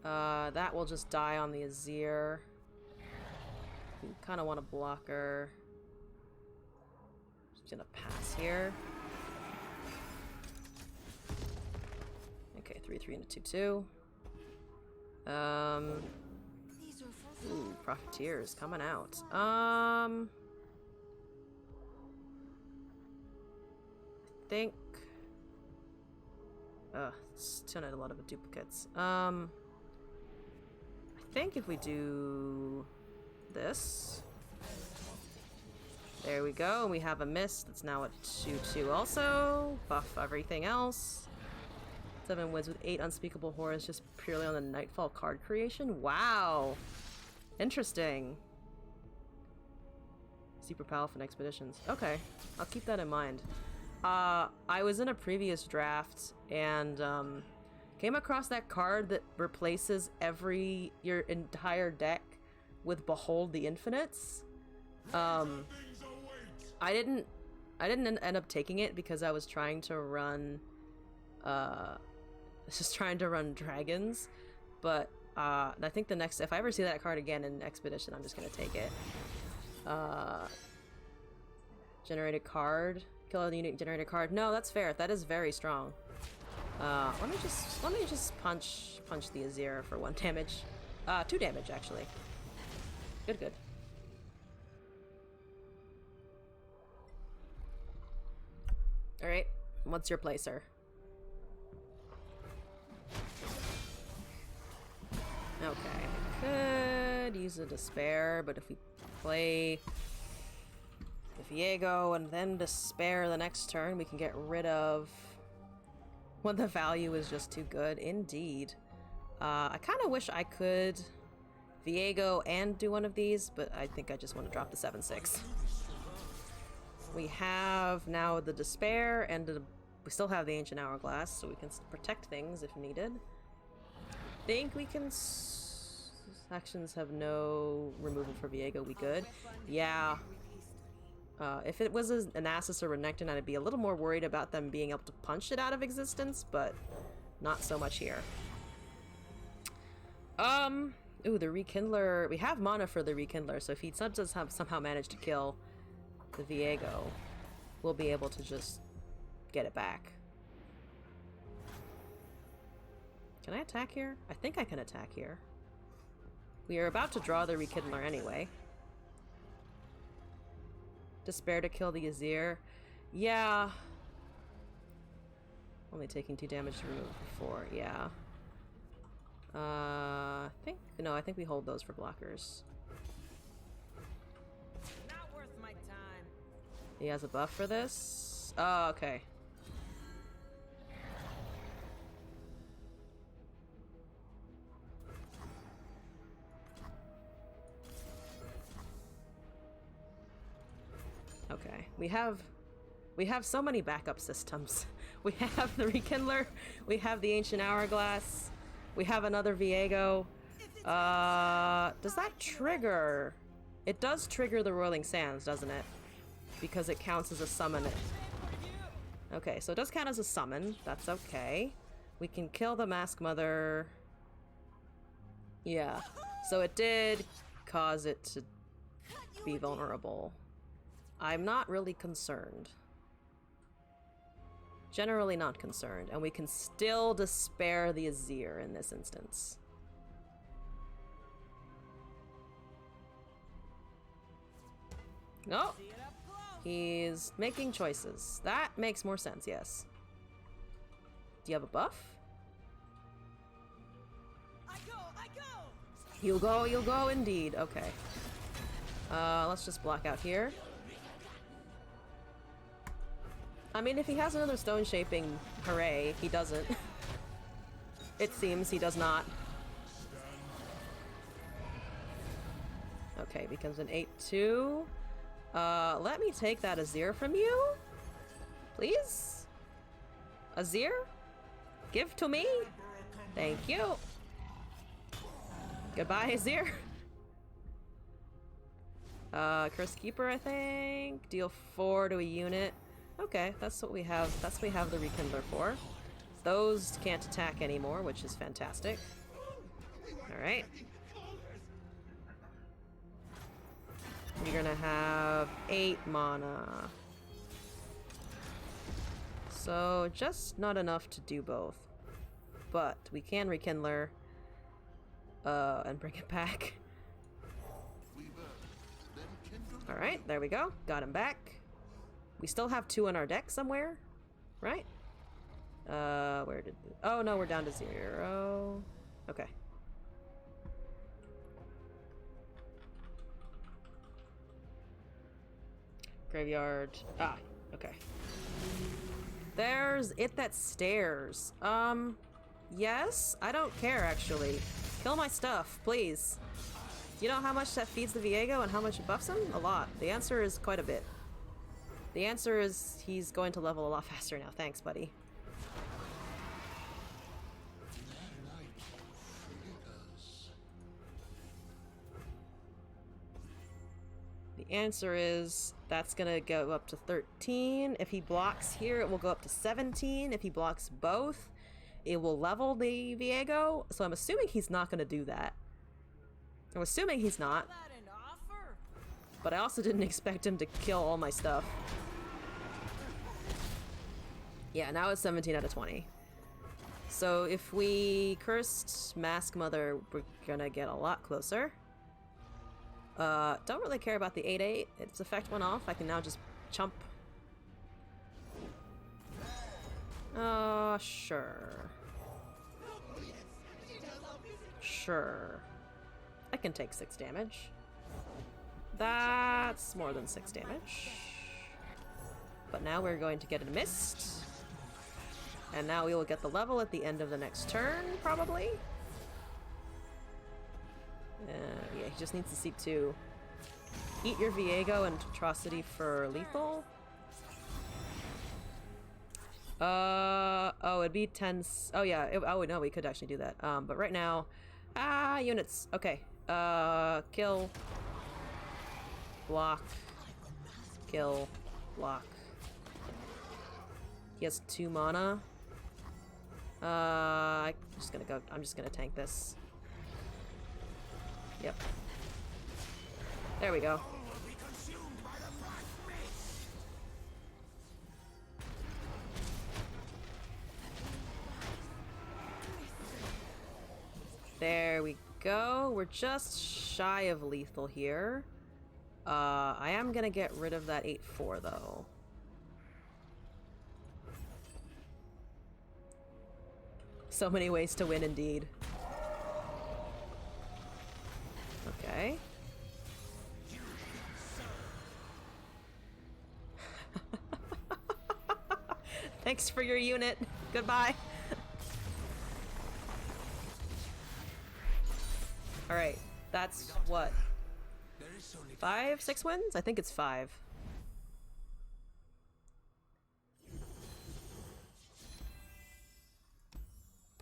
That will just die on the Azir. We kind of want a blocker. Just gonna pass here. Okay, 3/3 and a 2/2. Ooh, Profiteers coming out. I think. It's turning a lot of duplicates. I think if we do this. There we go, and we have a mist that's now at 2/2 also. Buff everything else. 7 wins with 8 unspeakable horrors just purely on the Nightfall card creation. Wow! Interesting. Super powerful in expeditions. Okay, I'll keep that in mind. I was in a previous draft and came across that card that replaces your entire deck with Behold the Infinites. I didn't end up taking it because I was trying to run dragons, but I think the next, if I ever see that card again in Expedition, I'm just gonna take it. Generate a card. Kill a unit, generate a card. No, that's fair. That is very strong. Let me just punch the Azir for 1 damage. 2 damage actually. Good. All right. What's your play, sir? Okay. Could use a Despair, but if we play Viego and then Despair the next turn, we can get rid of when the value is just too good. Indeed. I kind of wish I could Viego and do one of these, but I think I just want to drop the 7/6. We have now the Despair, and we still have the Ancient Hourglass, so we can protect things if needed. Think we can... Actions have no removal for Viego. We good? Yeah. If it was an Nasus or Renekton, I'd be a little more worried about them being able to punch it out of existence, but not so much here. Ooh, the Rekindler. We have mana for the Rekindler, so if he does somehow manage to kill the Viego, we'll be able to just get it back. Can I attack here? I think I can attack here. We are about to draw the Rekindler anyway. Despair to kill the Azir. Yeah. Only taking 2 damage to remove 4. Yeah. I think we hold those for blockers. Not worth my time. He has a buff for this? Oh, okay. We have so many backup systems. We have the Rekindler, we have the Ancient Hourglass, we have another Viego. Does that trigger? It does trigger the Roiling Sands, doesn't it? Because it counts as a summon. Okay, so it does count as a summon. That's okay. We can kill the Mask Mother. Yeah. So it did cause it to be vulnerable. I'm not really concerned. Generally not concerned. And we can still despair the Azir in this instance. No. He's making choices. That makes more sense, yes. Do you have a buff? You'll go indeed. Okay. Let's just block out here. I mean, if he has another stone shaping, hooray, he doesn't. It seems he does not. Okay, becomes an 8-2. Let me take that Azir from you? Please? Azir? Give to me? Thank you. Goodbye, Azir. Curse Keeper, I think. Deal 4 to a unit. Okay, that's what we have. That's what we have the Rekindler for. Those can't attack anymore, which is fantastic. Alright. You're gonna have 8 mana. So, just not enough to do both. But we can Rekindler. And bring it back. Alright, there we go. Got him back. We still have 2 in our deck somewhere, right? Where did... Oh, no, we're down to 0. Okay. Graveyard. Ah, okay. There's it that stares. Yes? I don't care, actually. Kill my stuff, please. Do you know how much that feeds the Viego and how much it buffs him? A lot. The answer is quite a bit. The answer is he's going to level a lot faster now. Thanks, buddy. The answer is that's gonna go up to 13. If he blocks here, it will go up to 17. If he blocks both, it will level the Viego. So I'm assuming he's not gonna do that. I'm assuming he's not. But I also didn't expect him to kill all my stuff. Yeah, now it's 17 out of 20. So if we cursed Mask Mother, we're gonna get a lot closer. Don't really care about the 8/8. Its effect went off. I can now just chump. Sure. Sure. I can take 6 damage. That's more than 6 damage. But now we're going to get a mist. And now we will get the level at the end of the next turn, probably. Yeah, he just needs to see 2. Eat your Viego and Atrocity for lethal. Oh, it'd be 10. Oh, yeah. Oh, no, we could actually do that. But right now, units. Okay. Kill. Block. Kill. Block. He has 2 mana. I'm just gonna tank this. Yep. There we go. There we go. We're just shy of lethal here. I am gonna get rid of that 8/4 though. So many ways to win indeed. Okay. Thanks for your unit. Goodbye. Alright, that's what? 5, 6 wins? I think it's 5.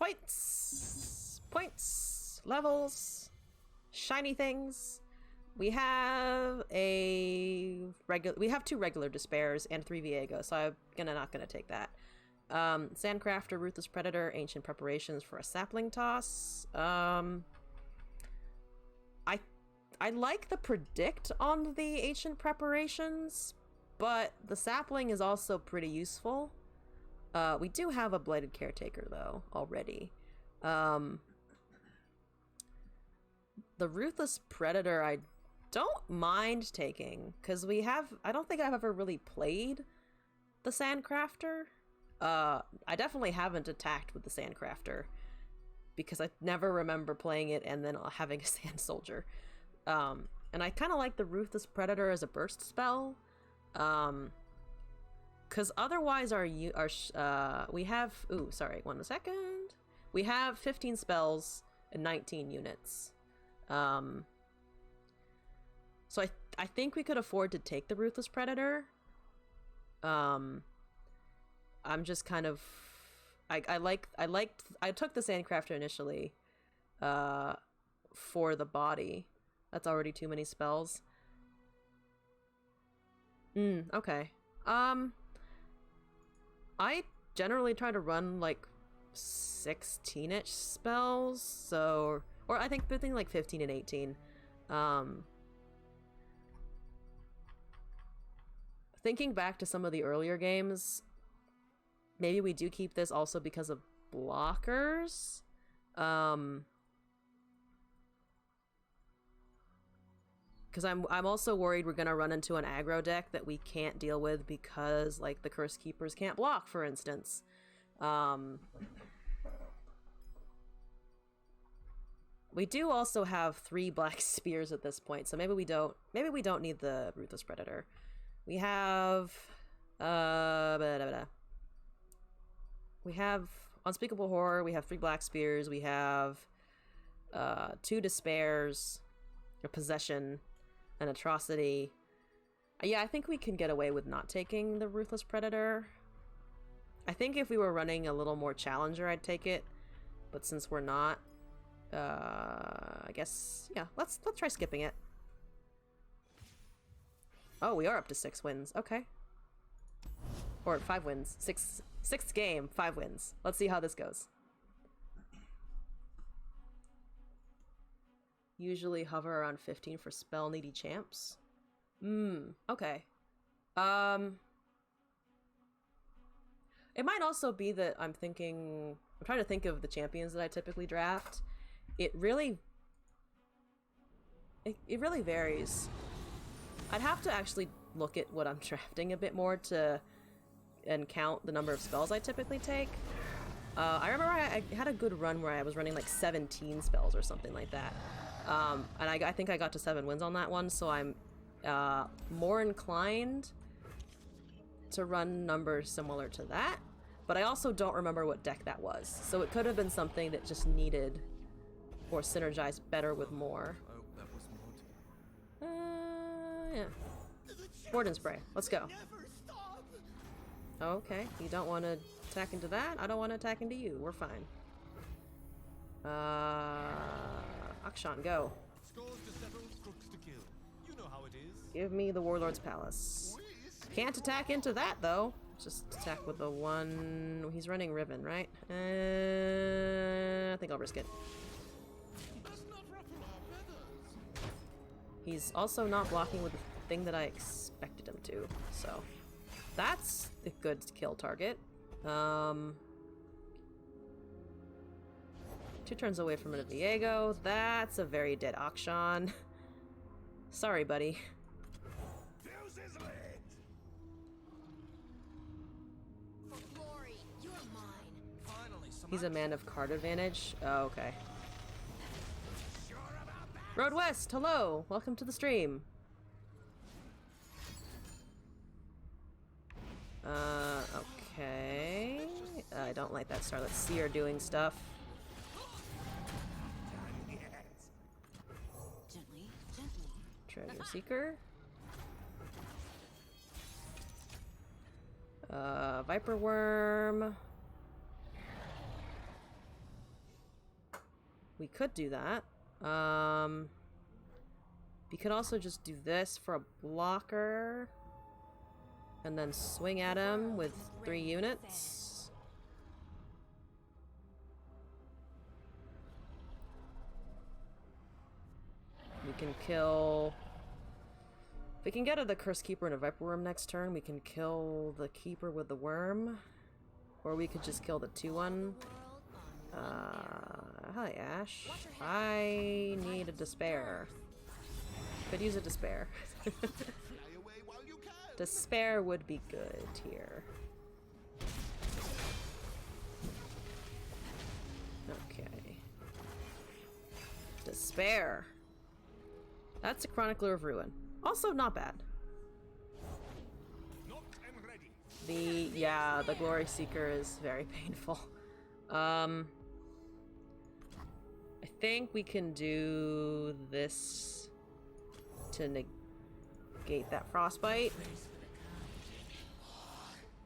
Points! Points! Levels! Shiny things! We have we have 2 regular despairs and 3 Viego, so I'm not gonna take that. Sandcrafter, Ruthless Predator, Ancient Preparations for a sapling toss. I like the predict on the Ancient Preparations, but the sapling is also pretty useful. We do have a Blighted Caretaker though already. The Ruthless Predator I don't mind taking, because I don't think I've ever really played the Sandcrafter. I definitely haven't attacked with the Sandcrafter, because I never remember playing it and then having a Sand Soldier. And I kind of like the Ruthless Predator as a burst spell, because otherwise we have, ooh, sorry, 1 second. We have 15 spells and 19 units. So I think we could afford to take the Ruthless Predator. I'm just kind of, I took the Sandcrafter initially, for the body. That's already too many spells. Okay. I generally try to run like 16-ish spells, so, or I think between like 15 and 18. Thinking back to some of the earlier games, maybe we do keep this also because of blockers. Because I'm also worried we're gonna run into an aggro deck that we can't deal with because, like, the Curse Keepers can't block, for instance. We do also have 3 Black Spears at this point, so maybe we don't need the Ruthless Predator. We have we have Unspeakable Horror, we have 3 Black Spears, we have 2 Despairs, a Possession, an Atrocity. Yeah, I think we can get away with not taking the Ruthless Predator. I think if we were running a little more Challenger, I'd take it, but since we're not, I guess, yeah, let's try skipping it. Oh, we are up to 6 wins. Okay. Or 5 wins. Sixth game, 5 wins. Let's see how this goes. Usually hover around 15 for spell needy champs. Okay. It might also be that I'm trying to think of the champions that I typically draft. It really varies. I'd have to actually look at what I'm drafting a bit more and count the number of spells I typically take. I remember I had a good run where I was running like 17 spells or something like that. And I think I got to 7 wins on that one, so I'm more inclined to run numbers similar to that. But I also don't remember what deck that was, so it could have been something that just needed or synergized better with more. Yeah. Warden Spray. Let's go. Okay, you don't want to attack into that? I don't want to attack into you. We're fine. Akshan, go. Scores to settle, crooks to kill. You know how it is. Give me the Warlord's Palace. Can't attack into that, though. Just attack with the one... He's running Riven, right? I think I'll risk it. He's also not blocking with the thing that I expected him to, so... That's a good kill target. 2 turns away from a Viego. That's a very dead Akshan. Sorry, buddy. For glory, you're mine. Finally, some He's a man of card advantage. Oh, okay. Road West, hello! Welcome to the stream. Okay. I don't like that Starlit Seer doing stuff. Gently, gently. Treasure Seeker. Viper Worm. We could do that. We could also just do this for a blocker. And then swing at him with 3 units. We can kill... If we can get the Cursed Keeper and a Viper Worm next turn, we can kill the Keeper with the Worm. Or we could just kill the 2-1. Hi, Ash. I need a Despair. Could use a Despair. Despair would be good here. Okay. Despair. That's a Chronicler of Ruin. Also not bad. The Glory Seeker is very painful. I think we can do this to negate that Frostbite.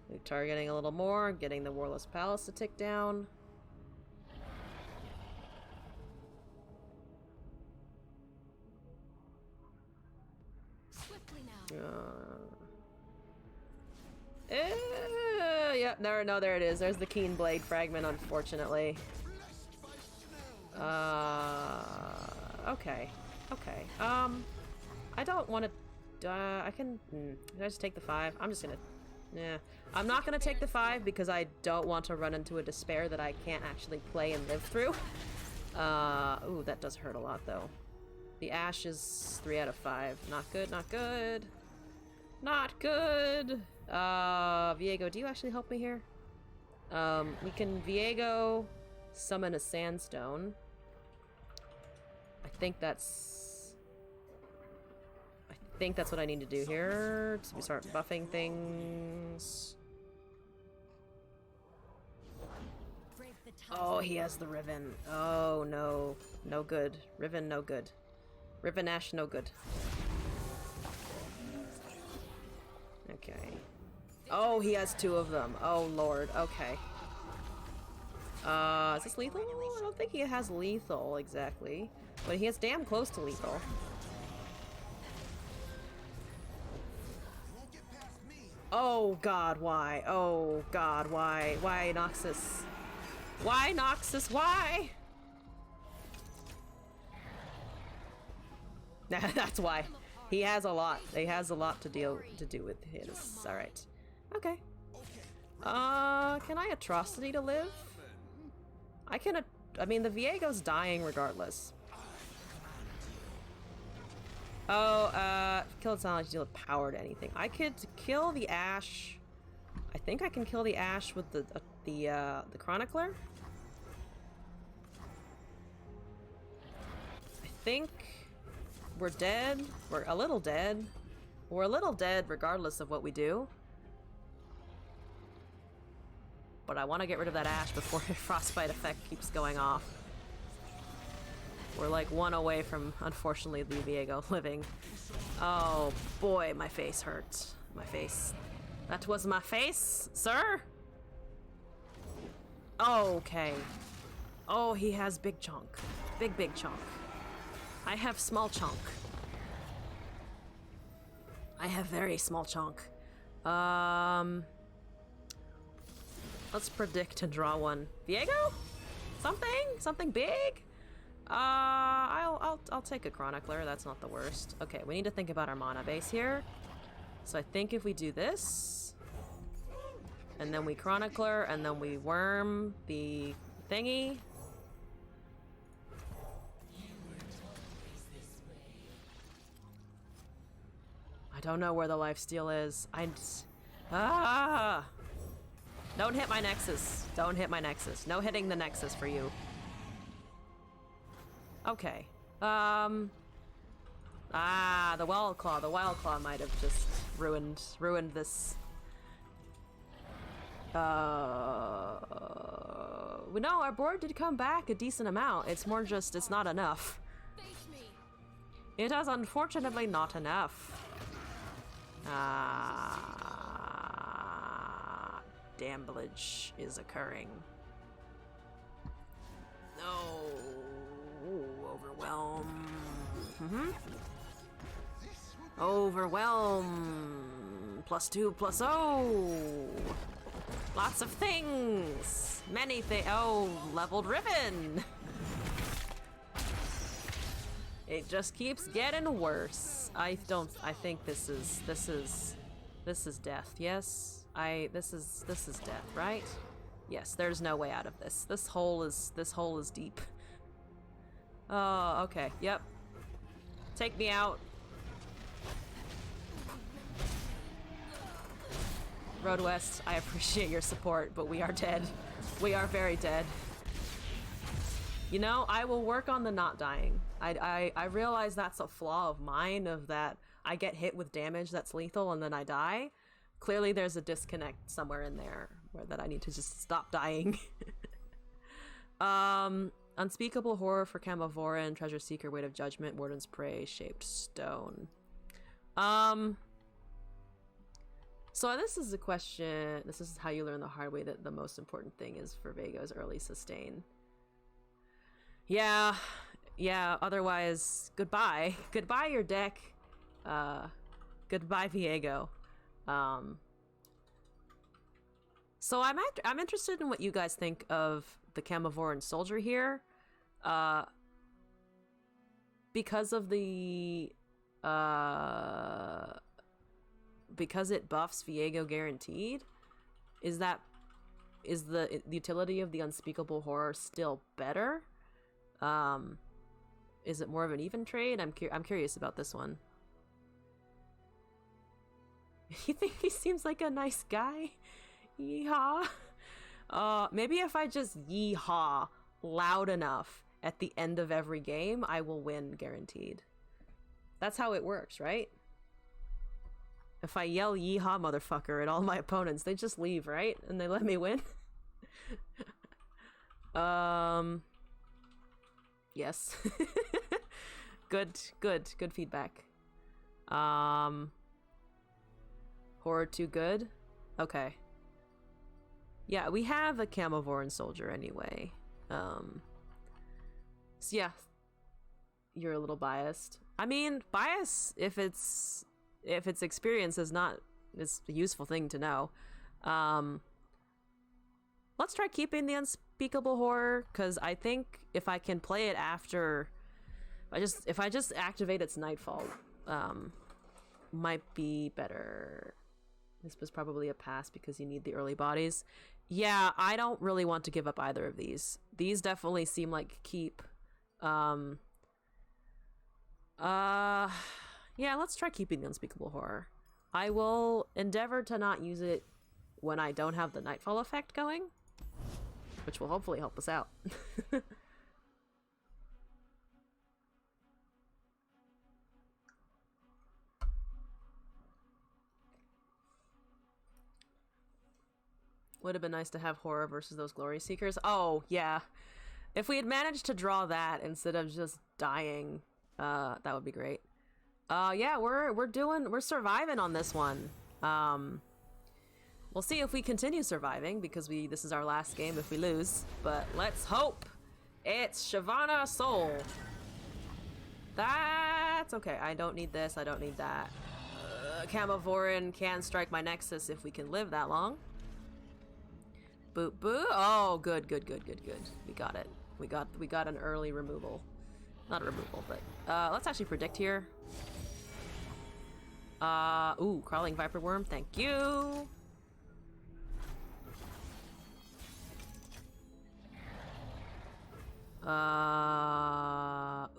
We're targeting a little more, getting the Warless Palace to tick down. Yep, no, there it is. There's the Keen Blade fragment, unfortunately. Okay. I don't want to... I can I just take the 5? I'm just gonna... Yeah. I'm not gonna take the 5 because I don't want to run into a Despair that I can't actually play and live through. Ooh, that does hurt a lot, though. The Ash is 3 out of 5. Not good, not good. Not good! Viego, do you actually help me here? We can Viego summon a Sandstone. I think that's what I need to do here. So we start buffing things. Oh, he has the Riven. Oh, no. No good. Riven, no good. Riven Ash, no good. Okay. Oh, he has 2 of them. Oh, Lord. Okay. Is this lethal? I don't think he has lethal, exactly. But he has damn close to lethal. Oh, God, why? Oh, God, why? Why, Noxus? Why, Noxus? Why? That's why. He has a lot. He has a lot to do with his. Alright. Okay. Can I Atrocity to live? I mean, the Viego's dying regardless. Oh, kill its knowledge, deal with power to anything. I could kill the Ash. I think I can kill the Ash with the Chronicler. I think we're dead. We're a little dead. We're a little dead regardless of what we do. But I want to get rid of that Ash before the Frostbite effect keeps going off. We're like 1 away from, unfortunately, the Viego living. Oh boy, my face hurts. My face. That was my face, sir? Okay. Oh, he has big chunk. Big chunk. I have small chunk. I have very small chunk. Let's predict and draw one. Viego? Something big? I'll take a Chronicler. That's not the worst. Okay, we need to think about our mana base here. So I think if we do this, and then we Chronicler, and then we Worm the thingy. I don't know where the lifesteal is. Don't hit my Nexus. Don't hit my Nexus. No hitting the Nexus for you. Okay. The Wild Claw. The Wild Claw might have just ruined this. No, our board did come back a decent amount. It's more just, it's not enough. It is unfortunately not enough. Damblage is occurring. No. Overwhelm. Overwhelm. +2/+0. Lots of things. Many things. Oh, leveled ribbon. It just keeps getting worse. I think this is death. Yes. This is death, right? Yes, there's no way out of this. This hole is deep. Oh, okay. Yep. Take me out. Road West, I appreciate your support, but we are dead. We are very dead. You know, I will work on the not dying. I realize that's a flaw of mine, of that I get hit with damage that's lethal and then I die. Clearly there's a disconnect somewhere in there where that I need to just stop dying. Unspeakable Horror for Camavoran, Treasure Seeker, Weight of Judgment, Warden's Prey, Shaped Stone. So this is a question, this is how you learn the hard way that the most important thing is for Vaego's early sustain. Yeah, otherwise, goodbye. Goodbye your deck. Goodbye Viego. So I'm interested in what you guys think of the Camavoran Soldier here. Because of the because it buffs Viego guaranteed, is the utility of the Unspeakable Horror still better? Is it more of an even trade? I'm curious about this one. You think he seems like a nice guy? Yeehaw. Maybe if I just yeehaw loud enough at the end of every game, I will win guaranteed. That's how it works, right? If I yell yeehaw motherfucker at all my opponents, they just leave, right? And they let me win? Yes. Good feedback. Horror too good? Okay. Yeah, we have a Camavoran Soldier anyway. So yeah. You're a little biased. I mean, bias if its experience is not, it's a useful thing to know. Let's try keeping the Unspeakable Horror, because I think if I can play it after, if I just activate its Nightfall, might be better. This was probably a pass because you need the early bodies. Yeah, I don't really want to give up either of these. These definitely seem like keep. Yeah, let's try keeping the Unspeakable Horror. I will endeavor to not use it when I don't have the Nightfall effect going, which will hopefully help us out. Would have been nice to have Horror versus those Glory Seekers. Oh, yeah. If we had managed to draw that instead of just dying, that would be great. Yeah, we're surviving on this one. We'll see if we continue surviving, because this is our last game if we lose, but let's hope. It's Shyvana Soul. That's okay. I don't need this. I don't need that. Camavoran can strike my Nexus if we can live that long. Boop boo. Oh, good. We got it. We got an early removal. Not a removal, but let's actually predict here. Ooh, Crawling Viper Worm, thank you.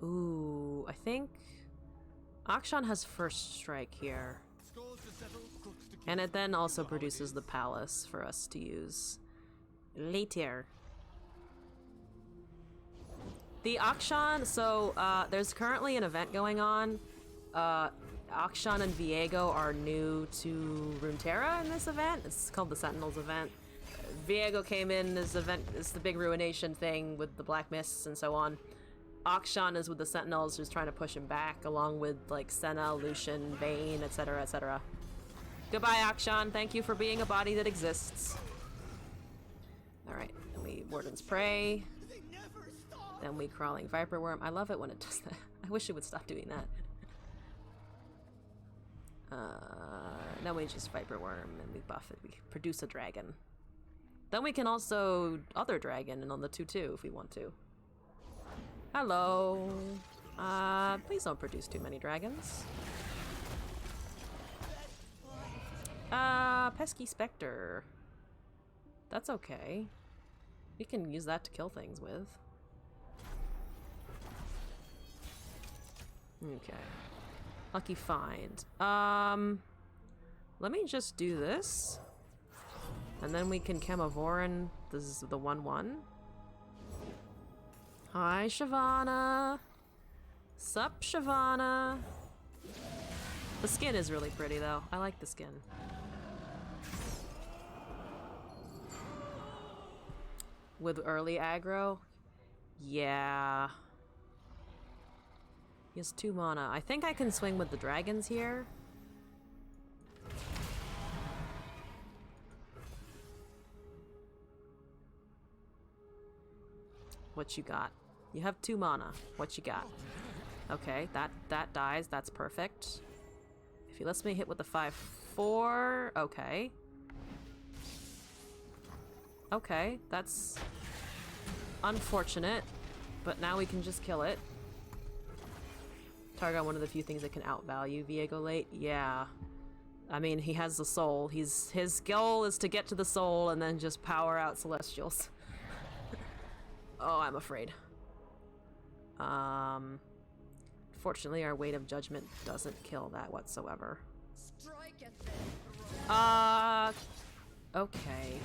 Ooh, I think Akshan has first strike here. And it then also produces the Palace for us to use later. The Akshan, so there's currently an event going on. Akshan and Viego are new to Runeterra in this event. It's called the Sentinels event. Viego came in as event, it's the big ruination thing with the Black Mists and so on. Akshan is with the Sentinels, who's trying to push him back, along with like Senna, Lucian, Vayne, etc., etc. Goodbye, Akshan. Thank you for being a body that exists. All right, and we Warden's Prey. They never stop. Then we crawling viper worm. I love it when it does that. I wish it would stop doing that. Then we just viper worm and we buff it. We produce a dragon. Then we can also other dragon and on the 2/2 if we want to. Hello. Please don't produce too many dragons. Pesky Spectre. That's okay. We can use that to kill things with. Okay. Lucky find. Let me just do this. And then we can Chemovoran. This is the 1/1. Hi, Shyvana. Sup, Shyvana. The skin is really pretty, though. I like the skin. With early aggro? Yeah. He has 2 mana. I think I can swing with the dragons here. What you got? You have 2 mana. What you got? Okay, that dies. That's perfect. If he lets me hit with the 5/4, okay. Okay, that's unfortunate, but now we can just kill it. Target one of the few things that can outvalue Viego late. Yeah. I mean, he has the soul. His goal is to get to the soul and then just power out Celestials. Oh, I'm afraid. Fortunately, our weight of judgment doesn't kill that whatsoever. Okay.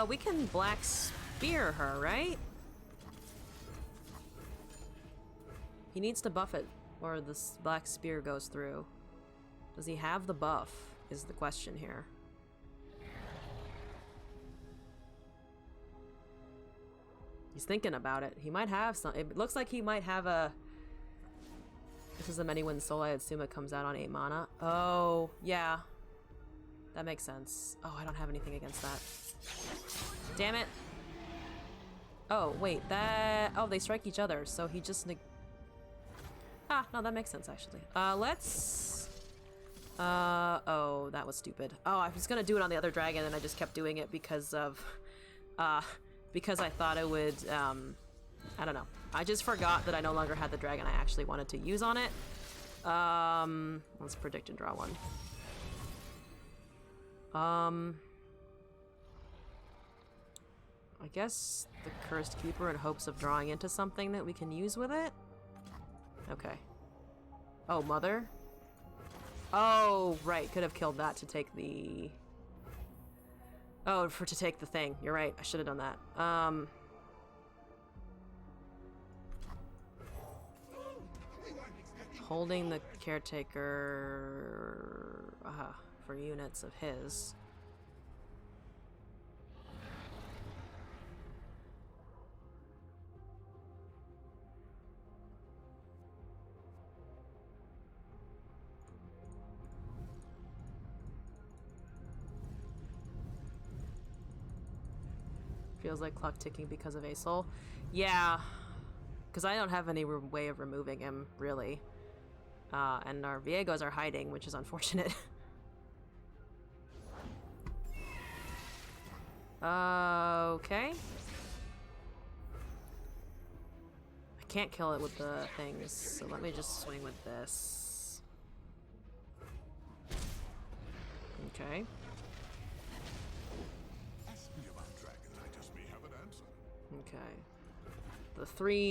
We can black spear her, right? He needs to buff it, or this black spear goes through. Does he have the buff, is the question here. He's thinking about it. He might have some. It looks like he might have a... This is a many win soul. I assume it comes out on 8 mana. Oh, yeah. That makes sense. Oh, I don't have anything against that. Damn it. Oh, wait. That... Oh, they strike each other, so he just... Ah, no, that makes sense, actually. Let's... oh, that was stupid. Oh, I was gonna do it on the other dragon, and I just kept doing it because of... because I thought it would, I don't know. I just forgot that I no longer had the dragon I actually wanted to use on it. Let's predict and draw one. I guess the Cursed Keeper in hopes of drawing into something that we can use with it? Okay. Oh, Mother? Oh, right. Could have killed that to take the... Oh, to take the thing. You're right. I should have done that. Holding the caretaker for units of his. Feels like clock ticking because of a soul. Yeah, because I don't have any way of removing him, really. And our Viegos are hiding, which is unfortunate. Okay. I can't kill it with the things, so let me just swing with this. Okay. Okay.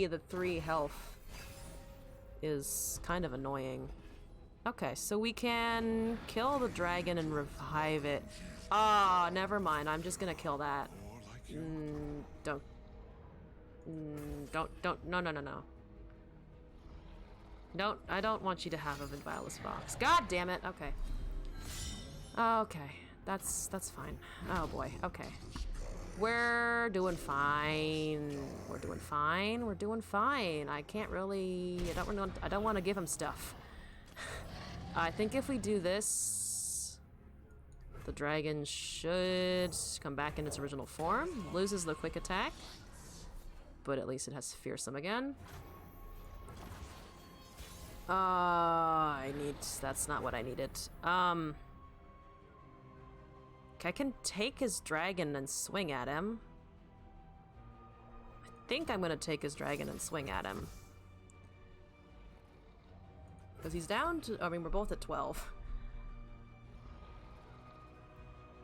The 3 health is kind of annoying. Okay, so we can kill the dragon and revive it. Ah, never mind. I'm just gonna kill that. Don't. No. Don't. I don't want you to have a Vinvilus Fox. God damn it. Okay. Okay. That's fine. Oh boy. Okay. We're doing fine. We're doing fine. We're doing fine. I can't really... I don't want to give him stuff. I think if we do this, the dragon should come back in its original form. Loses the quick attack. but at least it has fearsome again. I need... That's not what I needed. I can take his dragon and swing at him. I think I'm gonna take his dragon and swing at him. Because he's down to... I mean, we're both at 12.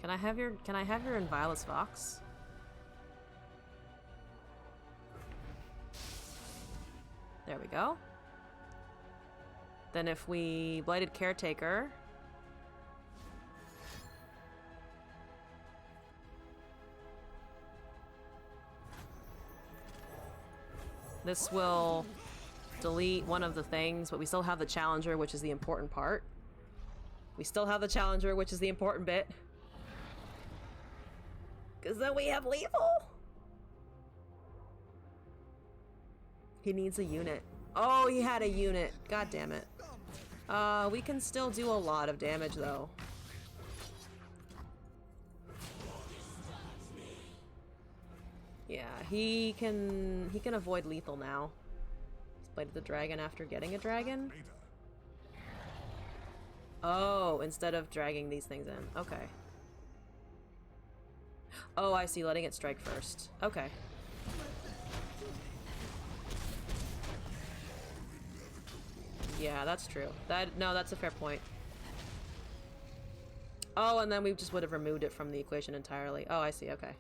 Can I have your Inviolus Vox? There we go. Then if we Blighted Caretaker... This will delete one of the things, but we still have the Challenger, which is the important part. We still have the Challenger, which is the important bit. Because then we have lethal! He needs a unit. Oh, he had a unit. God damn it. We can still do a lot of damage, though. Yeah, he can avoid lethal now. He's played the dragon after getting a dragon. Oh, instead of dragging these things in. Okay. Oh, I see. Letting it strike first. Okay. Yeah, that's true. No, that's a fair point. Oh, and then we just would have removed it from the equation entirely. Oh, I see. Okay.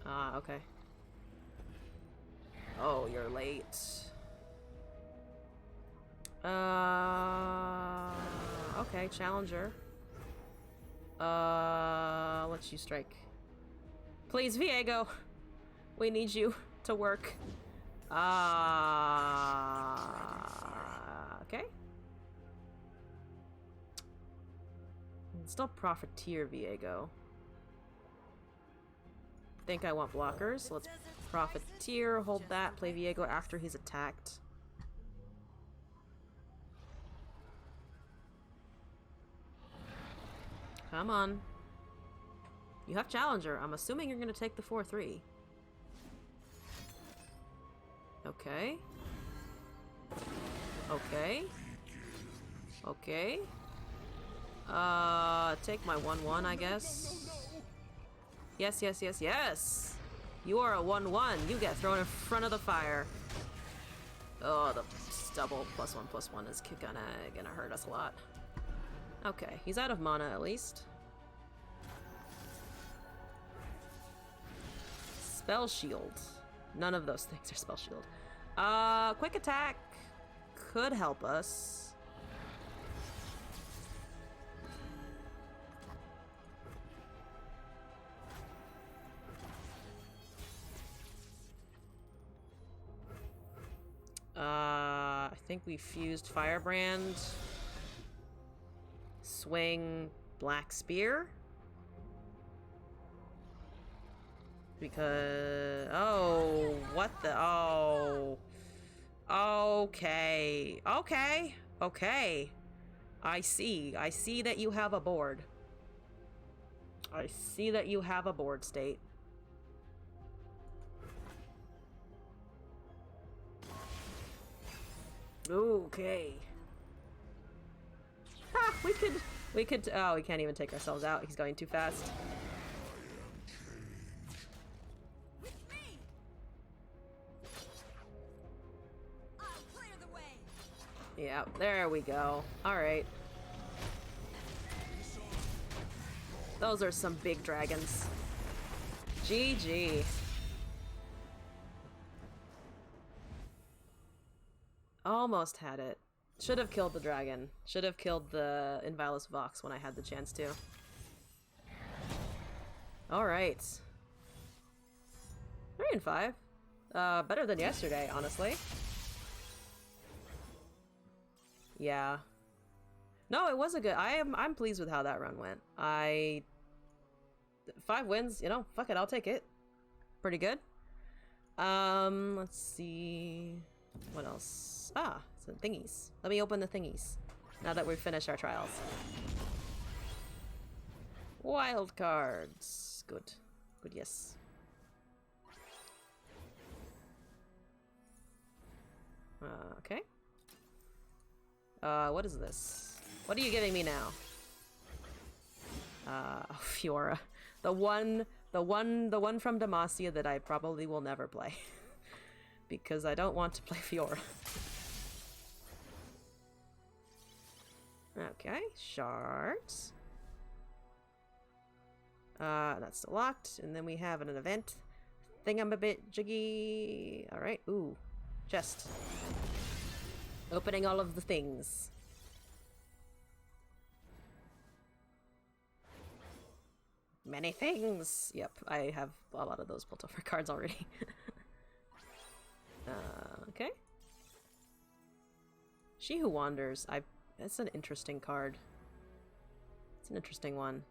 Ah, okay. Oh, you're late. Okay, Challenger. Let's you strike. Please, Viego! We need you to work. Okay. Still Profiteer Viego. Think I want blockers, so let's Profiteer, hold that, play Viego after he's attacked. Come on. You have Challenger. I'm assuming you're gonna take the 4-3. Okay. Okay. Okay. Take my 1-1, I guess. Yes, yes, yes, yes! You are a 1-1. You get thrown in front of the fire. Oh, the double +1/+1 is gonna hurt us a lot. Okay, he's out of mana at least. Spell Shield. None of those things are Spell Shield. Quick Attack could help us. I think we fused Firebrand. Swing Black Spear. Because... Oh, what the... Oh. Okay. Okay. Okay. I see. I see that you have a board. I see that you have a board state. Okay. Ah, we could, oh, we can't even take ourselves out. He's going too fast. With me. I'll clear the way. Yeah, there we go. Alright. Those are some big dragons. GG. Almost had it. Should have killed the dragon. Should have killed the Inviolus Vox when I had the chance to. Alright. 3-5. Better than yesterday, honestly. Yeah. No, it was a good... I'm pleased with how that run went. 5 wins, you know, fuck it, I'll take it. Pretty good. Let's see... What else? Ah, some thingies. Let me open the thingies. Now that we've finished our trials. Wild cards. Good. But yes. Okay. What is this? What are you giving me now? Fiora. The one from Demacia that I probably will never play. Because I don't want to play Fiora. Okay, shards. That's still locked, and then we have an event thingamabit-jiggy. Alright, ooh. Chest. Opening all of the things. Many things! Yep, I have a lot of those built over cards already. Okay. She Who Wanders. That's an interesting card. It's an interesting one.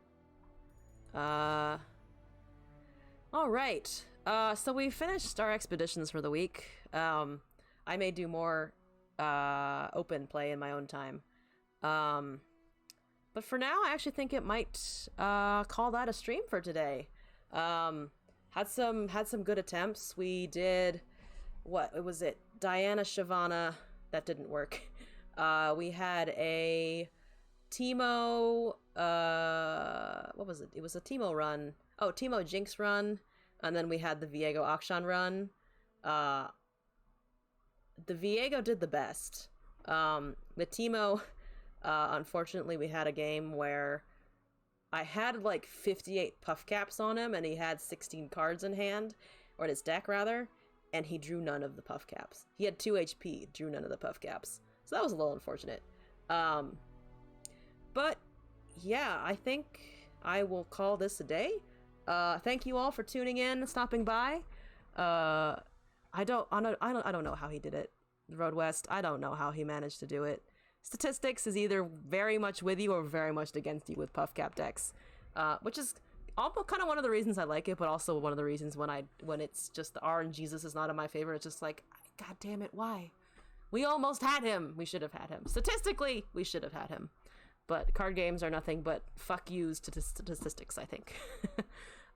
Alright. So we finished our expeditions for the week. I may do more open play in my own time. But for now, I actually think it might call that a stream for today. Had some good attempts. We did, what was it? Diana Shyvana. That didn't work. We had a teemo. What was it? It was a teemo run. Oh, teemo Jinx run, and then we had the Viego Akshan run. The Viego did the best. The teemo. Unfortunately, we had a game where I had like 58 puff caps on him, and he had 16 cards in hand, or in his deck rather, and he drew none of the puff caps. He had 2 HP, drew none of the puff caps. So that was a little unfortunate. But yeah, I think I will call this a day. Thank you all for tuning in, stopping by. I don't know how he did it. Road West, I don't know how he managed to do it. Statistics is either very much with you or very much against you with puff cap decks, which is almost kind of one of the reasons I like it, but also one of the reasons when it's just the RNGesus is not in my favor. It's just like, god damn it, why? We almost had him. We should have had him. Statistically, we should have had him. But card games are nothing but fuck yous to statistics, I think.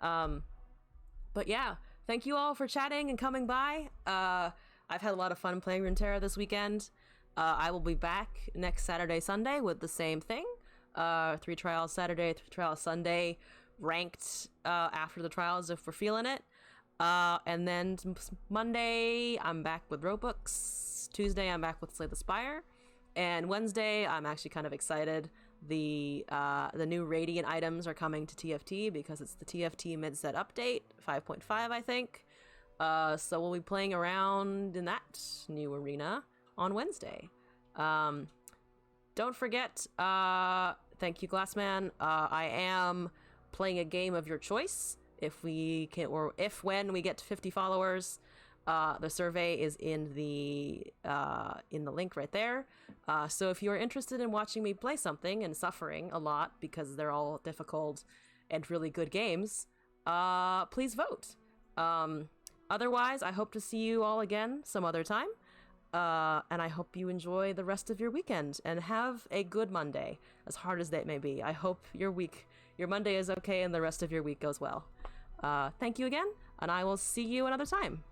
But yeah, thank you all for chatting and coming by. I've had a lot of fun playing Runeterra this weekend. I will be back next Saturday, Sunday with the same thing. 3 trials Saturday, 3 trials Sunday, ranked after the trials if we're feeling it. And then Monday, I'm back with Robooks. Tuesday, I'm back with Slay the Spire. And Wednesday, I'm actually kind of excited. The new Radiant items are coming to TFT because it's the TFT mid-set update, 5.5, I think. So we'll be playing around in that new arena on Wednesday. Don't forget, thank you, Glassman. I am playing a game of your choice. If when we get to 50 followers, the survey is in the link right there. So if you're interested in watching me play something and suffering a lot because they're all difficult and really good games, please vote. Otherwise, I hope to see you all again some other time. And I hope you enjoy the rest of your weekend and have a good Monday, as hard as that may be. I hope your Monday is okay and the rest of your week goes well. Thank you again, and I will see you another time.